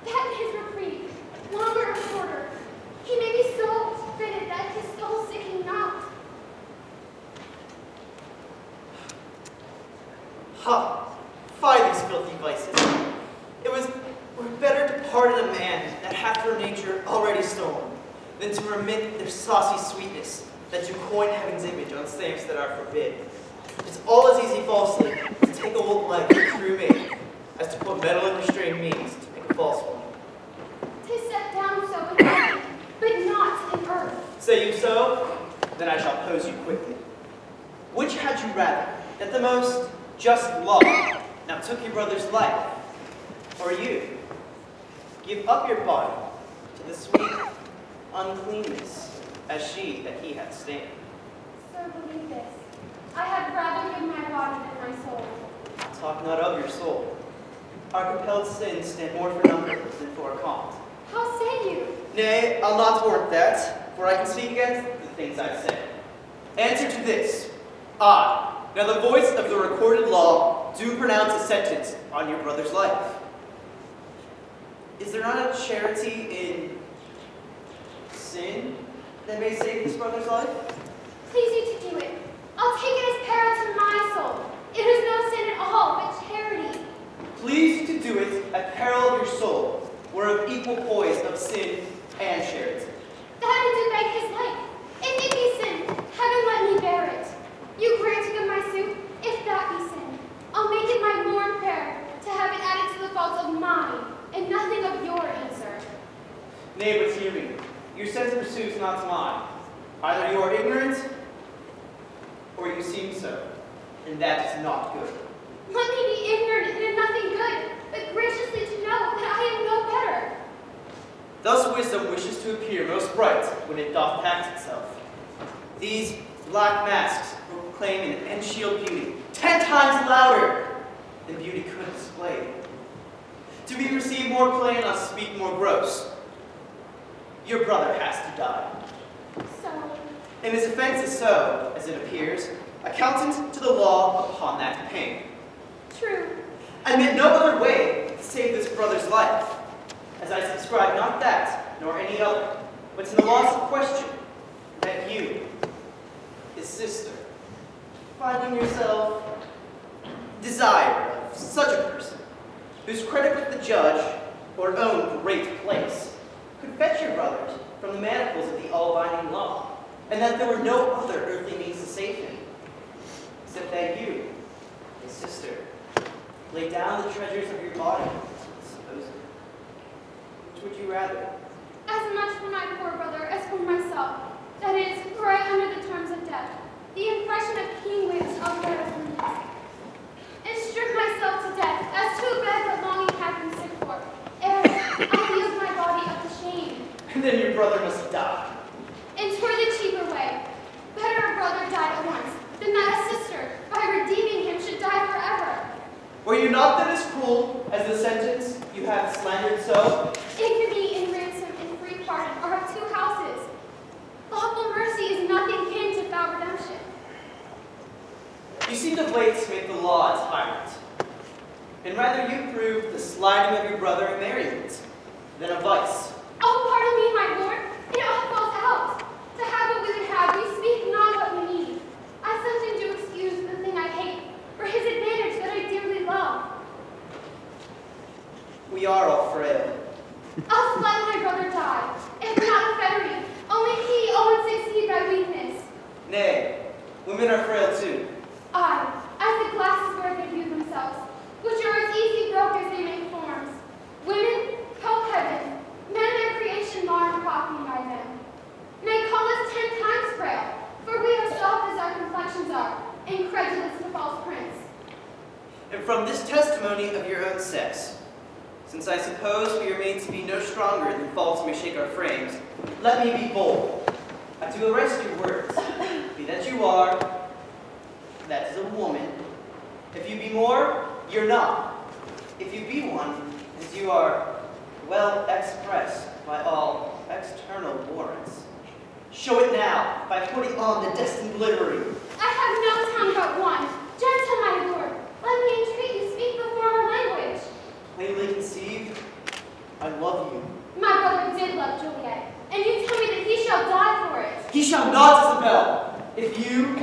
That his reprieve, longer or shorter, he may be so fitted that his soul sicking not. Ha! Fie these filthy vices. It were better to pardon a man that hath her nature already stolen, than to remit their saucy sweetness, than to coin heaven's image on stamps that are forbid. It's all as easy falsely to take a old leg through me, as to put metal in restrained means to make a false one. 'Tis set down so in heaven, but not in earth. Say you so? Then I shall pose you quickly. Which had you rather, that the most just law now took your brother's life, or you give up your body to the sweet uncleanness as she that he hath stained? Sir, believe this. I had rather give my body than my soul. Talk not of your soul. Our compelled sins stand more for number than for a cause. How say you? Nay, I'll not warrant that, for I can speak against the things I say. Answer to this. I, now the voice of the recorded law, do pronounce a sentence on your brother's life. Is there not a charity in sin that may save this brother's life? Please you to do it. I'll take it as peril to my soul. It is no sin at all, but charity. Please to do it at peril of your soul, were of equal poise of sin and charity. That I do beg his life. If it be sin, heaven let me bear it. You granting of my suit, if that be sin, I'll make it my morn prayer to have it added to the faults of mine, and nothing of your answer. Nay, but hear me. Your sense pursues not mine. Either you are ignorant, or you seem so, and that is not good. Let me be ignorant and in nothing good, but graciously to know that I am no better. Thus wisdom wishes to appear most bright when it doth act itself. These black masks proclaim an unshield beauty 10 times louder than beauty could display. To be received more plain, I'll speak more gross. Your brother has to die. So, And his offense is so, as it appears, accountant to the law upon that pain. true. I meant no other way to save this brother's life, as I subscribe not that, nor any other, but to the loss of question, that you, his sister, finding yourself desire of such a person, whose credit with the judge, or own great place, could fetch your brothers from the manacles of the all-binding law, and that there were no other earthly means to save him, except that you, his sister, lay down the treasures of your body, supposed. Which would you rather? As much for my poor brother as for myself. That is, were I under the terms of death, the impression of keen wits I'll bear as release. And strip myself to death, as to a bed that longing hath been sick for, ere I yield my body up to shame. And then your brother must die. And 'twere the cheaper way. Better a brother died at once, than that a sister, by redeeming him, should die forever. Were you not then as cruel as the sentence you have slandered so? Ignominy and ransom and free pardon are of 2 houses. Lawful mercy is nothing kin to foul redemption. You seem of late to make the law a tyrant, and rather you prove the sliding of your brother a merriment than a vice. Oh, pardon me, my lord. It all falls out. To have what we would have, we speak not what we need. I something do excuse the thing I hate, for his advantage that I dearly love. We are all frail. I'll let my brother die, if not fettering. Only he owns succeed by weakness. Nay, women are frail too. Aye, as the glasses where they view themselves, which are as easy broke as they make forms. Women, help heaven. Men their creation mar and profiting by them. May call us 10 times frail, for we are soft as our complexions are, incredulous to false prints. And from this testimony of your own sex, since I suppose we are made to be no stronger than faults may shake our frames, let me be bold. I do arrest your words, be that you are that is a woman. If you be more, you're not. If you be one, as you are well expressed by all external warrants. Show it now by putting on the destined livery. I have no tongue but one. Gentle, my lord, let me entreat you speak the former language. Plainly conceived, I love you. My brother did love Juliet, and you tell me that he shall die for it. He shall not, Isabel, if you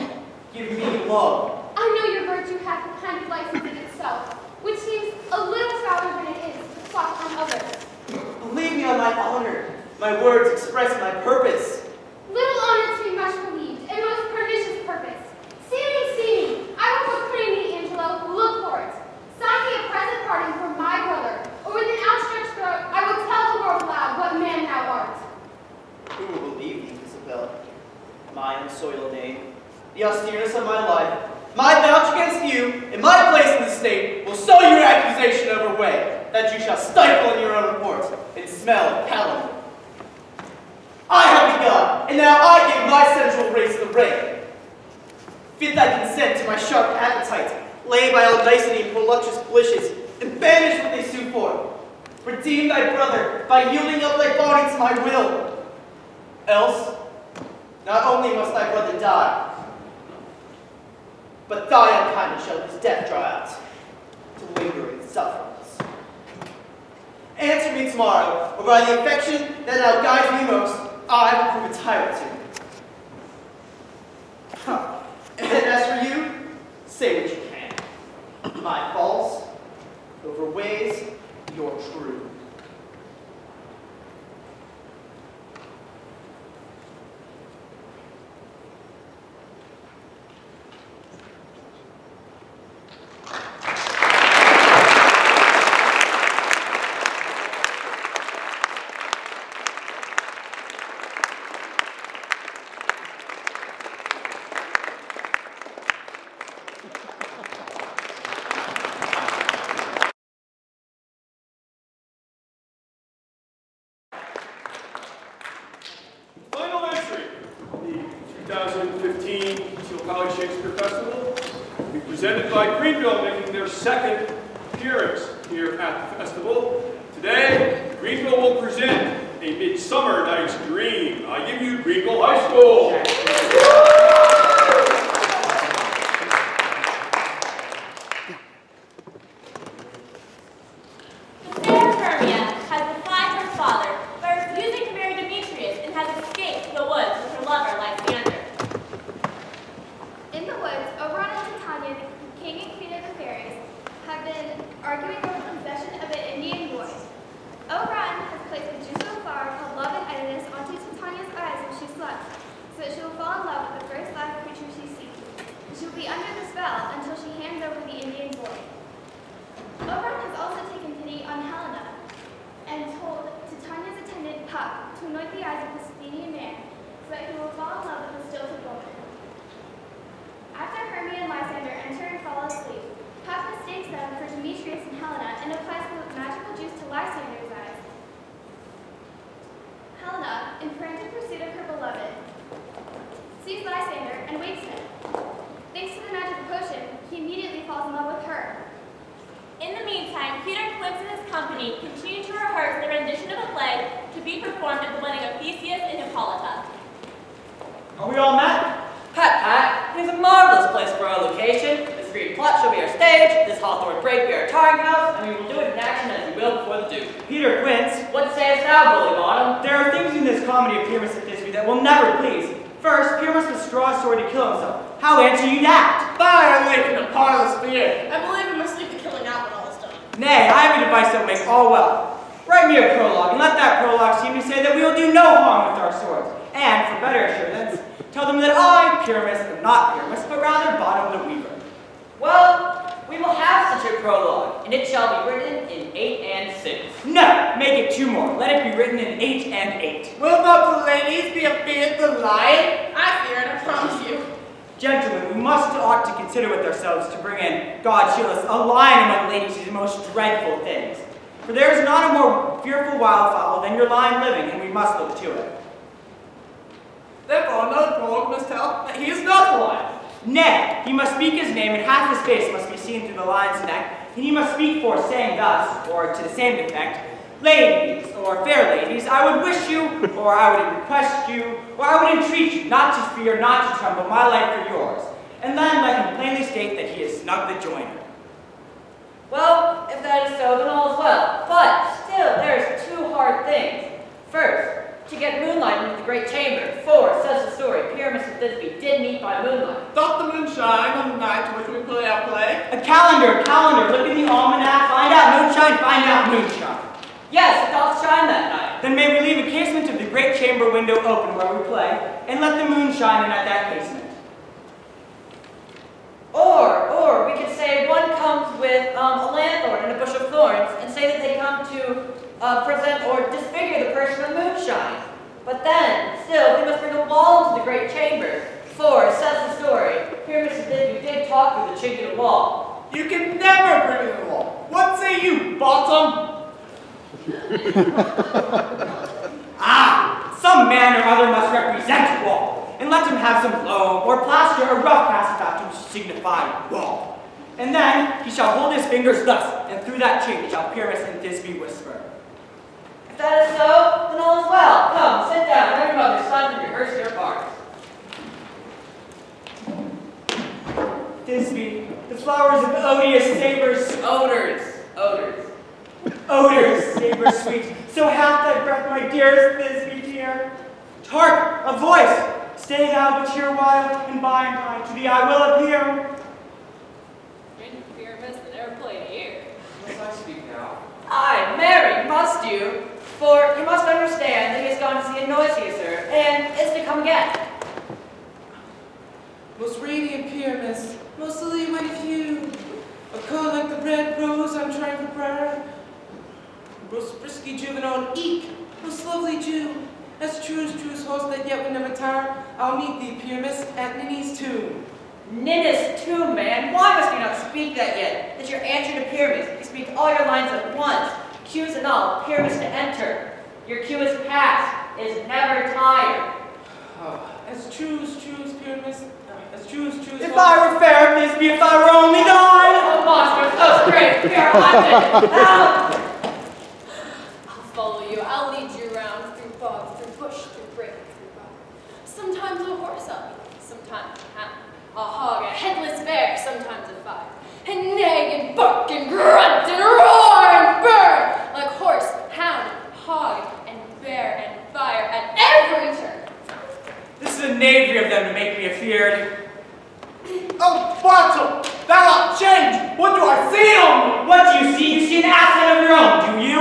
give me love. I know your virtue hath a kind of license in itself, which seems a little fouler than it is to plot on others. Believe me on my honor. My words express my purpose. Little honor to be much believed, and most pernicious purpose. See me. I will proclaim thee, Angelo. Look for it. Sign me a present pardon for my brother, or with an outstretched throat, I will tell the world loud what man thou art. Who will believe thee, Isabel? My unsoiled name, the austereness of my life, my vouch against you, and my place in the state will sow your accusation over way, that you shall stifle in your own reports and smell of calumny. I have begun, and now I give my central race the rein. Fit thy consent to my sharp appetite, lay by all nicety and voluptuous blishes, and banish what they sue for. Redeem thy brother by yielding up thy body to my will. Else, not only must thy brother die, but thy unkindness shall his death draw out to lingering sufferings. Answer me tomorrow, or by the affection that now guides me most, I will prove a tyrant to you. Huh. And as for you, say what you can. My false overweighs your true. Final entry, the 2015 Teal College Shakespeare Festival will be presented by Greenville, making their second appearance here at the festival. Today, Greenville will present A Midsummer Night's Dream. I give you Greenville High School. Therefore, another prologue must tell that he is not alive. Nay, he must speak his name, and half his face must be seen through the lion's neck, and he must speak for saying thus, or to the same effect, ladies, or fair ladies, I would wish you, or I would request you, or I would entreat you, not to fear, not to tremble, my life for yours. And then let him plainly state that he is snug the joiner. Well, if that is so, then all is well. But still, there's two hard things. First, to get moonlight into the great chamber. For, says the story, Pyramus and Thisbe did meet by moonlight. Doth the moon shine on the night to which we play our play? A calendar, look in the almanac, find out moonshine, find out moonshine. Yes, it doth shine that night. Then may we leave a casement of the great chamber window open where we play, and let the moon shine in at that casement. Or we could say one comes with a lanthorn and a bush of thorns, and say that they come to present or disfigure the person of moonshine. But then, still, we must bring a wall into the great chamber. For, says the story, Pyramus and Thisbe did talk through the chink in the wall. You can never bring in the wall. What say you, bottom? Some man or other must represent wall, and let him have some loam, or plaster, or rough cast about to signify wall. And then he shall hold his fingers thus, and through that chink shall Pyramus and Thisbe whisper. If that is so, then all is well. Come, sit down, every mother's son, and rehearse your parts. Thisbe, the flowers of odious savors. Odors, savor sweet. So hath thy breath, my dearest Thisbe, dear. Hark, a voice! Stay thou but here awhile, and by to thee I will appear. Strange Pyramus that ever played here. Must I speak now? Aye, marry, must you. For you must understand that he has gone to see a noisier, sir, and is to come again. Most radiant Pyramus, most lily white hue, a color like the red rose I'm trying for prayer. Most frisky juvenile eek, most lovely Jew, as true as horse that yet would never tire, I'll meet thee, Pyramus, at Ninny's tomb. Ninny's tomb, man, why must you not speak that yet? That your answer to Pyramus, you speak all your lines at once, cues and all, Pyramus to enter. Your cue is past, is never tired. As true as Pyramus, as true as If I were fair, Thisbe, if I were only thine. Oh, monster, so straight, we are hunted. I'll follow you. I'll lead you around through bog, through bush, through brake, through rock. Sometimes a horse I'll be, sometimes a hound, a hog, a headless bear, sometimes a fire. And neigh and bark and grunt and roar and burn like horse, hound, hog, and bear and fire at every turn. This is a knavery of them to make me afeard. Oh, bottom! Thou art changed! What do I see on me? What do you see? You see an asset of your own, do you?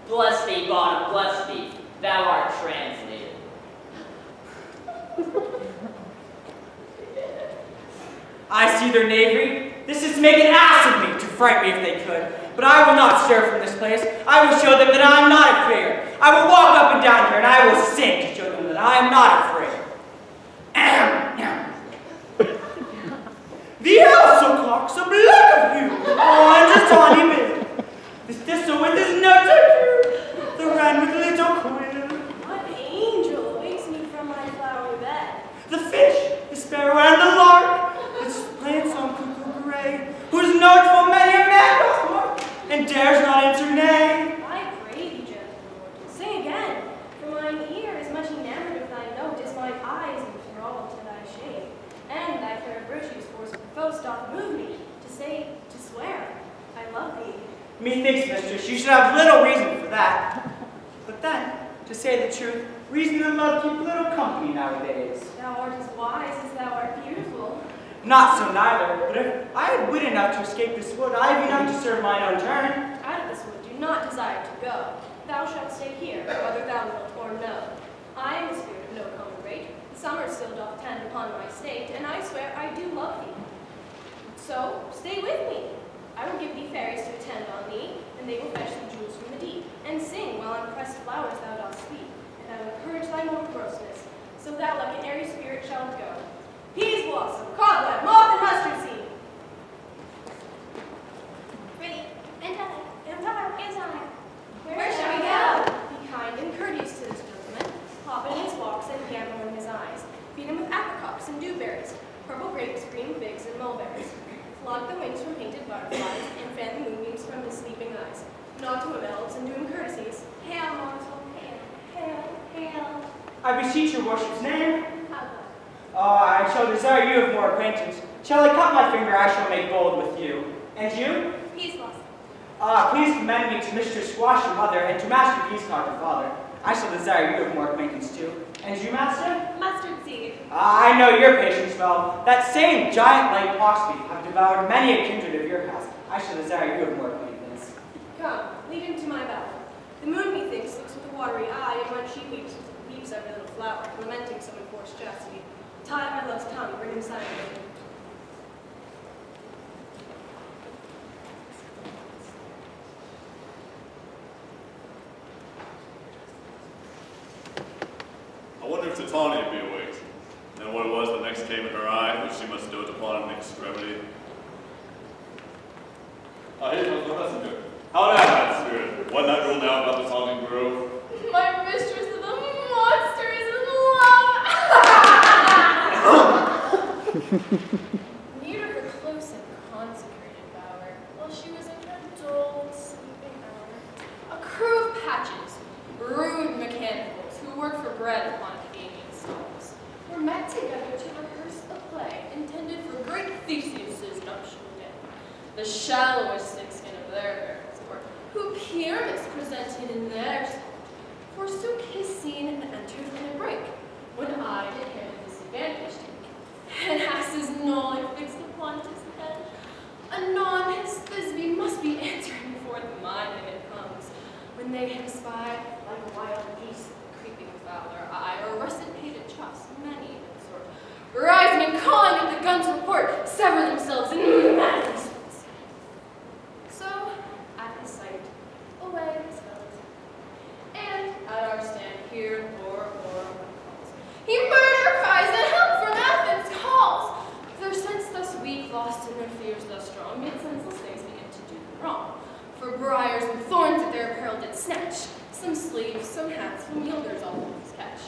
Bless thee, bottom, bless thee. Thou art translated. I see their knavery. This is to make an ass of me, to fright me if they could. But I will not stir from this place. I will show them that I am not afraid. I will walk up and down here, and I will sing to show them that I am not afraid. The Elsocock's a black of hue, orange a tawny bill. The thistle with his nuts are blue, the wren with little quill. What angel wakes me from my flowery bed? The fish, the sparrow, and the lark, its plain song cuckoo gray, whose notes full many a man doth mark, and dares not answer nay. I pray thee, gentle Lord, sing again, for mine ear is much enamored of thy note, as mine eyes enthralled to thy shade, and thy fair virtues force boast doth move me to swear, I love thee. Methinks, mistress, you should have little reason for that. But then, to say the truth, reason and love keep little company nowadays. Thou art as wise as thou art beautiful. Not so neither, but if I had wit enough to escape this wood, I have enough to serve mine own turn. Out of this wood do not desire to go. Thou shalt stay here, whether thou wilt or no. I am a spirit of no common rate. The summer still doth tend upon my state, and I swear I do love thee. So, stay with me. I will give thee fairies to attend on thee, and they will fetch thee jewels from the deep, and sing while on pressed flowers thou dost speak, and I will encourage thy mortal grossness, so thou like an airy spirit shalt go. Peas blossom, cobweb, moth, and mustard seed. Ready. And I. And I. And I. Where shall we go? Be kind and courteous to this gentleman, I beseech your worship's name. I shall desire you of more acquaintance. Shall I cut my finger, I shall make bold with you. And you? Peace, Master. Please commend me to Mistress Squash, your mother, and to Master Peascod, your father. I shall desire you of more acquaintance too. And you, Master? Mustard seed. I know your patience well. That same giant like Poxby have devoured many a kindred of your house. I shall desire you of more acquaintance. Come, lead him to my bower. The moon, methinks, looks with a watery eye, and when she weeps every little flower, lamenting some enforced chastity. Tie my love's tongue, bring him silent. I wonder if Titania be awake, and what it was that next came in her eye, which she must dote upon in the extremity. Here comes the messenger. How now, mad spirit? What night ruled out about this haunting grove? My mistress of the monster is in love! Near her close and consecrated bower, while she was in her dull and sleeping hour, a crew of patches, rude mechanicals who work for bread upon Canadian stalls, were met together to rehearse a play intended for great Theseus's nuptial day. The shallowest thick-skin of their parents, or who Pyramus presented in their sport, forsook his scene and entered in a break, when I did him a disadvantage take, and has his gnaw fixed upon his head. Anon his Thisbe must be answering before the mind that it comes, when they have spied, like wild geese, creeping foul their eye, or russet painted chops, many of the sort, rising and calling at the gun's report, sever themselves in mad pursuits. So, at his sight, away his fellows, and at our stand here, more calls. He murder cries and help from Athens calls. Their sense thus weak, lost in their fears thus strong, made senseless things begin to do them wrong. For briars and thorns at their apparel did snatch, some sleeves, some hats, from yielders all things catch.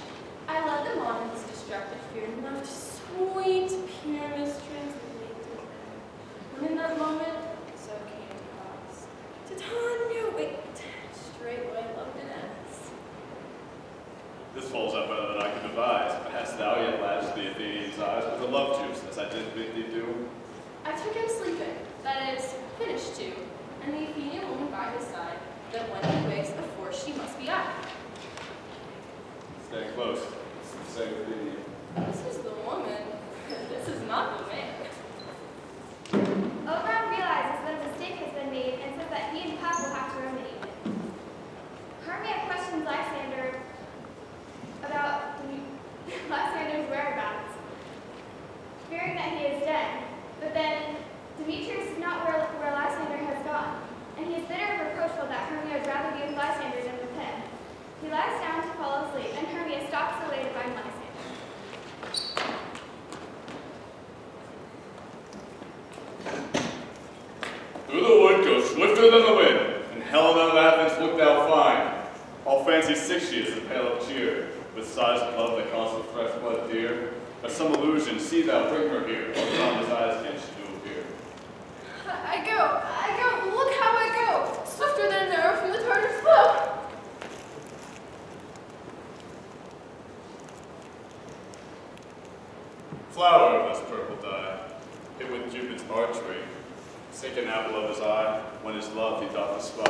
I led them on in this distracted fear, and left sweet Pyramus translated to them. When in that moment, so came to pass, Titania waked, straightway loved an ass. This falls out better than I could devise. But hast thou yet lashed the Athenian's eyes with a love juice, as I did bid thee do? I took him sleeping, that is, finished to, and the Athenian woman by his side, that when he wakes, of course she must be out. Stand close. Say with thee. This is the woman, this is not the man. Oberon realizes that a mistake has been made and says that he and Puff will have to remedy it. Hermia questions Lysander about Lysander's whereabouts, fearing that he is dead. But then Demetrius is not where Lysander has gone, and he is bitter and reproachful that Hermia would rather be with Lysander than with him. He lies down to fall asleep, and Hermia stalks the way to find Lysander. Through the wood go swifter than the wind, and Helena of Athens look thou fine. All fancy sick she is, and pale of cheer, with sighs of love that cost the fresh blood dear. By some illusion, see thou bring her here, beyond his eyes again she do appear. I go, look how I go, swifter than an arrow from the Tartar's bow. Flower of this purple dye, hit with Cupid's archery, sink an apple of his eye, when his love he doth espy.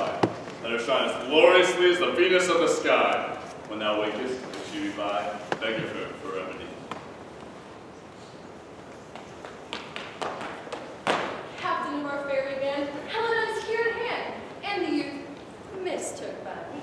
Let her shine as gloriously as the Venus of the sky. When thou wakest, and she be by, beg of her for remedy. Captain of our fairy band, Helena is here at hand, and the youth mistook by me,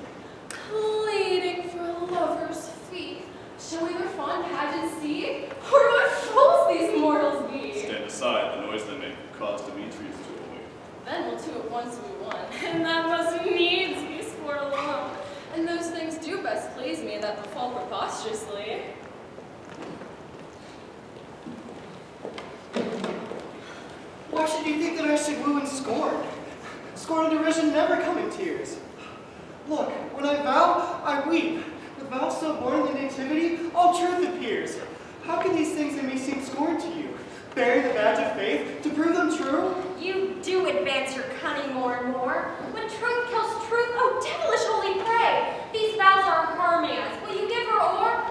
pleading for a lover's fee. Shall we their fond pageant see, or what fools these mortals be? Stand aside, the noise they make will cause Demetrius to awake. Then we'll two at once we won, and that must needs be scored alone. And those things do best please me that befall preposterously. Why should you think that I should woo and scorn? Scorn and derision never come in tears. Look, when I vow, I weep. With vows so born in the nativity, all truth appears. How can these things in me seem scorn to you? Bearing the badge of faith, to prove them true? You do advance your cunning more and more. When truth kills truth, oh devilish holy prey! These vows are Hermia's. Will you give her o'er?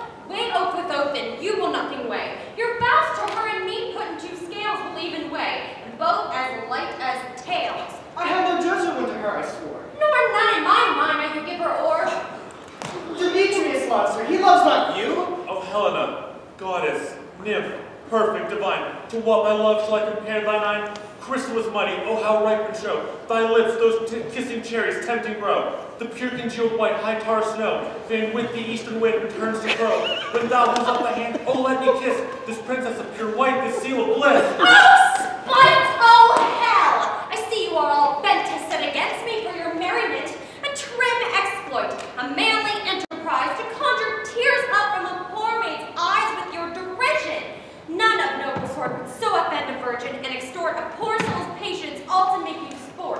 love's not you. Oh, Helena, goddess, nymph, perfect, divine, to what my love shall I compare thine? Crystal is mighty, oh how ripe and show. Thy lips, those kissing cherries, tempting grow. The pure congealed white, high tar snow, then with the eastern wind returns to grow. When thou holds up thy hand, oh let me kiss this princess of pure white, this seal of bliss. Oh, spite! Oh, hell! I see you are all bent to set against me for your merriment. A trim exploit, a manly enterprise to conjure tears up from a poor maid's eyes with your derision. None of noble sort would so offend a virgin and extort a poor soul's patience all to make you sport.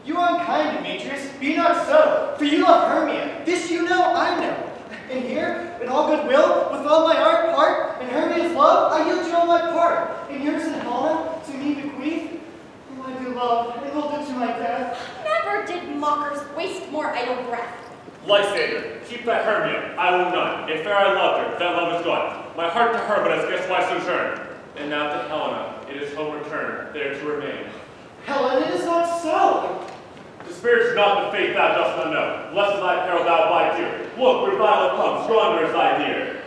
You are unkind, Demetrius. Be not so, for you love Hermia. This you know, I know. And here, in all goodwill, with all my heart, in Hermia's love, I yield you all my part. And yours and Helena, to me bequeath, whom I do love, and will do to my death. Never did mockers waste more idle breath. Lysander, keep that Hermia, I will none. If e'er I loved her, that love is gone. My heart to her, but as guess why sojourn. And now to Helena, it is home return, there to remain. Helen, it is not so. The spirit's not the faith thou dost not know. Less of thy peril thou abide here. Look, where violet comes, stronger is thy dear.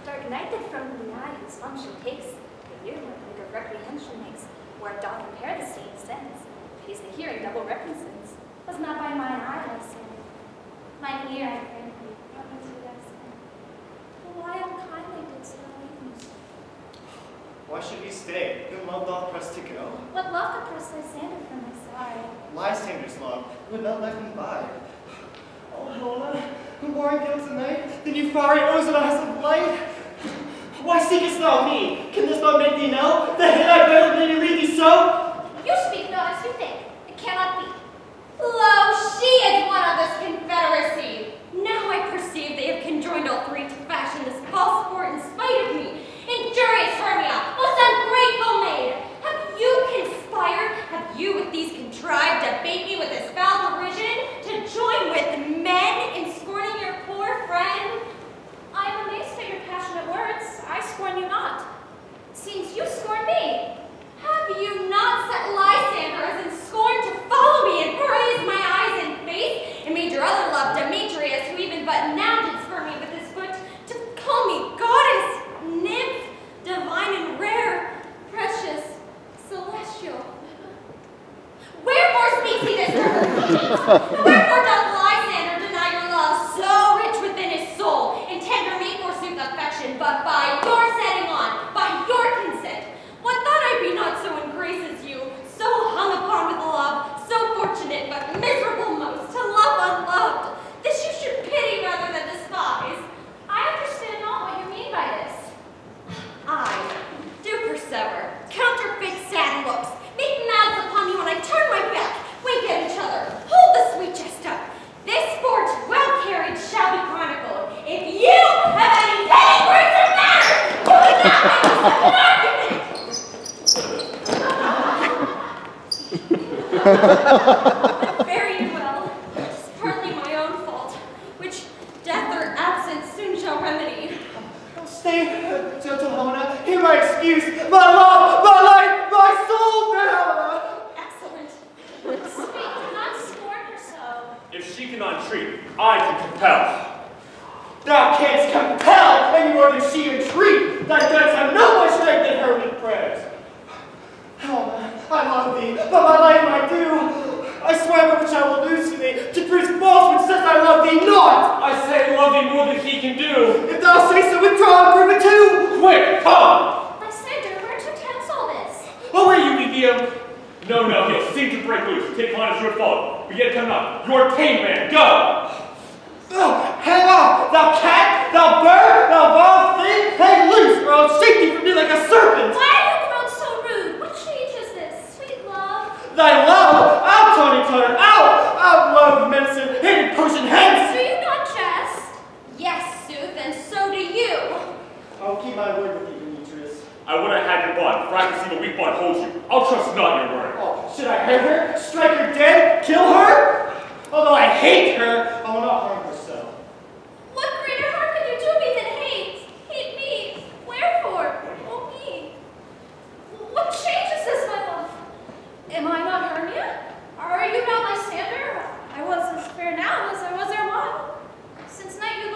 Dark night that from the eye whose function takes, the ear like of reprehension makes, where it doth impair the state of sense, pays the hearing double recompense. Was not by mine eye I sinned, mine ear I frankly, not my sweet I sinned. But why unkindly didst thou leave me so? Why should we stay? Whom love doth press to go? What love could press Lysander from my side? Lysander's love would not let me by. Oh, Helena, who more I guilt tonight than you fiery ozen eyes of light? Why seekest thou me? Can this not make thee know the hate I bear made me leave thee so? You speak not as you think. It cannot be. Lo, she is one of this confederacy. Now I perceive they have conjoined all three to fashion this false sport in spite of me. Injurious Hermia, most ungrateful maid! Have you conspired? Have you with these contrived to bait me with this foul derision? To join with men in scorning your poor friend? I am amazed at your passionate words. I scorn you not. Seems you scorn me. Have you not set Lysander as in scorn to follow me and praise my eyes and face, and made your other love, Demetrius, who even but now did spur me with his foot, to call me goddess, nymph, divine and rare, precious, celestial? Wherefore speaks he this to her? Wherefore doth Lysander deny your love so rich within his soul, and tender me forsooth affection, but by your setting on, by your consent? What thought I be not so in grace as you, so hung upon with love, so fortunate but miserable most, to love unloved? This you should pity rather than despise. I understand not what you mean by this. I do persever, counterfeit sad looks, make mouths upon me when I turn my back, wink at each other, hold the sweet chest up. This sport, well carried, shall be chronicled. If you have any petty words of matter, you would not make me such an argument. Very well. It's partly my own fault, which death or absence soon shall remedy. Stay, gentle Helena. Hear my excuse. My love, my life, my soul, fair Helena. Excellent. Speak, do not scorn her so. If she cannot entreat, I can compel. Thou canst compel any more than she entreat. Thy threats have no more strength than her weak prayers. Helena, I love thee, but my life my due. I swear which I will lose to thee, to prove false which says I love thee not. I say love thee more than he can do. If thou say so, withdraw and prove it too. Quick, come! Lysander, where'd you tense all this? Away, you Ethium! No, no, he'll seem to break loose. Take on as your fault. But yet come not. Your tame man, go! Hang off, thou cat, thou bird, thou vile thing! Hang loose, or I'll shake thee from me like a serpent! Why are you grown so rude? What change is this, sweet love? Thy love! Out, Tawny Tutter, out! Out, love, medicine, hated potion, hence! Do you not jest? Yes, sooth, and so do you. I'll keep my word with you, Demetrius. I would have had your bond, for I can see the weak bond holds you. I'll trust not your word. Oh, should I hurt her? Strike her dead? Kill her? Although I hate her, I will not harm her so. What greater harm can you do me than hate? Hate me. Wherefore? Oh, me. What change is this, my love? Am I not Hermia? Are you not Lysander? I was as fair now as I was erewhile. Since night you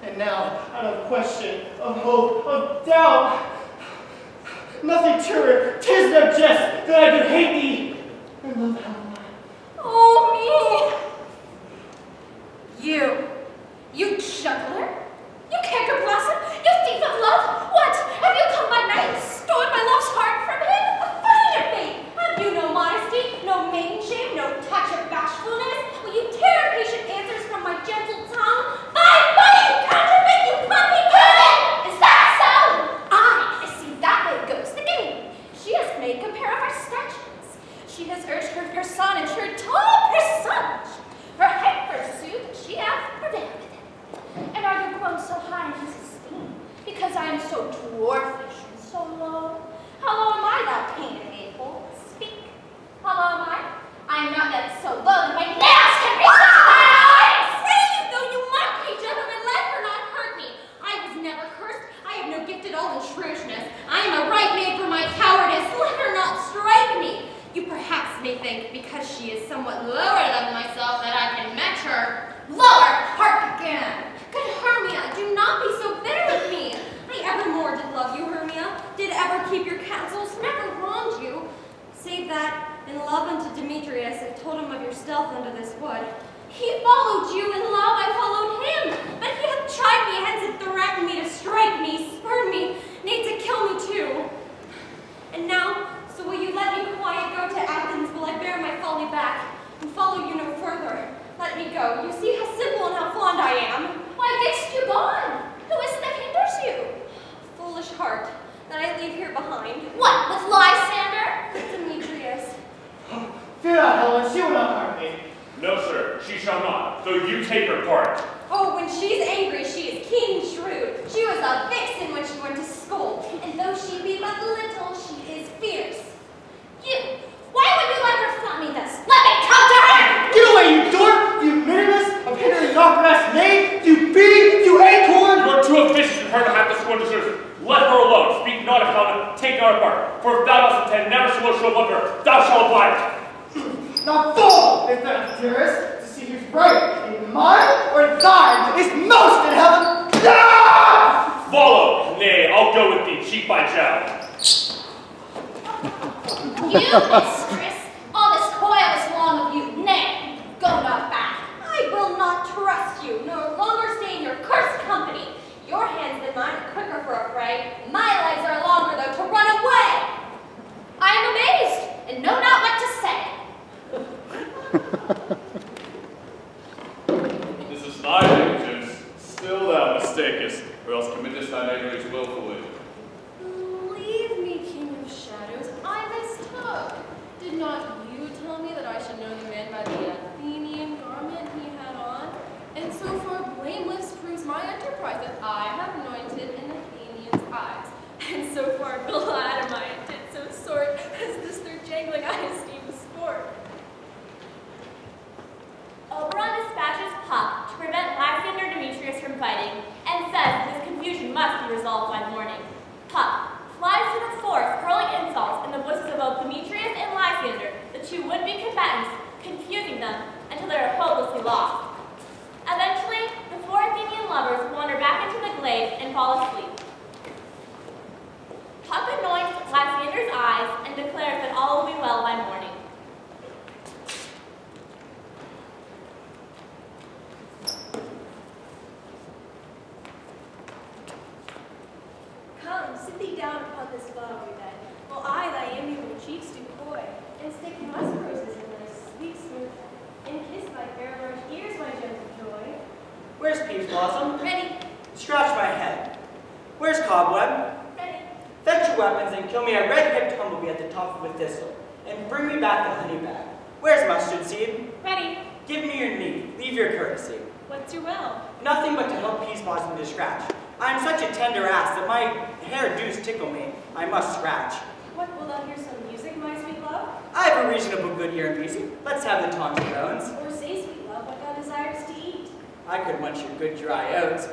And now, out of question, of hope, of doubt, nothing truer, 'tis no jest that I do hate thee, and love how Oh, me! You juggler? You canker blossom? You thief of love? What? Have you come by night and stolen my love's heart from him? A finer fate! Have you no modesty, no maiden shame, no touch of bashfulness? Will you tear impatient answers from my gentle tongue? Fine, you counterfeit, you puppy! Is that so? I see that way goes the game. She has made compare of our statutes. She has urged her personage, her tall personage. Her head pursued, she hath prevailed with him. And are you grown so high in his esteem? Because I am so dwarfish and so low? How low am I, thou pain and maple? Speak. How low am I? I am not yet so low that my nails can reach into my eyes! Brave though you mock me, gentlemen, let her not hurt me. I was never cursed. I have no gift at all in shrewdness. I am a right maid for my cowardice. Let her not strike me. You perhaps may think, because she is somewhat lower than myself, that I can match her. Lower! Hark again! Good Hermia, do not be so bitter with me. I evermore did love you, Hermia. Did ever keep your counsels, never wronged you. Save that, in love unto Demetrius, I told him of your stealth under this wood. He followed you, in love I followed him. But he hath chid me, hence it threatened me to strike me, spurn me, nay, to kill me too. And now, so will you let me quiet go to Athens, will I bear my folly back, and follow you no further? Let me go. You see how simple and how fond I am. Why didst you gone? Who is it that hinders you? Foolish heart, that I leave here behind. What, with Lysander? With Demetrius. Fear not, Helen, she will not harm me. No, sir, she shall not, though you take her part. Oh, when she's angry, she is keen and shrewd. She was a vixen when she went to school, and though she be but little, she is fierce. You, why would you let her flaunt me thus? Let me come to her! Get away, you dork! You minimus of hindering opera's name! You bee! You acorn! You are too officious in her to have the scorn to serve. Let her alone. Speak not of how to take her apart. For if thou dost intend never shall show love her, thou shalt abide. Now fall, if thou darest, to see who's right, in mine or thine is most in heaven. Ah! Follow. Nay, I'll go with thee, cheek by jowl. You, mistress, all this coil is long of you. Nay, go not back. I will not trust you, nor longer stay in your cursed company. Your hands than mine are quicker for a fray. My legs are longer, though, to run away. I am amazed, and know not what to say. This is thy vengeance. Still thou mistakest, or else committest thine outrage willfully. Leave me, King of Shadows. I mistook. Did not you tell me that I should know the man by the Athenian garment he had on? And so far blameless proves my enterprise that I have anointed an Athenian's eyes. And so far glad am I it did so sort, as this their jangling I esteem sport. Oberon dispatches Puck to prevent Lysander Demetrius from fighting, and says this confusion must be resolved by morning. Puck flies to the forest, hurling insults in the voices of both Demetrius and Lysander, the two would-be combatants, confusing them until they are hopelessly lost. Eventually, the four Athenian lovers wander back into the glade and fall asleep. Puck anoints Lysander's eyes and declares that all will be well by morning. Come, sit thee down upon this flowery bed, while I thy amiable cheeks do coy, and stick musk roses in thy sweet smooth head, and kiss thy fair large ears, my gentle joy. Where's Peas Blossom? Ready. Scratch my head. Where's Cobweb? Ready. Fetch your weapons and kill me a red-hipped humblebee at the top of a thistle, and bring me back the honey bag. Where's Mustard Seed? Ready. Give me your knee. Leave your courtesy. What's your will? Nothing but to help Peas Blossom to scratch. I'm such a tender ass that my hair does tickle me. I must scratch. What, will thou hear some music, my sweet love? I have a reasonable good ear and Peasy. Let's have the tawny bones. Or say, sweet love, what thou desirest to eat. I could munch your good dry oats.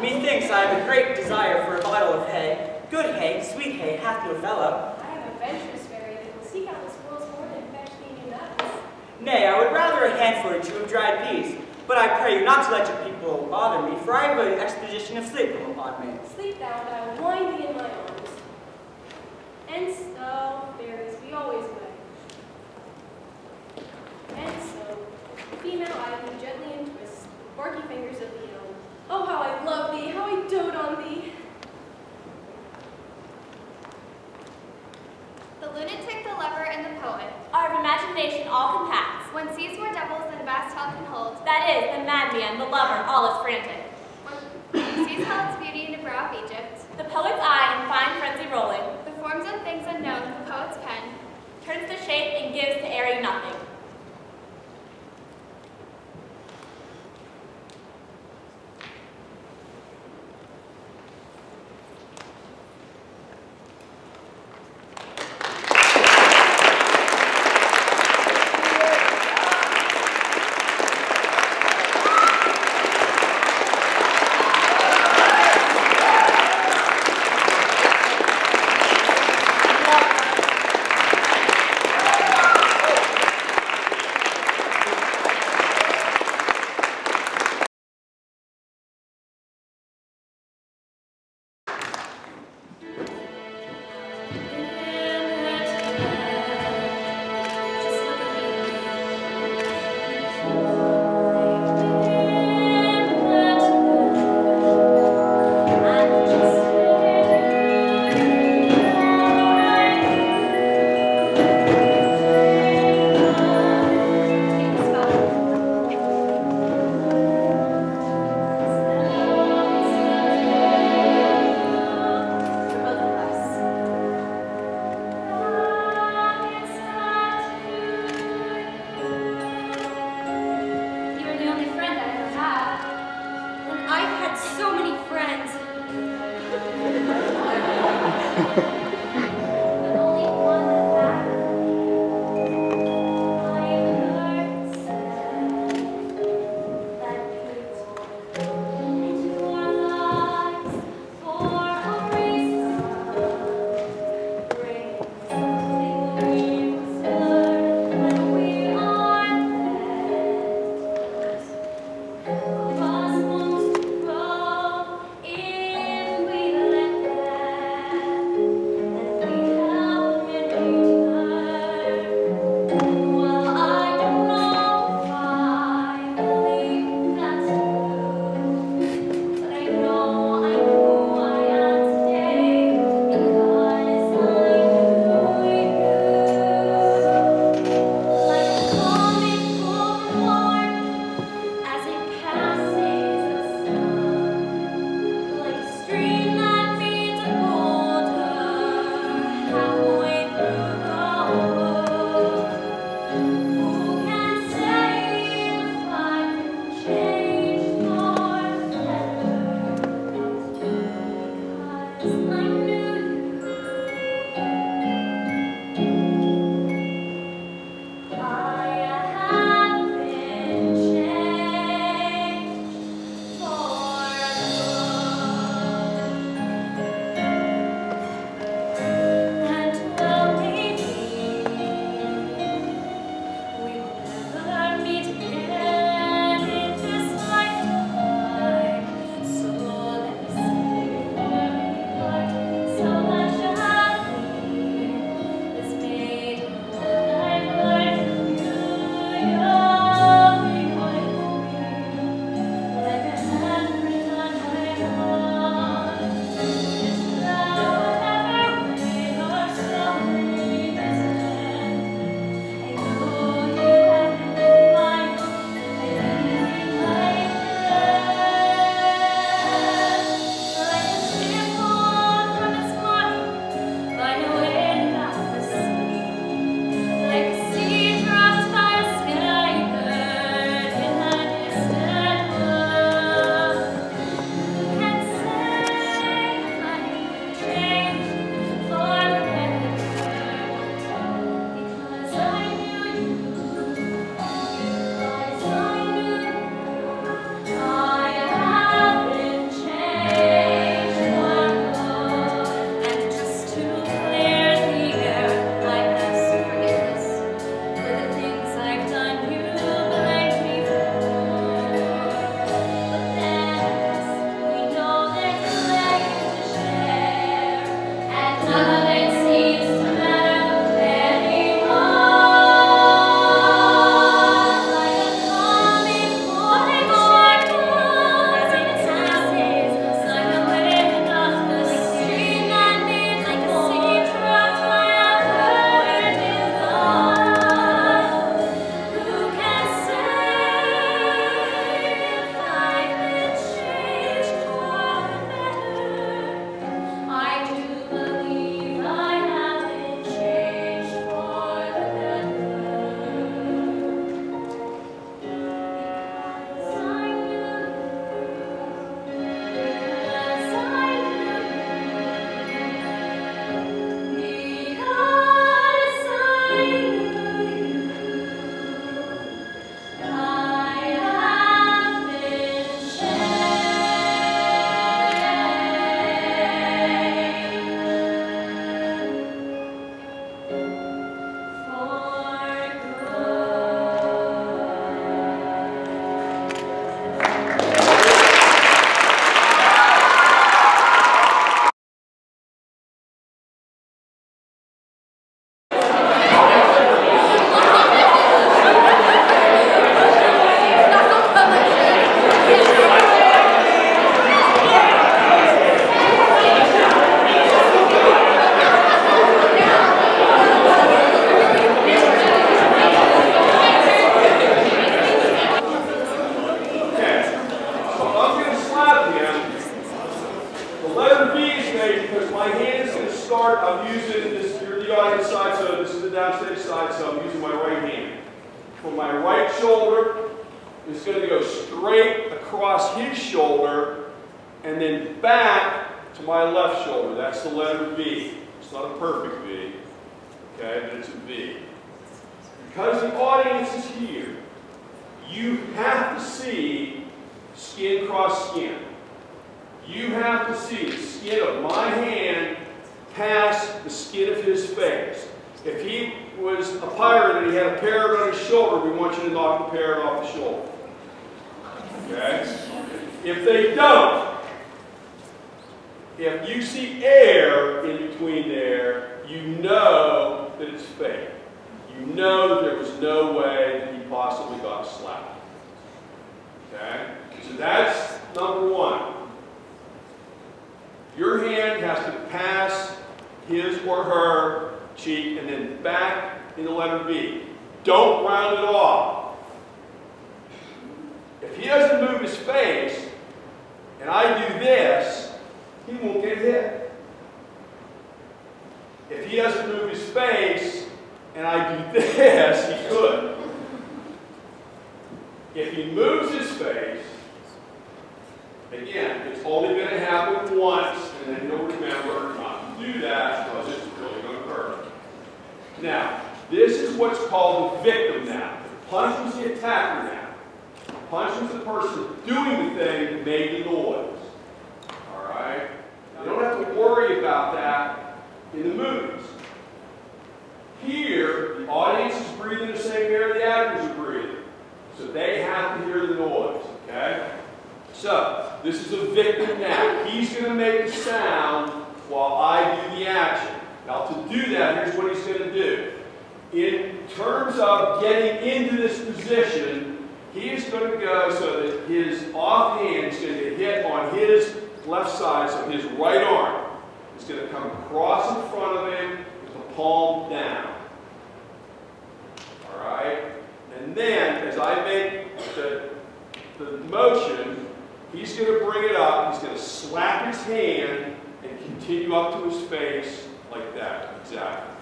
Methinks I have a great desire for a bottle of hay. Good hay, sweet hay, hath no fellow. I am a venturous fairy that will seek out the squirrel's horn and fetch thee new nuts. Nay, I would rather a handful or two of dried peas. But I pray you not to let your people bother me, for I have an exposition of sleep come upon me. Sleep thou, and I will wind thee in my arms. And so, fairies, we always wed. And so, the female eye me gently entwists, the barky fingers of the elm. Oh, how I love thee, how I dote on thee. The lunatic, the lover, and the poet are of imagination all compacts. One sees more devils than a vast hell can hold. That is, the madman, the lover, all is frantic. One sees all its beauty in the brow of Egypt. The poet's eye in fine frenzy rolling. The forms of things unknown, the poet's pen turns to shape and gives to airy nothing. because my hand is going to start, I'm using this, you're the audience side, so this is the downstage side, so I'm using my right hand. For my right shoulder, it's going to go straight across his shoulder, and then back to my left shoulder. That's the letter V. It's not a perfect V, okay, but it's a V. Because the audience is here, you have to see skin cross skin. You have to see the skin of my hand past the skin of his face. If he was a pirate and he had a parrot on his shoulder, we want you to knock the parrot off the shoulder. Okay? If they don't, if you see air in between there, you know that it's fake. You know that there was no way that he possibly got slapped. Okay? So that's number one. Your hand has to pass his or her cheek and then back in the letter V. Don't round it off. If he doesn't move his face and I do this, he won't get hit. If he doesn't move his face and I do this, he could. If he moves his face, again, it's only going to happen once, and then you'll remember not to do that because it's really going to hurt. Now, this is what's called the victim now. The punch was the attacker now. The punch was the person doing the thing that made the noise. All right? You don't have to worry about that in the movies. Here, the audience is breathing the same air the actors are breathing. So they have to hear the noise, okay? So, this is a victim now. He's going to make the sound while I do the action. Now, to do that, here's what he's going to do. In terms of getting into this position, he is going to go so that his offhand is going to get hit on his left side, so his right arm is going to come across in front of him with the palm down. All right? And then, as I make the motion, he's going to bring it up, he's going to slap his hand and continue up to his face like that. Exactly.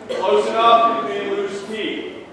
Close enough to be loose teeth.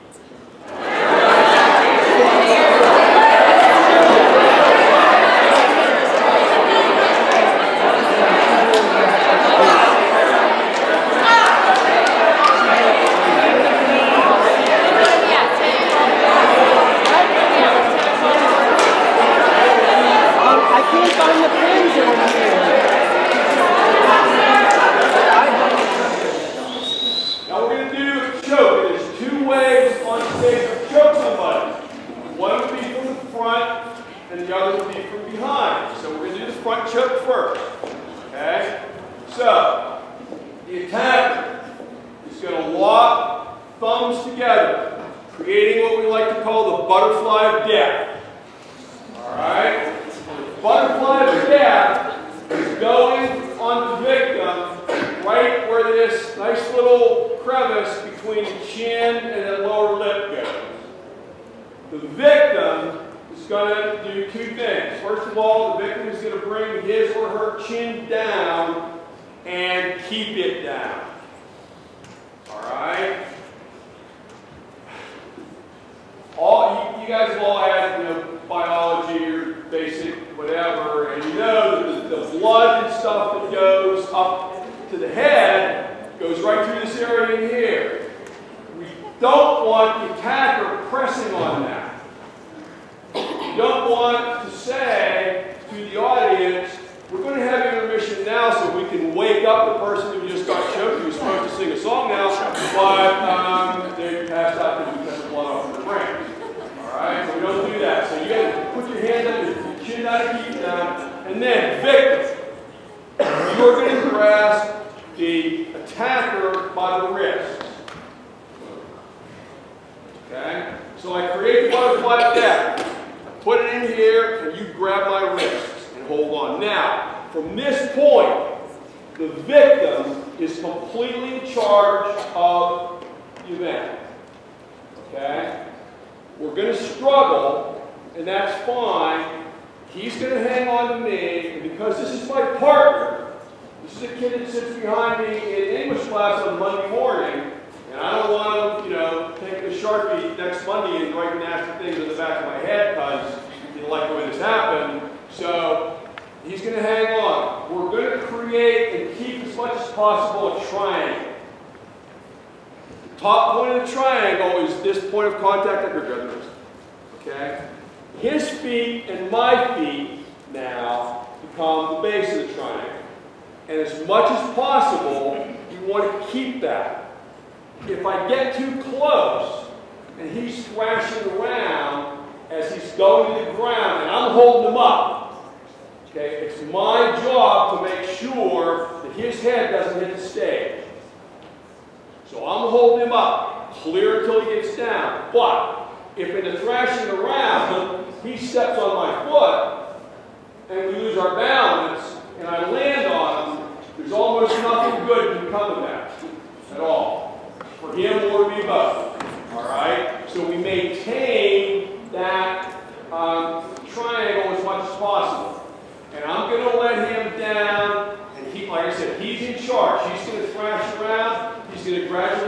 the other will be from behind. So we're going to do the front choke first. Okay? So, the attacker is going to lock thumbs together, creating what we like to call the butterfly of death. Alright? The butterfly of death is going on the victim right where this nice little crevice between the chin and the lower lip goes. The victim is going to do two things. First of all, the victim is going to bring his or her chin down and keep it down. Alright? You guys have all had, biology or basic whatever, and you know that the blood and stuff that goes up to the head goes right through this area in here. We don't want the attacker pressing on that. You don't want to say to the audience, we're going to have intermission now so we can wake up the person who just got choked, who's supposed to sing a song now, but they passed out because we cut the blood off their brain. Alright, so we don't do that. So you got to put your hands up, your chin down, and keep it down. And then, victim, you're going to grasp the attacker by the wrists. Okay? So I create the butterfly of death. Put it in here, and you grab my wrists and hold on. Now, from this point, the victim is completely in charge of the event. Okay? We're going to struggle, and that's fine. He's going to hang on to me, and because this is my partner, this is a kid that sits behind me in English class on Monday morning, and I don't want to, take the Sharpie next Monday and write nasty things in the back of my head because you don't like the way this happened. So he's going to hang on. We're going to create and keep as much as possible a triangle. The top point of the triangle is this point of contact at your wrist. Okay? His feet and my feet now become the base of the triangle. And as much as possible, you want to keep that. If I get too close and he's thrashing around as he's going to the ground and I'm holding him up, okay, it's my job to make sure that his head doesn't hit the stage. So I'm holding him up, clear until he gets down. But if in the thrashing around, he steps on my foot and we lose our balance and I land on him, there's almost nothing good can come of that at all. For him or me both. Alright? So we maintain that triangle as much as possible. And I'm going to let him down, and he, like I said, he's in charge. He's going to thrash around, he's going to gradually